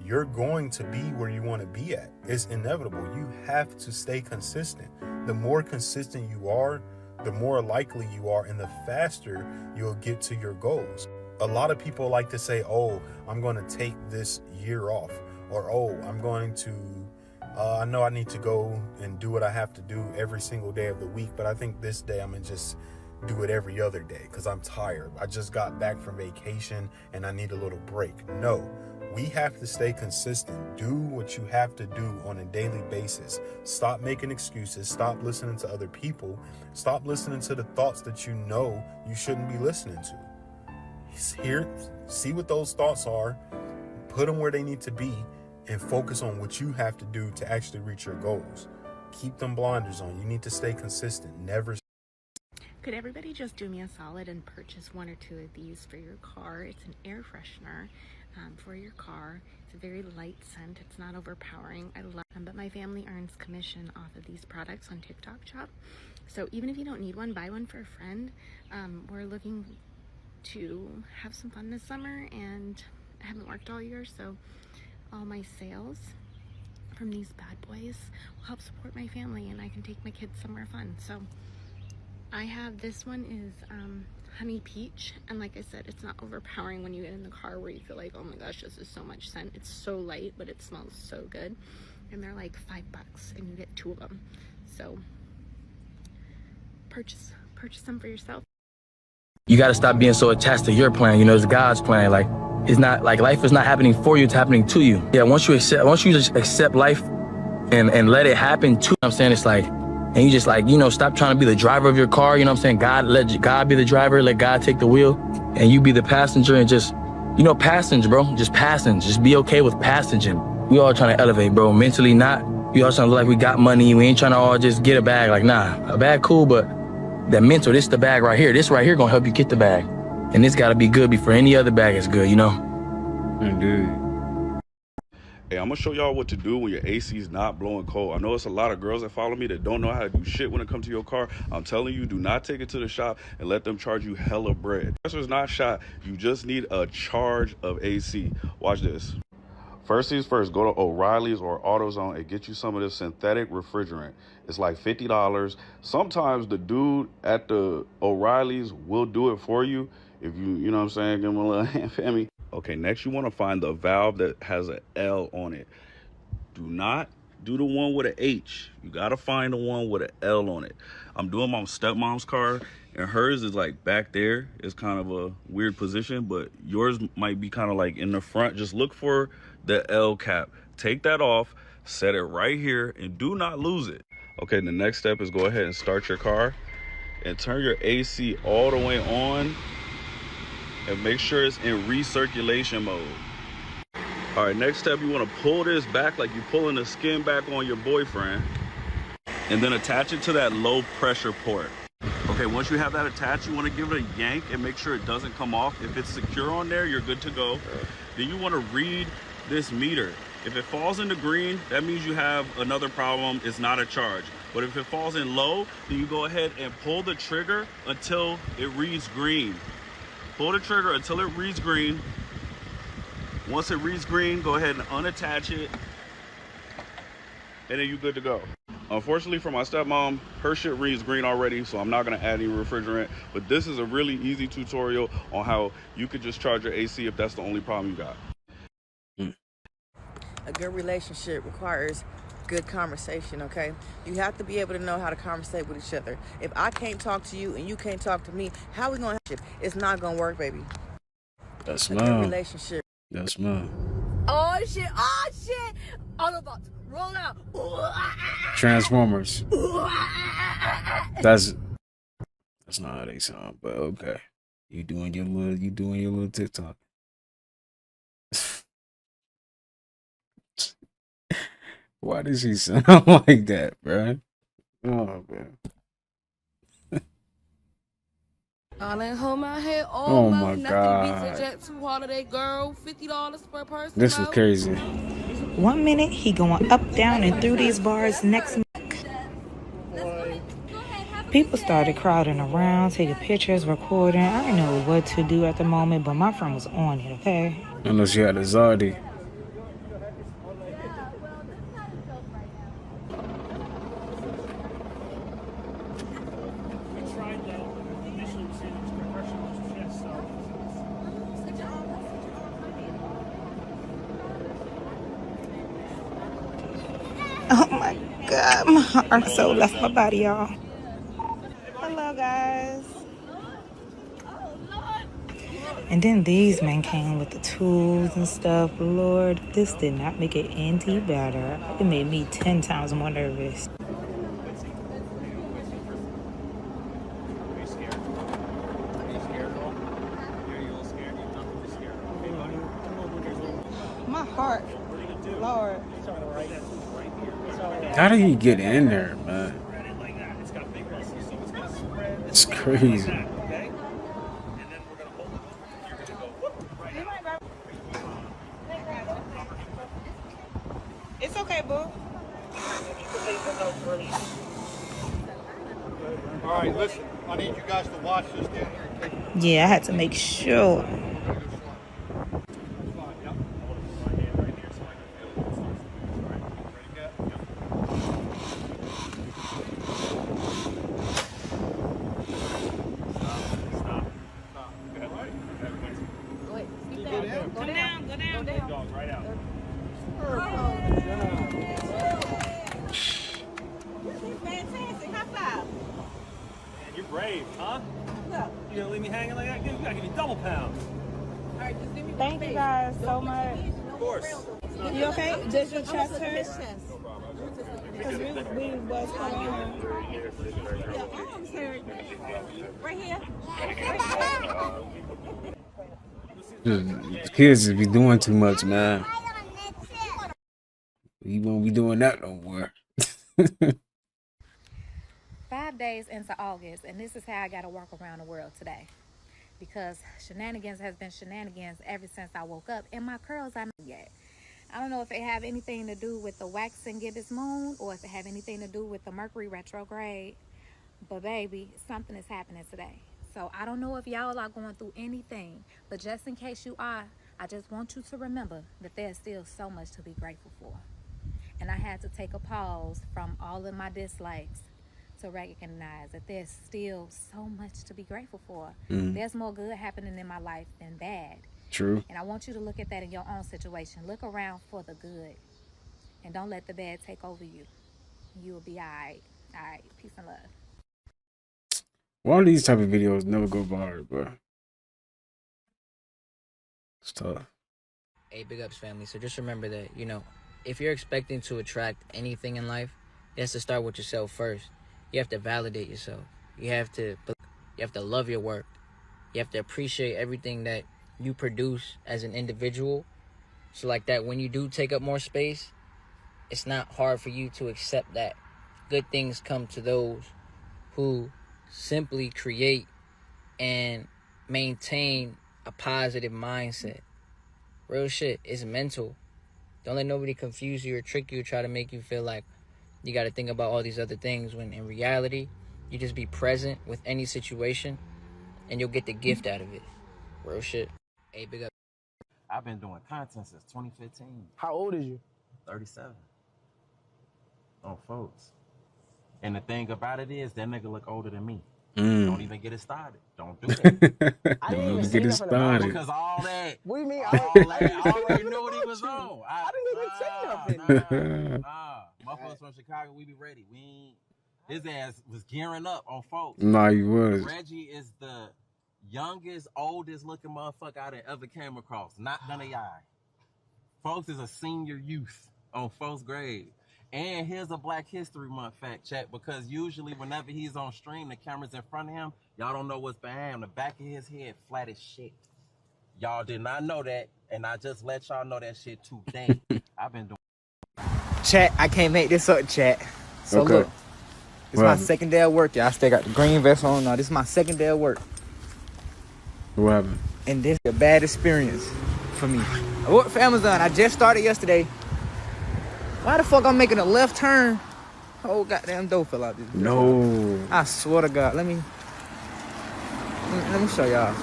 Speaker 15: you're going to be where you want to be at. It's inevitable. You have to stay consistent. The more consistent you are, the more likely you are, and the faster you'll get to your goals. A lot of people like to say, oh, I'm going to take this year off, or oh, I'm going to, I know I need to go and do what I have to do every single day of the week, but I think this day I'm going to just do it every other day because I'm tired. I just got back from vacation and I need a little break. No, we have to stay consistent. Do what you have to do on a daily basis. Stop making excuses. Stop listening to other people. Stop listening to the thoughts that you know you shouldn't be listening to. Here, see what those thoughts are, put them where they need to be, and focus on what you have to do to actually reach your goals. Keep them blinders on. You need to stay consistent. Never.
Speaker 16: Could everybody just do me a solid and purchase 1 or 2 of these for your car? It's an air freshener for your car. It's a very light scent. It's not overpowering. I love them, but my family earns commission off of these products on TikTok Shop. So even if you don't need one, buy one for a friend. We're looking to have some fun this summer, and I haven't worked all year, so all my sales from these bad boys will help support my family, and I can take my kids somewhere fun. So I have, this one is honey peach, and like I said, it's not overpowering when you get in the car where you feel like, oh my gosh, this is so much scent. It's so light, but it smells so good, and they're like $5 and you get 2 of them. So purchase them for yourself.
Speaker 24: You got to stop being so attached to your plan. You know, it's God's plan. Like, it's not like life is not happening for you, it's happening to you. Yeah, once you just accept life and let it happen to you, I'm saying, it's like, and you just like, you know, stop trying to be the driver of your car, you know what I'm saying? Let God be the driver, let God take the wheel, and you be the passenger, and just, you know, passenge, bro. Just passenge. Just be okay with passenging. We all trying to elevate, bro. Mentally not. We all trying to look like we got money. We ain't trying to all just get a bag. Like, nah, a bag cool, but that mental, this the bag right here. This right here gonna help you get the bag. And this gotta be good before any other bag is good, you know?
Speaker 3: Indeed.
Speaker 25: Hey, I'm gonna show y'all what to do when your AC is not blowing cold. I know it's a lot of girls that follow me that don't know how to do shit when it comes to your car. I'm telling you, do not take it to the shop and let them charge you hella bread. This is not shot. You just need a charge of AC. Watch this. First things first, go to O'Reilly's or AutoZone and get you some of this synthetic refrigerant. It's like $50. Sometimes the dude at the O'Reilly's will do it for you if you know what I'm saying, give him a little hand family. Okay, next you want to find the valve that has an L on it. Do not do the one with an H. You got to find the one with an L on it. I'm doing my stepmom's car, and hers is like back there. It's kind of a weird position, but yours might be kind of like in the front. Just look for the L cap. Take that off, set it right here, and do not lose it. Okay, the next step is go ahead and start your car and turn your AC all the way on and make sure it's in recirculation mode. All right, next step, you want to pull this back like you're pulling the skin back on your boyfriend. and then attach it to that low pressure port. Okay, once you have that attached, you want to give it a yank and make sure it doesn't come off. If it's secure on there, you're good to go. Then you want to read this meter. If it falls into green, that means you have another problem. It's not a charge. But if it falls in low, then you go ahead and pull the trigger until it reads green. Pull the trigger until it reads green. Once it reads green, go ahead and unattach it, and then you're good to go. Unfortunately for my stepmom, her shit reads green already, so I'm not gonna add any refrigerant, but this is a really easy tutorial on how you could just charge your AC if that's the only problem you got.
Speaker 1: A good relationship requires good conversation, okay? You have to be able to know how to conversate with each other. If I can't talk to you and you can't talk to me, how are we gonna have it? It's not gonna work, baby.
Speaker 3: That's
Speaker 1: a good relationship.
Speaker 3: That's mine.
Speaker 1: Oh shit, oh shit! All about to roll out.
Speaker 3: Transformers. That's not how they sound, but okay. You doing your little TikTok. Why does he sound like that, bro? Oh man.
Speaker 20: I didn't hold my head
Speaker 3: Oh my God.
Speaker 20: Beats a jet to holiday girl, $50 per person.
Speaker 3: This is crazy.
Speaker 12: 1 minute he going up, down, and through these bars. Next minute, people started crowding around, taking pictures, recording. I didn't know what to do at the moment, but my friend was on it. Okay.
Speaker 3: Unless you had a Zardy.
Speaker 12: Oh my God, my heart so left my body, y'all. Hello, guys. And then these men came with the tools and stuff. Lord, this did not make it any better. It made me 10 times more nervous. My heart, Lord.
Speaker 3: How did he get in there, man? It's crazy.
Speaker 12: It's okay, boo.
Speaker 19: All right, listen. I need you guys to watch this down here.
Speaker 12: Yeah, I had to make sure.
Speaker 21: You're brave, huh? You gonna leave me hanging like that? You gotta give me double pound.
Speaker 12: Thank you guys so much.
Speaker 21: Of course.
Speaker 12: You okay? Does your chest hurt? Because we was coming on.
Speaker 13: Right here.
Speaker 3: The kids be doing too much, man. We won't be doing that no more.
Speaker 22: 5 days into August, and this is how I got to walk around the world today. Because shenanigans has been shenanigans ever since I woke up, and my curls I know yet. I don't know if it have anything to do with the waxing gibbous moon, or if it have anything to do with the Mercury retrograde. But baby, something is happening today. So I don't know if y'all are going through anything, but just in case you are, I just want you to remember that there's still so much to be grateful for. And I had to take a pause from all of my dislikes to recognize that there's still so much to be grateful for. There's more good happening in my life than bad.
Speaker 3: True.
Speaker 22: And I want you to look at that in your own situation. Look around for the good. And don't let the bad take over you. You will be all right. All right. Peace and love.
Speaker 3: One of these type of videos never go viral, bro. It's tough.
Speaker 23: Hey, big ups, family. So just remember that, you know, if you're expecting to attract anything in life, it has to start with yourself first. You have to validate yourself. You have to love your work. You have to appreciate everything that you produce as an individual. So like that, when you do take up more space, it's not hard for you to accept that. good things come to those who simply create and maintain a positive mindset. Real shit. It's mental. Don't let nobody confuse you or trick you or try to make you feel like you got to think about all these other things when in reality, you just be present with any situation and you'll get the gift out of it. Real shit. Hey, big up.
Speaker 4: I've been doing content since 2015.
Speaker 10: How old is you?
Speaker 4: 37. Oh, folks. And the thing about it is, that nigga look older than me. Don't even get it started. Don't do that.
Speaker 10: I didn't even
Speaker 3: Don't
Speaker 10: see
Speaker 3: get it
Speaker 10: nothing about
Speaker 3: started.
Speaker 10: it.
Speaker 4: Because all that.
Speaker 10: What do you mean?
Speaker 4: I already knew what he was on.
Speaker 10: I didn't even say nothing.
Speaker 4: Motherfuckers from Chicago, we be ready. We ain't. His ass was gearing up on folks.
Speaker 3: Nah, he was.
Speaker 4: Reggie is the youngest, oldest looking motherfucker I done ever came across. Not none of y'all. Folks is a senior youth on fourth grade. And here's a Black History Month fact check, because usually whenever he's on stream, the camera's in front of him. Y'all don't know what's behind him. The back of his head flat as shit. Y'all did not know that, and I just let y'all know that shit today. I've been doing.
Speaker 5: Chat, I can't make this up, chat. So
Speaker 3: Okay.
Speaker 5: look, this is my second day of work, y'all. I still got the green vest on. Now, this is my second day of work.
Speaker 3: What happened?
Speaker 5: And this is a bad experience for me. I work for Amazon. I just started yesterday. Why the fuck I'm making a left turn? Oh, goddamn door fell out this bitch.
Speaker 3: No.
Speaker 5: I swear to God. Let me show y'all.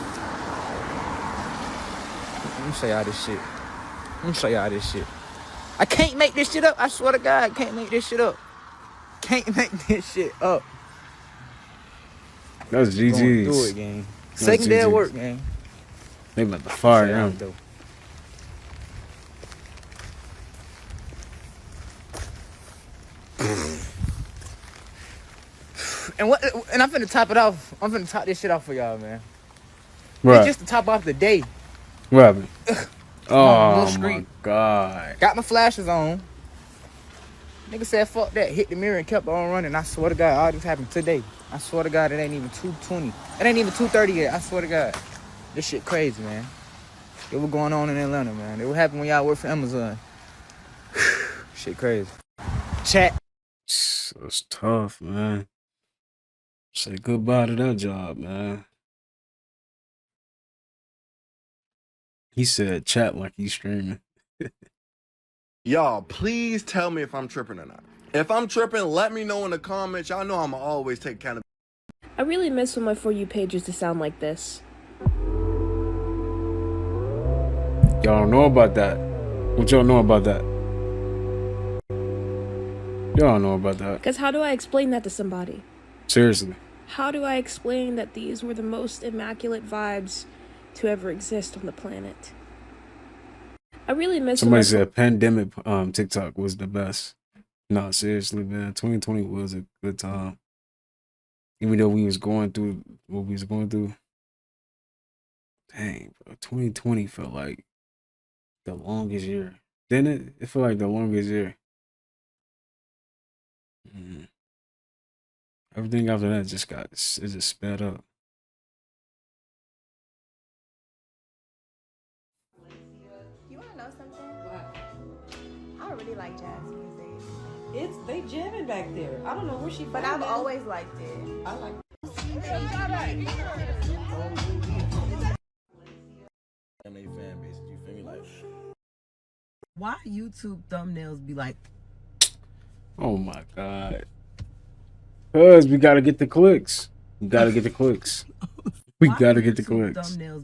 Speaker 5: Let me show y'all this shit. Let me show y'all this shit. I can't make this shit up. I swear to God, I can't make this shit up. Can't make this shit up.
Speaker 3: That's
Speaker 5: Going through
Speaker 3: GG's.
Speaker 5: it, gang. Second day of work, gang.
Speaker 3: They about to fire him.
Speaker 5: And I'm finna top it off. I'm finna top this shit off for y'all, man.
Speaker 3: Right.
Speaker 5: It's just to top off the day.
Speaker 3: What happened?
Speaker 5: on
Speaker 3: Oh
Speaker 5: Mill
Speaker 3: my God.
Speaker 5: Got my flashes on. Nigga said, fuck that. Hit the mirror and kept on running. I swear to God, all this happened today. I swear to God, it ain't even 2:20. It ain't even 2:30 yet. I swear to God. This shit crazy, man. It was going on in Atlanta, man. It would happen when y'all work for Amazon. Shit crazy. Chat.
Speaker 3: It's tough, man. Say goodbye to that job, man. He said chat like he's streaming.
Speaker 8: Y'all, please tell me if I'm tripping or not. If I'm tripping, let me know in the comments. Y'all know I'ma always take accountability.
Speaker 9: I really miss when my For You page used to sound like this.
Speaker 3: Y'all don't know about that. What y'all know about that? Y'all don't know about that.
Speaker 9: Because how do I explain that to somebody?
Speaker 3: Seriously.
Speaker 9: How do I explain that these were the most immaculate vibes to ever exist on the planet? I really miss
Speaker 3: Somebody
Speaker 9: when
Speaker 3: said pandemic TikTok was the best. No, seriously, man. 2020 was a good time. Even though we was going through what we was going through. Dang, bro. 2020 felt like the longest year. Didn't it? It felt like the longest year. Everything after that it just sped up.
Speaker 14: You wanna know something? What? I really like jazz music.
Speaker 26: They jamming back there. I don't know where she.
Speaker 14: But I've always liked it.
Speaker 26: I like.
Speaker 27: And they fan base, you feel me? Like,
Speaker 26: Why YouTube thumbnails be like?
Speaker 3: Oh my God. Cause we gotta get the clicks. We gotta get the clicks. We gotta get the clicks.
Speaker 26: Thumbnails.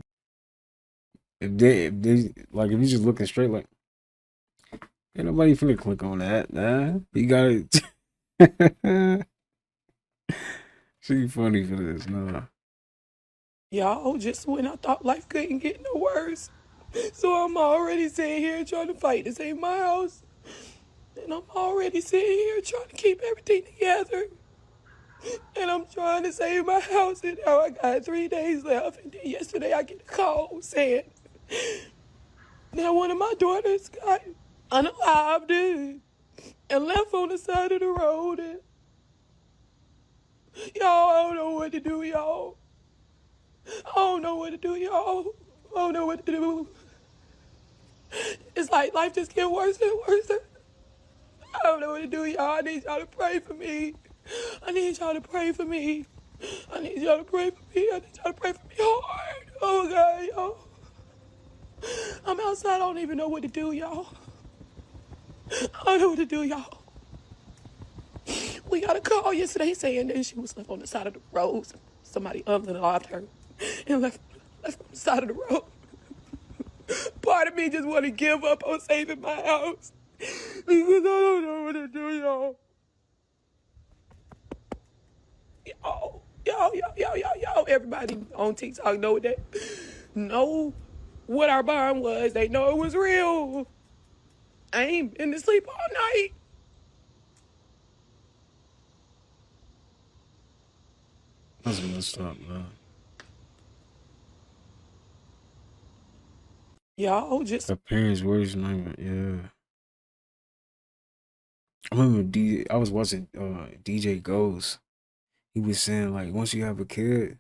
Speaker 3: If they like, if you just looking straight, like, ain't nobody finna click on that, nah. You gotta. She funny for this, nah.
Speaker 2: Y'all, just when I thought life couldn't get no worse. So I'm already sitting here trying to fight to save my house. And I'm already sitting here trying to keep everything together. And I'm trying to save my house, and now I got 3 days left. And then yesterday I get a call saying that one of my daughters got unalived and left on the side of the road. And y'all, I don't know what to do, y'all. I don't know what to do, y'all. I don't know what to do. It's like life just get worse and worse. I don't know what to do, y'all. I need y'all to pray for me. I need y'all to pray for me. I need y'all to pray for me. I need y'all to pray for me hard. Oh, God, y'all. I'm outside. I don't even know what to do, y'all. I don't know what to do, y'all. We got a call yesterday saying that she was left on the side of the road. Somebody unlocked her and left on the side of the road. Part of me just want to give up on saving my house because I don't know what to do, y'all. Yo, everybody on TikTok know that. Know what our bond was. They know it was real. I ain't been to sleep all night.
Speaker 3: That's messed up, man.
Speaker 2: Y'all just
Speaker 3: Her parents' worst nightmare, yeah. I remember I was watching DJ Ghost. He was saying like once you have a kid,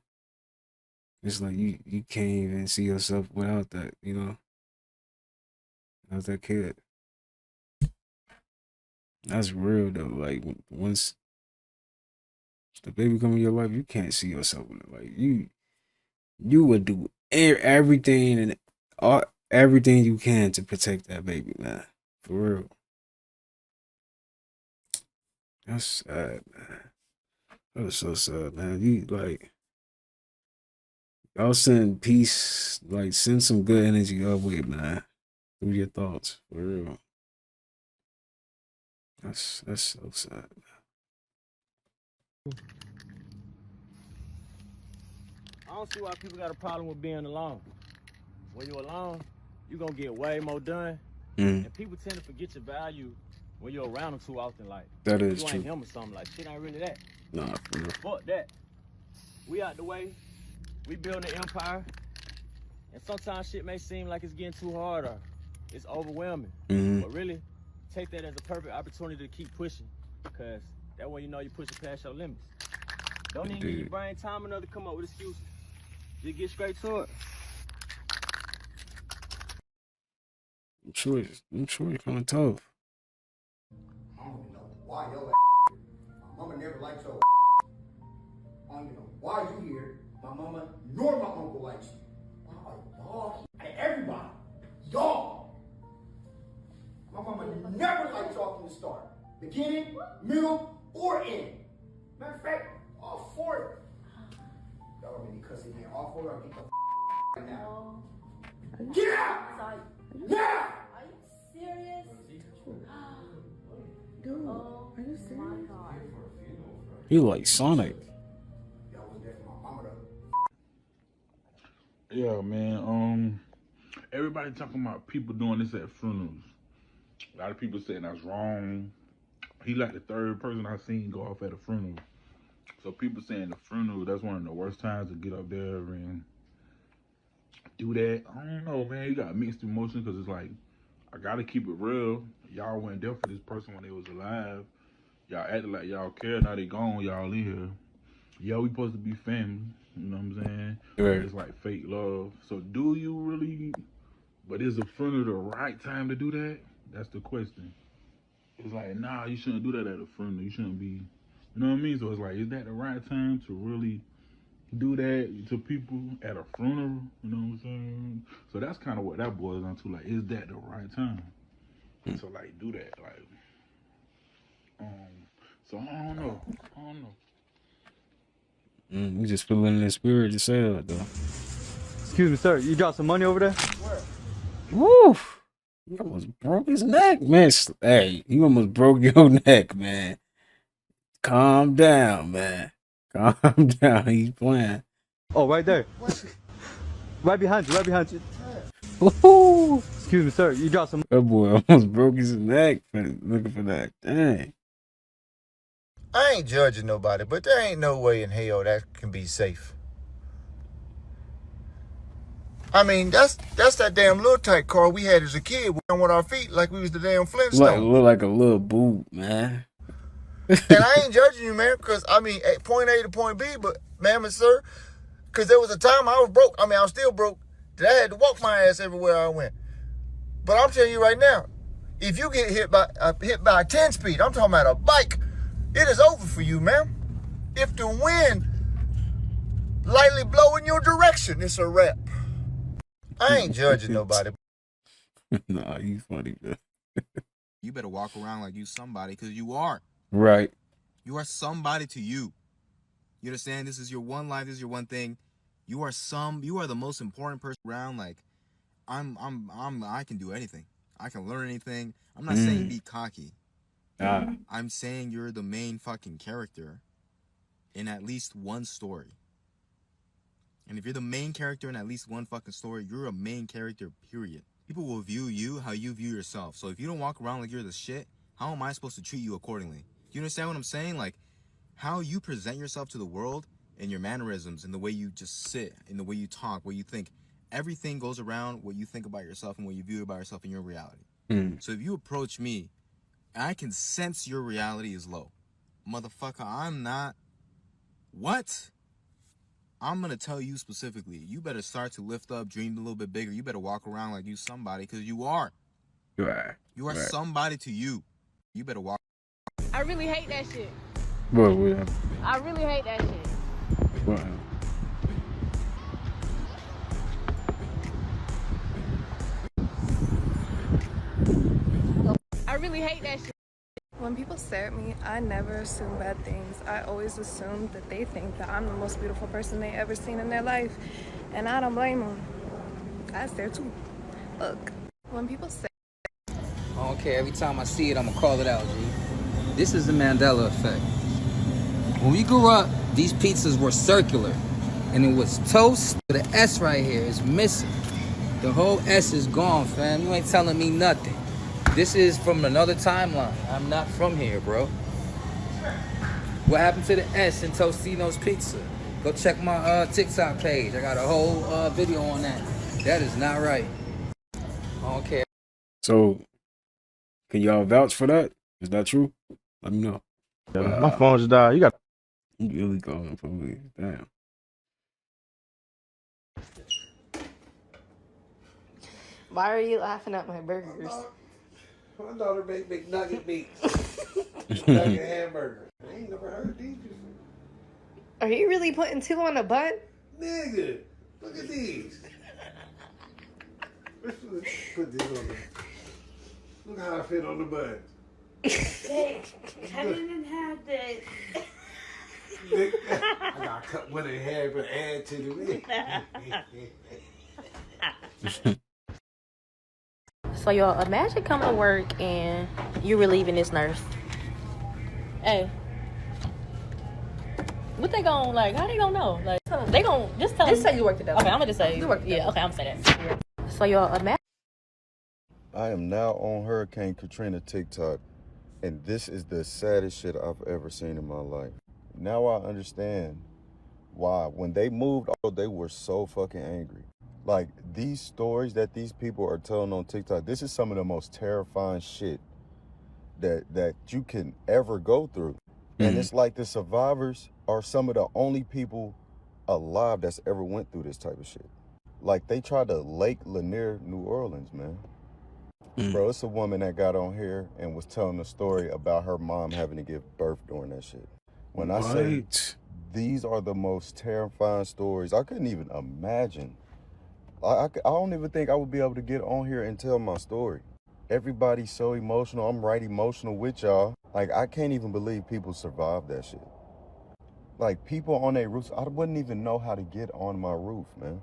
Speaker 3: it's like you can't even see yourself without that, you know, without that kid. That's real though. Like once the baby come in your life, you can't see yourself with it. Like you would do everything and everything you can to protect that baby, man. For real. That's sad, man. That was so sad, man. You like, y'all send peace, like send some good energy your way, man. Through your thoughts, for real. That's so sad, man.
Speaker 27: I don't see why people got a problem with being alone. When you're alone, you're gonna get way more done. And people tend to forget your value when you're around them too often. Like,
Speaker 3: that is
Speaker 27: you
Speaker 3: true.
Speaker 27: ain't him or something. Like, shit ain't really that.
Speaker 3: Nah, for real.
Speaker 27: Fuck that. We out the way. We building an empire. And sometimes shit may seem like it's getting too hard or it's overwhelming. But really, take that as a perfect opportunity to keep pushing. Because that way you know you're pushing past your limits. Don't even give your brain time enough to come up with excuses. Just get straight to it.
Speaker 3: I'm sure you're kind of tough.
Speaker 6: I don't even know why your my mama never liked your I don't even know why you here. My mama nor my uncle likes you. Why are y'all here? Everybody. Y'all. My mama never liked y'all from the start. Beginning, middle, or end. Matter of fact, all four of it. Y'all are really cussing here. All four of y'all get the right now. Get out! Now!
Speaker 14: Are you serious?
Speaker 1: Dude, are you serious?
Speaker 3: You like Sonic.
Speaker 7: Yeah, man. Everybody talking about people doing this at funerals. A lot of people saying that's wrong. He like the third person I've seen go off at a funeral. So people saying the funeral, that's one of the worst times to get up there and do that. I don't know, man. You got mixed emotions because it's like, I gotta keep it real. Y'all went there for this person when they was alive. Y'all acted like y'all care. Now they gone. Y'all in here. Yeah, we supposed to be family. You know what I'm saying?
Speaker 3: Right.
Speaker 7: It's like fake love. So do you really? But is a funeral the right time to do that? That's the question. It's like, nah, you shouldn't do that at a funeral. You shouldn't be. You know what I mean? So it's like, is that the right time to really do that to people at a funeral? You know what I'm saying? So that's kind of what that boils down to. Like, is that the right time to like do that? Like, so I don't know.
Speaker 3: You just feeling in the spirit to say that though.
Speaker 11: Excuse me, sir. You dropped some money over there?
Speaker 6: Where?
Speaker 3: Woo! You almost broke his neck, man. Hey, you almost broke your neck, man. Calm down, man. Calm down. He's playing.
Speaker 11: Oh, right there. Right behind you. Right behind you.
Speaker 3: Woo!
Speaker 11: Excuse me, sir. You dropped some.
Speaker 3: That boy almost broke his neck looking for that. Dang.
Speaker 15: I ain't judging nobody, but there ain't no way in hell that can be safe. I mean, that's that damn little tight car we had as a kid with our feet like we was the damn Flintstones.
Speaker 3: Look like a little boot, man.
Speaker 15: And I ain't judging you, man, because, I mean, point A to point B, but, ma'am and sir, because there was a time I was broke. I mean, I was still broke, that I had to walk my ass everywhere I went. But I'm telling you right now, If you get hit by a 10-speed, I'm talking about a bike, it is over for you, man. If the wind lightly blow in your direction, it's a wrap. I ain't judging nobody.
Speaker 3: Nah, you funny, man.
Speaker 5: You better walk around like you somebody, because you are.
Speaker 3: Right.
Speaker 5: You are somebody to you. You understand? This is your one life. This is your one thing. You are the most important person around. Like, I can do anything. I can learn anything. I'm not saying be cocky. I'm saying you're the main fucking character in at least one story. And if you're the main character in at least one fucking story, you're a main character, period. People will view you how you view yourself. So if you don't walk around like you're the shit, how am I supposed to treat you accordingly? Do you understand what I'm saying? Like, how you present yourself to the world and your mannerisms and the way you just sit and the way you talk, what you think, everything goes around what you think about yourself and what you view about yourself in your reality. So if you approach me, I can sense your reality is low. Motherfucker, I'm not. What? I'm going to tell you specifically, you better start to lift up, dream a little bit bigger. You better walk around like you somebody, because you are.
Speaker 3: Right.
Speaker 5: You are somebody to you. You better walk.
Speaker 2: I really hate that shit.
Speaker 3: What?
Speaker 2: I really hate that shit.
Speaker 3: What?
Speaker 2: I really hate that shit.
Speaker 16: When people stare at me, I never assume bad things. I always assume that they think that I'm the most beautiful person they ever seen in their life. And I don't blame them. I stare too. Look, when people stare...
Speaker 5: I don't care. Every time I see it, I'm going to call it out, G. This is the Mandela effect. When we grew up, these pizzas were circular. And it was toast. The S right here is missing. The whole S is gone, fam. You ain't telling me nothing. This is from another timeline. I'm not from here, bro. What happened to the S in Tostino's Pizza? Go check my TikTok page. I got a whole video on that. That is not right. I don't care.
Speaker 3: So, can y'all vouch for that? Is that true? Let me know.
Speaker 21: Yeah, my phone just died. You got.
Speaker 3: You really going for me? Damn.
Speaker 17: Why are you laughing at my burgers?
Speaker 18: My daughter make McNugget meats. McNugget hamburger. I ain't never heard these before.
Speaker 17: Are you really putting 2 on a bun?
Speaker 18: Nigga, look at these. Let's put this on there. Look how I fit on the bun.
Speaker 2: Hey, I didn't have that.
Speaker 18: I gotta cut one in half and add to the meat.
Speaker 17: So y'all, imagine coming to work and you relieving this nurse. Hey, what they gonna like? How they gonna know? Like they gonna just tell.
Speaker 10: Just say you work together.
Speaker 17: Okay, I'm gonna just say
Speaker 10: you work together.
Speaker 17: Yeah, okay, I'm gonna say that. So y'all, imagine.
Speaker 8: I am now on Hurricane Katrina TikTok, and this is the saddest shit I've ever seen in my life. Now I understand why when they moved, they were so fucking angry. Like, these stories that these people are telling on TikTok, this is some of the most terrifying shit that you can ever go through. And it's like the survivors are some of the only people alive that's ever went through this type of shit. Like, they tried to Lake Lanier, New Orleans, man. Bro, it's a woman that got on here and was telling a story about her mom having to give birth during that shit. When I say these are the most terrifying stories, I couldn't even imagine. I don't even think I would be able to get on here and tell my story. Everybody's so emotional. I'm right emotional with y'all. Like, I can't even believe people survived that shit. Like, people on their roofs, I wouldn't even know how to get on my roof, man.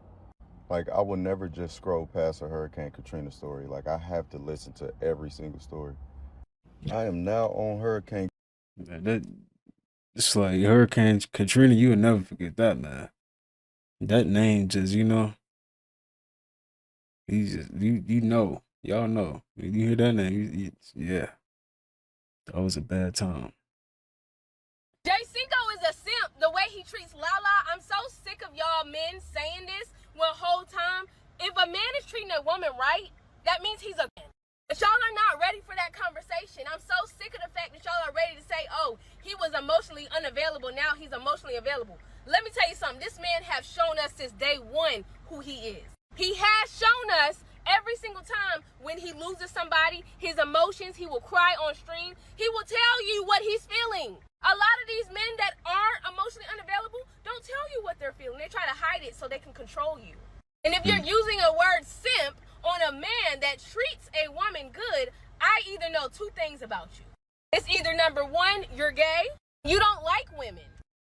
Speaker 8: Like, I would never just scroll past a Hurricane Katrina story. Like, I have to listen to every single story. I am now on Hurricane.
Speaker 3: It's like Hurricane Katrina, you will never forget that, man. That name just, you know. Y'all know. When you hear that name, yeah. That was a bad time.
Speaker 2: Jay Cinco is a simp. The way he treats Lala, I'm so sick of y'all men saying this one whole time. If a man is treating a woman right, that means he's a man. But y'all are not ready for that conversation. I'm so sick of the fact that y'all are ready to say, oh, he was emotionally unavailable, now he's emotionally available. Let me tell you something. This man has shown us since day one who he is. He has shown us
Speaker 12: every single time when he loses somebody, his emotions, he will cry on stream. He will tell you what he's feeling. A lot of these men that aren't emotionally unavailable don't tell you what they're feeling. They try to hide it so they can control you. And if you're using a word simp on a man that treats a woman good, I either know two things about you. It's either number one, you're gay, you don't like women.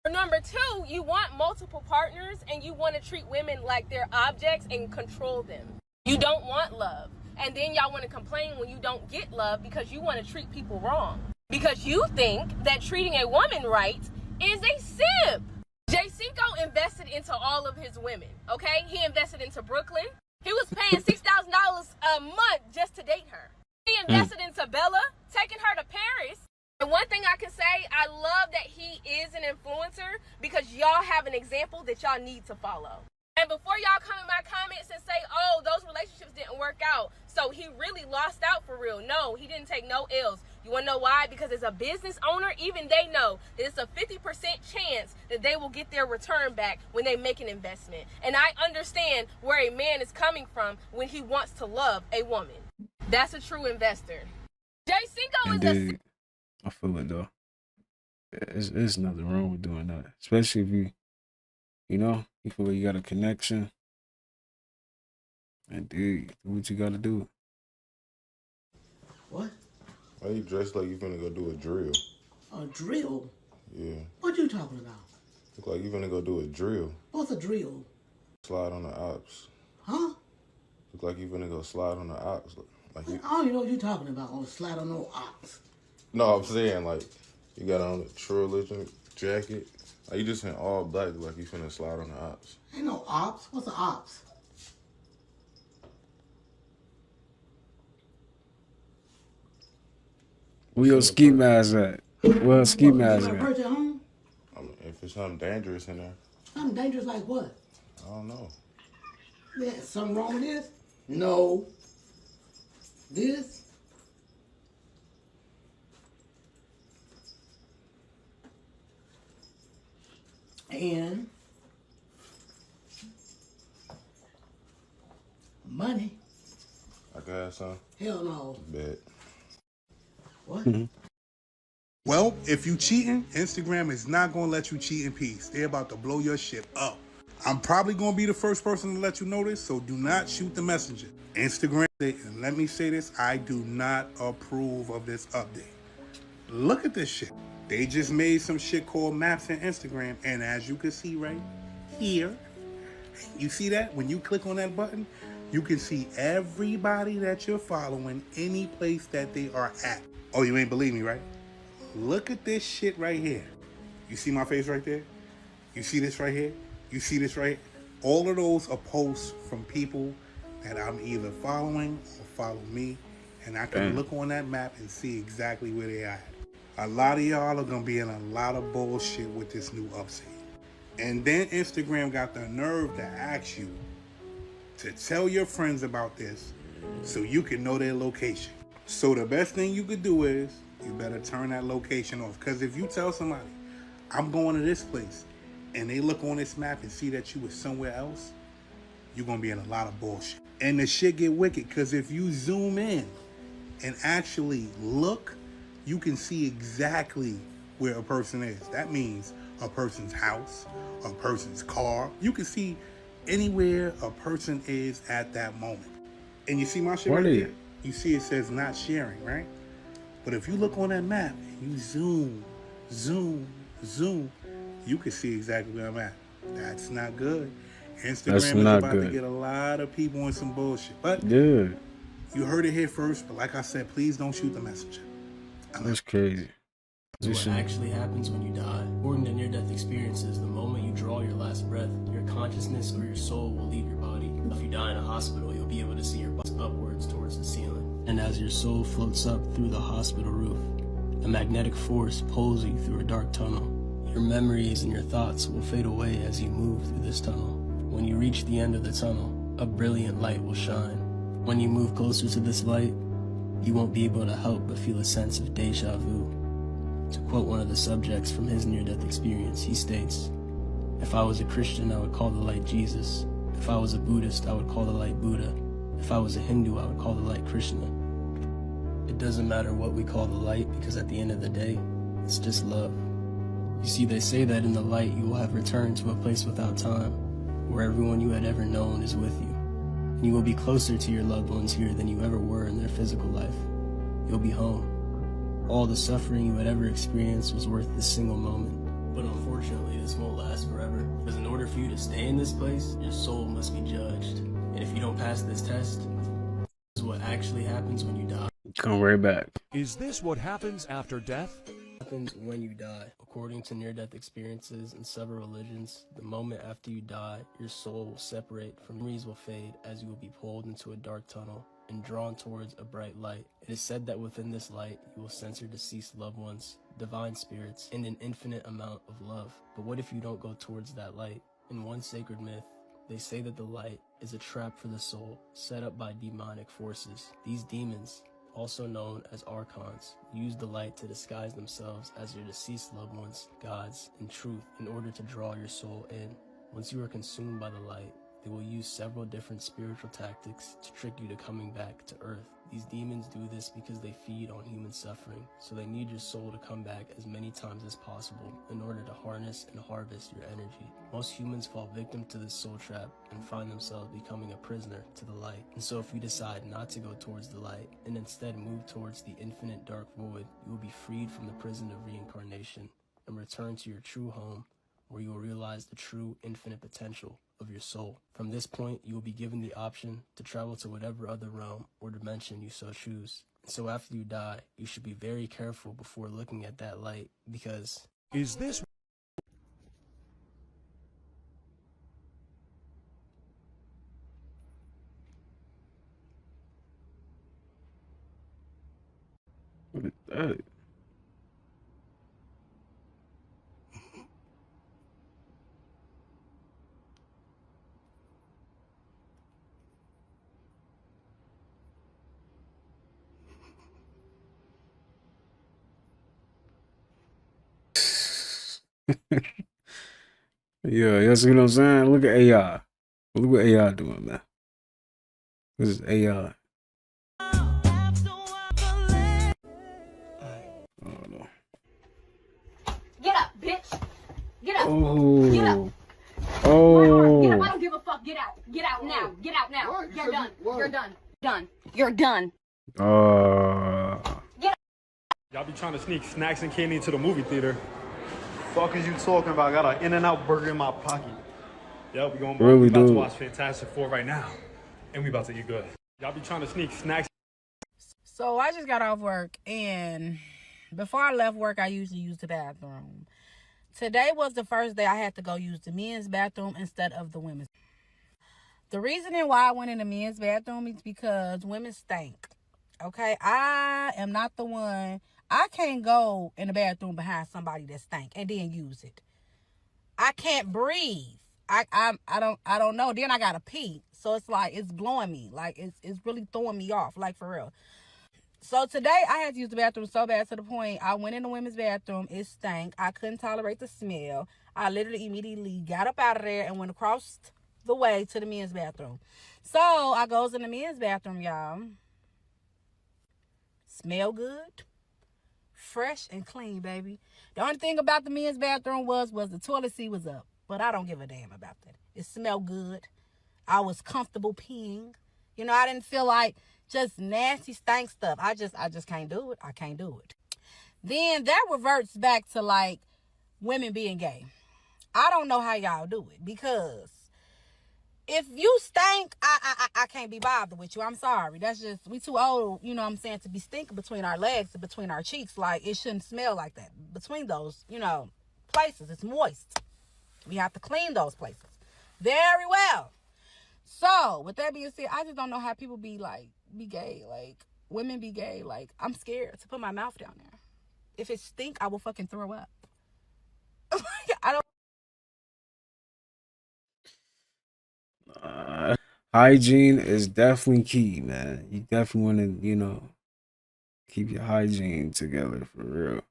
Speaker 12: Or number two, you want multiple partners and you want to treat women like they're objects and control them. You don't want love. And then y'all want to complain when you don't get love because you want to treat people wrong. Because you think that treating a woman right is a simp. Jay Cinco invested into all of his women, okay? He invested into Brooklyn. He was paying $6,000 a month just to date her. He invested into Bella, taking her to Paris. And one thing I can say, I love that he is an influencer because y'all have an example that y'all need to follow. And before y'all come in my comments and say, oh, those relationships didn't work out, so he really lost out for real. No, he didn't take no L's. You want to know why? Because as a business owner, even they know that it's a 50% chance that they will get their return back when they make an investment. And I understand where a man is coming from when he wants to love a woman. That's a true investor. Jay Cinco is
Speaker 3: I feel it though. There's nothing wrong with doing that, especially if you feel like you got a connection. And dude, do what you gotta do.
Speaker 13: What?
Speaker 8: Why you dressed like you finna go do a drill?
Speaker 13: A drill?
Speaker 8: Yeah.
Speaker 13: What you talking about?
Speaker 8: Look like you finna go do a drill.
Speaker 13: What's a drill?
Speaker 8: Slide on the ops.
Speaker 13: Huh?
Speaker 8: Look like you finna go slide on the ops. Like you...
Speaker 13: I don't even know what you talking about. On slide on no ops.
Speaker 8: No, I'm saying like you got on a true religion jacket. Like you just in all black, like you finna slide on the ops.
Speaker 13: Ain't no ops. What's the ops?
Speaker 3: Where your ski mask at? Where ski mask at?
Speaker 13: At home?
Speaker 8: I mean, if it's something dangerous in there.
Speaker 13: Something dangerous like what?
Speaker 8: I don't know.
Speaker 13: Yeah, something wrong with this? No. This? And money.
Speaker 8: I can have some.
Speaker 13: Hell no.
Speaker 8: Bet.
Speaker 13: What?
Speaker 19: Well, if you cheating, Instagram is not going to let you cheat in peace. They're about to blow your shit up. I'm probably going to be the first person to let you know this, so do not shoot the messenger. Instagram, and let me say this, I do not approve of this update. Look at this shit. They just made some shit called Maps in Instagram, and as you can see right here, you see that? When you click on that button, you can see everybody that you're following, any place that they are at. Oh, you ain't believe me, right? Look at this shit right here. You see my face right there? You see this right here? You see this right? All of those are posts from people that I'm either following or follow me, and I can look on that map and see exactly where they are at. A lot of y'all are gonna be in a lot of bullshit with this new update. And then Instagram got the nerve to ask you to tell your friends about this so you can know their location. So the best thing you could do is you better turn that location off. Because if you tell somebody, I'm going to this place, and they look on this map and see that you was somewhere else, you're going to be in a lot of bullshit. And the shit get wicked, because if you zoom in and actually look, you can see exactly where a person is. That means a person's house, a person's car. You can see anywhere a person is at that moment. And you see my shit right there? You see it says not sharing, right? But if you look on that map and you zoom, you can see exactly where I'm at. That's not good. Instagram is about to get a lot of people in some bullshit. But you heard it here first. But like I said, please don't shoot the messenger.
Speaker 3: That's crazy.
Speaker 20: What actually happens when you die. According to near-death experiences, the moment you draw your last breath, your consciousness or your soul will leave your body. If you die in a hospital, you'll be able to see your body upwards towards the ceiling. And as your soul floats up through the hospital roof, a magnetic force pulls you through a dark tunnel. Your memories and your thoughts will fade away as you move through this tunnel. When you reach the end of the tunnel, a brilliant light will shine. When you move closer to this light, you won't be able to help but feel a sense of deja vu. To quote one of the subjects from his near-death experience, he states, "If I was a Christian, I would call the light Jesus. If I was a Buddhist, I would call the light Buddha. If I was a Hindu, I would call the light Krishna. It doesn't matter what we call the light, because at the end of the day, it's just love. You see, they say that in the light you will have returned to a place without time, where everyone you had ever known is with you. And you will be closer to your loved ones here than you ever were in their physical life. You'll be home. All the suffering you had ever experienced was worth this single moment. But unfortunately, this won't last forever, because in order for you to stay in this place, your soul must be judged. And if you don't pass this test, this is what actually happens when you die.
Speaker 3: Come right back.
Speaker 4: Is this what happens after death?
Speaker 20: Happens when you die. According to near-death experiences in several religions, the moment after you die, your soul will separate, from memories will fade, as you will be pulled into a dark tunnel and drawn towards a bright light. It is said that within this light, you will sense your deceased loved ones, divine spirits, and an infinite amount of love. But what if you don't go towards that light? In one sacred myth, they say that the light is a trap for the soul set up by demonic forces. These demons, also known as archons, use the light to disguise themselves as your deceased loved ones, gods, and truth in order to draw your soul in. Once you are consumed by the light, they will use several different spiritual tactics to trick you to coming back to Earth. These demons do this because they feed on human suffering, so they need your soul to come back as many times as possible in order to harness and harvest your energy. Most humans fall victim to this soul trap and find themselves becoming a prisoner to the light. And so if you decide not to go towards the light and instead move towards the infinite dark void, you will be freed from the prison of reincarnation and return to your true home, where you will realize the true infinite potential of your soul. From this point, you will be given the option to travel to whatever other realm or dimension you so choose. So after you die, you should be very careful before looking at that light, because
Speaker 4: Is this
Speaker 3: What is that? Yeah, you see what I'm saying? Look at AI. Look what AI doing, man. This is AI. Oh no.
Speaker 12: Get up, bitch. Get up.
Speaker 3: Oh.
Speaker 12: Get up.
Speaker 3: Oh.
Speaker 12: Get up. I don't give a fuck. Get out. Get out now. Get out now. You're done. You're done. Done. You're done.
Speaker 9: Y'all be trying to sneak snacks and candy into the movie theater. Fuck is you talking about? I got an In-N-Out burger in my pocket. Yep, we
Speaker 3: Really,
Speaker 9: about to
Speaker 3: dude.
Speaker 9: watch Fantastic Four right now. And we about to eat good. Y'all be trying to sneak snacks.
Speaker 10: So I just got off work, and before I left work, I usually use the bathroom. Today was the first day I had to go use the men's bathroom instead of the women's. The reasoning why I went in the men's bathroom is because women stink. Okay, I am not the one. I can't go in the bathroom behind somebody that stank and then use it. I can't breathe. I don't know. Then I gotta pee, so it's like it's blowing me. Like it's really throwing me off. Like for real. So today I had to use the bathroom so bad to the point I went in the women's bathroom. It stank. I couldn't tolerate the smell. I literally immediately got up out of there and went across the way to the men's bathroom. So I goes in the men's bathroom, y'all. Smell good, fresh and clean, baby. The only thing about the men's bathroom was the toilet seat was up, but I don't give a damn about that. It smelled good. I was comfortable peeing. You know, I didn't feel like just nasty stank stuff. I just can't do it. I can't do it. Then that reverts back to like women being gay. I don't know how y'all do it, because if you stink, I can't be bothered with you. I'm sorry. That's just, we too old, you know what I'm saying, to be stinking between our legs and between our cheeks. Like, it shouldn't smell like that. Between those, you know, places, it's moist. We have to clean those places very well. So, with that being said, I just don't know how people be gay. Like, women be gay. Like, I'm scared to put my mouth down there. If it stink, I will fucking throw up. I don't.
Speaker 3: Hygiene is definitely key, man. You definitely want to, you know, keep your hygiene together for real.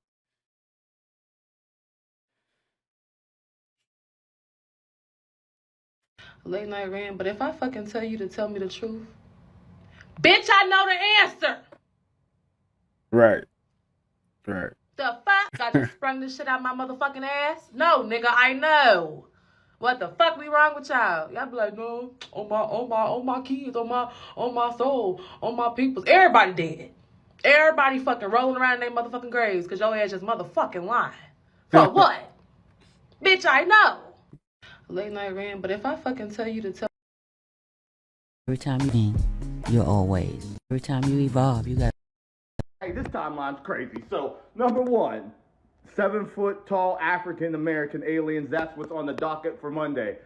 Speaker 22: Late night rant, but if I fucking tell you to tell me the truth,
Speaker 2: Bitch, I know the answer.
Speaker 3: Right. Right.
Speaker 2: The fuck? I just sprung this shit out my motherfucking ass? No, nigga, I know. What the fuck be wrong with y'all? Y'all be like, no, on my kids, on my soul, on my peoples. Everybody dead. Everybody fucking rolling around in their motherfucking graves because your ass just motherfucking lying. For what? Bitch, I know. Late night rant, but if I fucking tell you to tell.
Speaker 14: Every time you think, you're always. Every time you evolve, you got.
Speaker 22: Hey, this timeline's crazy. So, number one, 7-foot tall African American aliens. That's what's on the docket for Monday.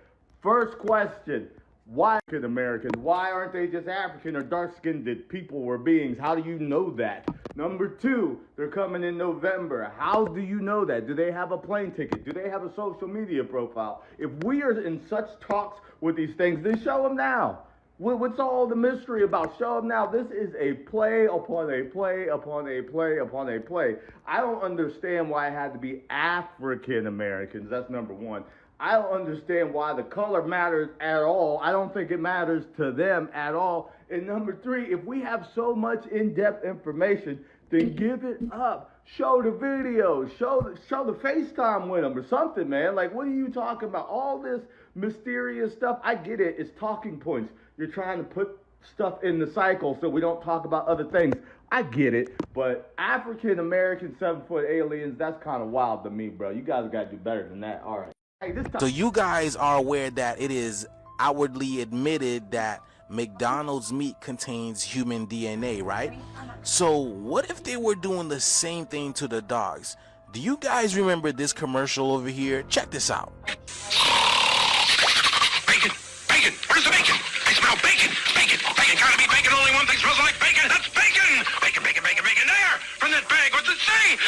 Speaker 22: First question, why African Americans? Why aren't they just African or dark-skinned people or beings? How do you know that? Number two, they're coming in November. How do you know that? Do they have a plane ticket? Do they have a social media profile? If we are in such talks with these things, then show them now. What's all the mystery about? Show them now. This is a play upon a play upon a play upon a play. I don't understand why it had to be African Americans. That's number one. I don't understand why the color matters at all. I don't think it matters to them at all. And number three, if we have so much in-depth information, then give it up. Show the videos. Show the FaceTime with them or something, man. Like, what are you talking about? All this mysterious stuff. I get it. It's talking points. You're trying to put stuff in the cycle so we don't talk about other things. I get it, but African American 7-foot aliens, that's kind of wild to me, bro. You guys got to do better than that. All right. Hey, this time.
Speaker 23: So you guys are aware that it is outwardly admitted that McDonald's meat contains human DNA, right? So what if they were doing the same thing to the dogs? Do you guys remember this commercial over here? Check this out.
Speaker 24: Bacon! Bacon! Where's the bacon? I smell bacon! Bacon! Bacon! Gotta be bacon! Only one thing smells like bacon! That's bacon! Bacon! Bacon! Bacon! Bacon! There! From that bag! What's it say?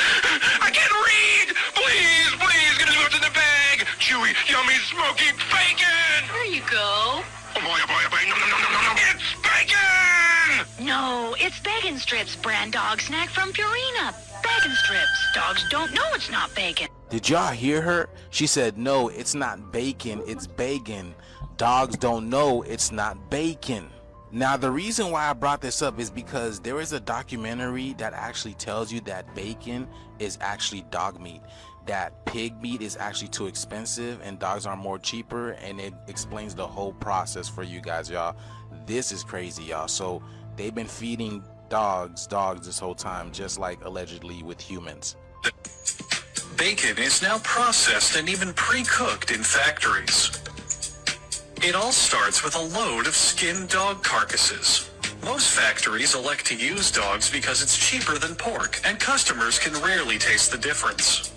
Speaker 24: I can't read! Please! Please! Get it what's in the bag! Chewy, yummy, smoky bacon!
Speaker 25: There you go.
Speaker 24: Oh boy, oh boy, oh boy! No, no, no, no, no, no! It's bacon!
Speaker 25: No, it's Bacon Strips, brand dog snack from Purina. Bacon Strips. Dogs don't know it's not bacon.
Speaker 23: Did y'all hear her? She said, no, it's not bacon, it's bacon. Dogs don't know it's not bacon. Now, the reason why I brought this up is because there is a documentary that actually tells you that bacon is actually dog meat. That pig meat is actually too expensive and dogs are more cheaper, and it explains the whole process for you guys, y'all. This is crazy, y'all. So they've been feeding dogs this whole time, just like allegedly with humans.
Speaker 26: Bacon is now processed and even pre-cooked in factories. It all starts with a load of skinned dog carcasses. Most factories elect to use dogs because it's cheaper than pork, and customers can rarely taste the difference.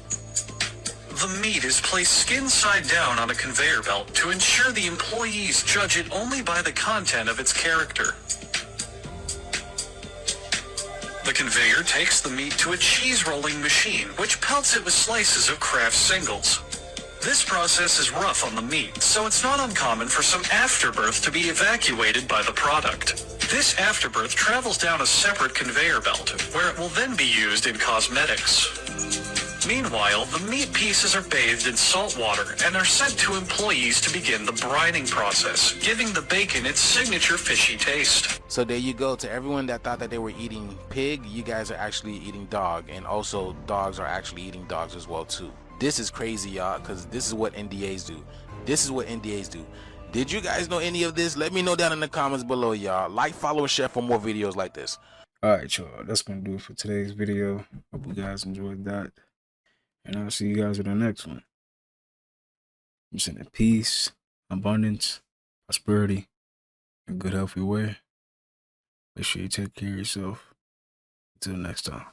Speaker 26: The meat is placed skin side down on a conveyor belt to ensure the employees judge it only by the content of its character. The conveyor takes the meat to a cheese rolling machine, which pelts it with slices of Kraft singles. This process is rough on the meat, so it's not uncommon for some afterbirth to be evacuated by the product. This afterbirth travels down a separate conveyor belt, where it will then be used in cosmetics. Meanwhile, the meat pieces are bathed in salt water and are sent to employees to begin the brining process, giving the bacon its signature fishy taste.
Speaker 23: So there you go. To everyone that thought that they were eating pig, you guys are actually eating dog, and also dogs are actually eating dogs as well too. This is crazy, y'all, because this is what NDAs do. This is what NDAs do. Did you guys know any of this? Let me know down in the comments below, y'all. Like, follow, and share for more videos like this.
Speaker 3: All right, y'all. That's gonna do it for today's video. Hope you guys enjoyed that, and I'll see you guys in the next one. I'm sending peace, abundance, prosperity, and good healthy way. Make sure you take care of yourself. Until next time.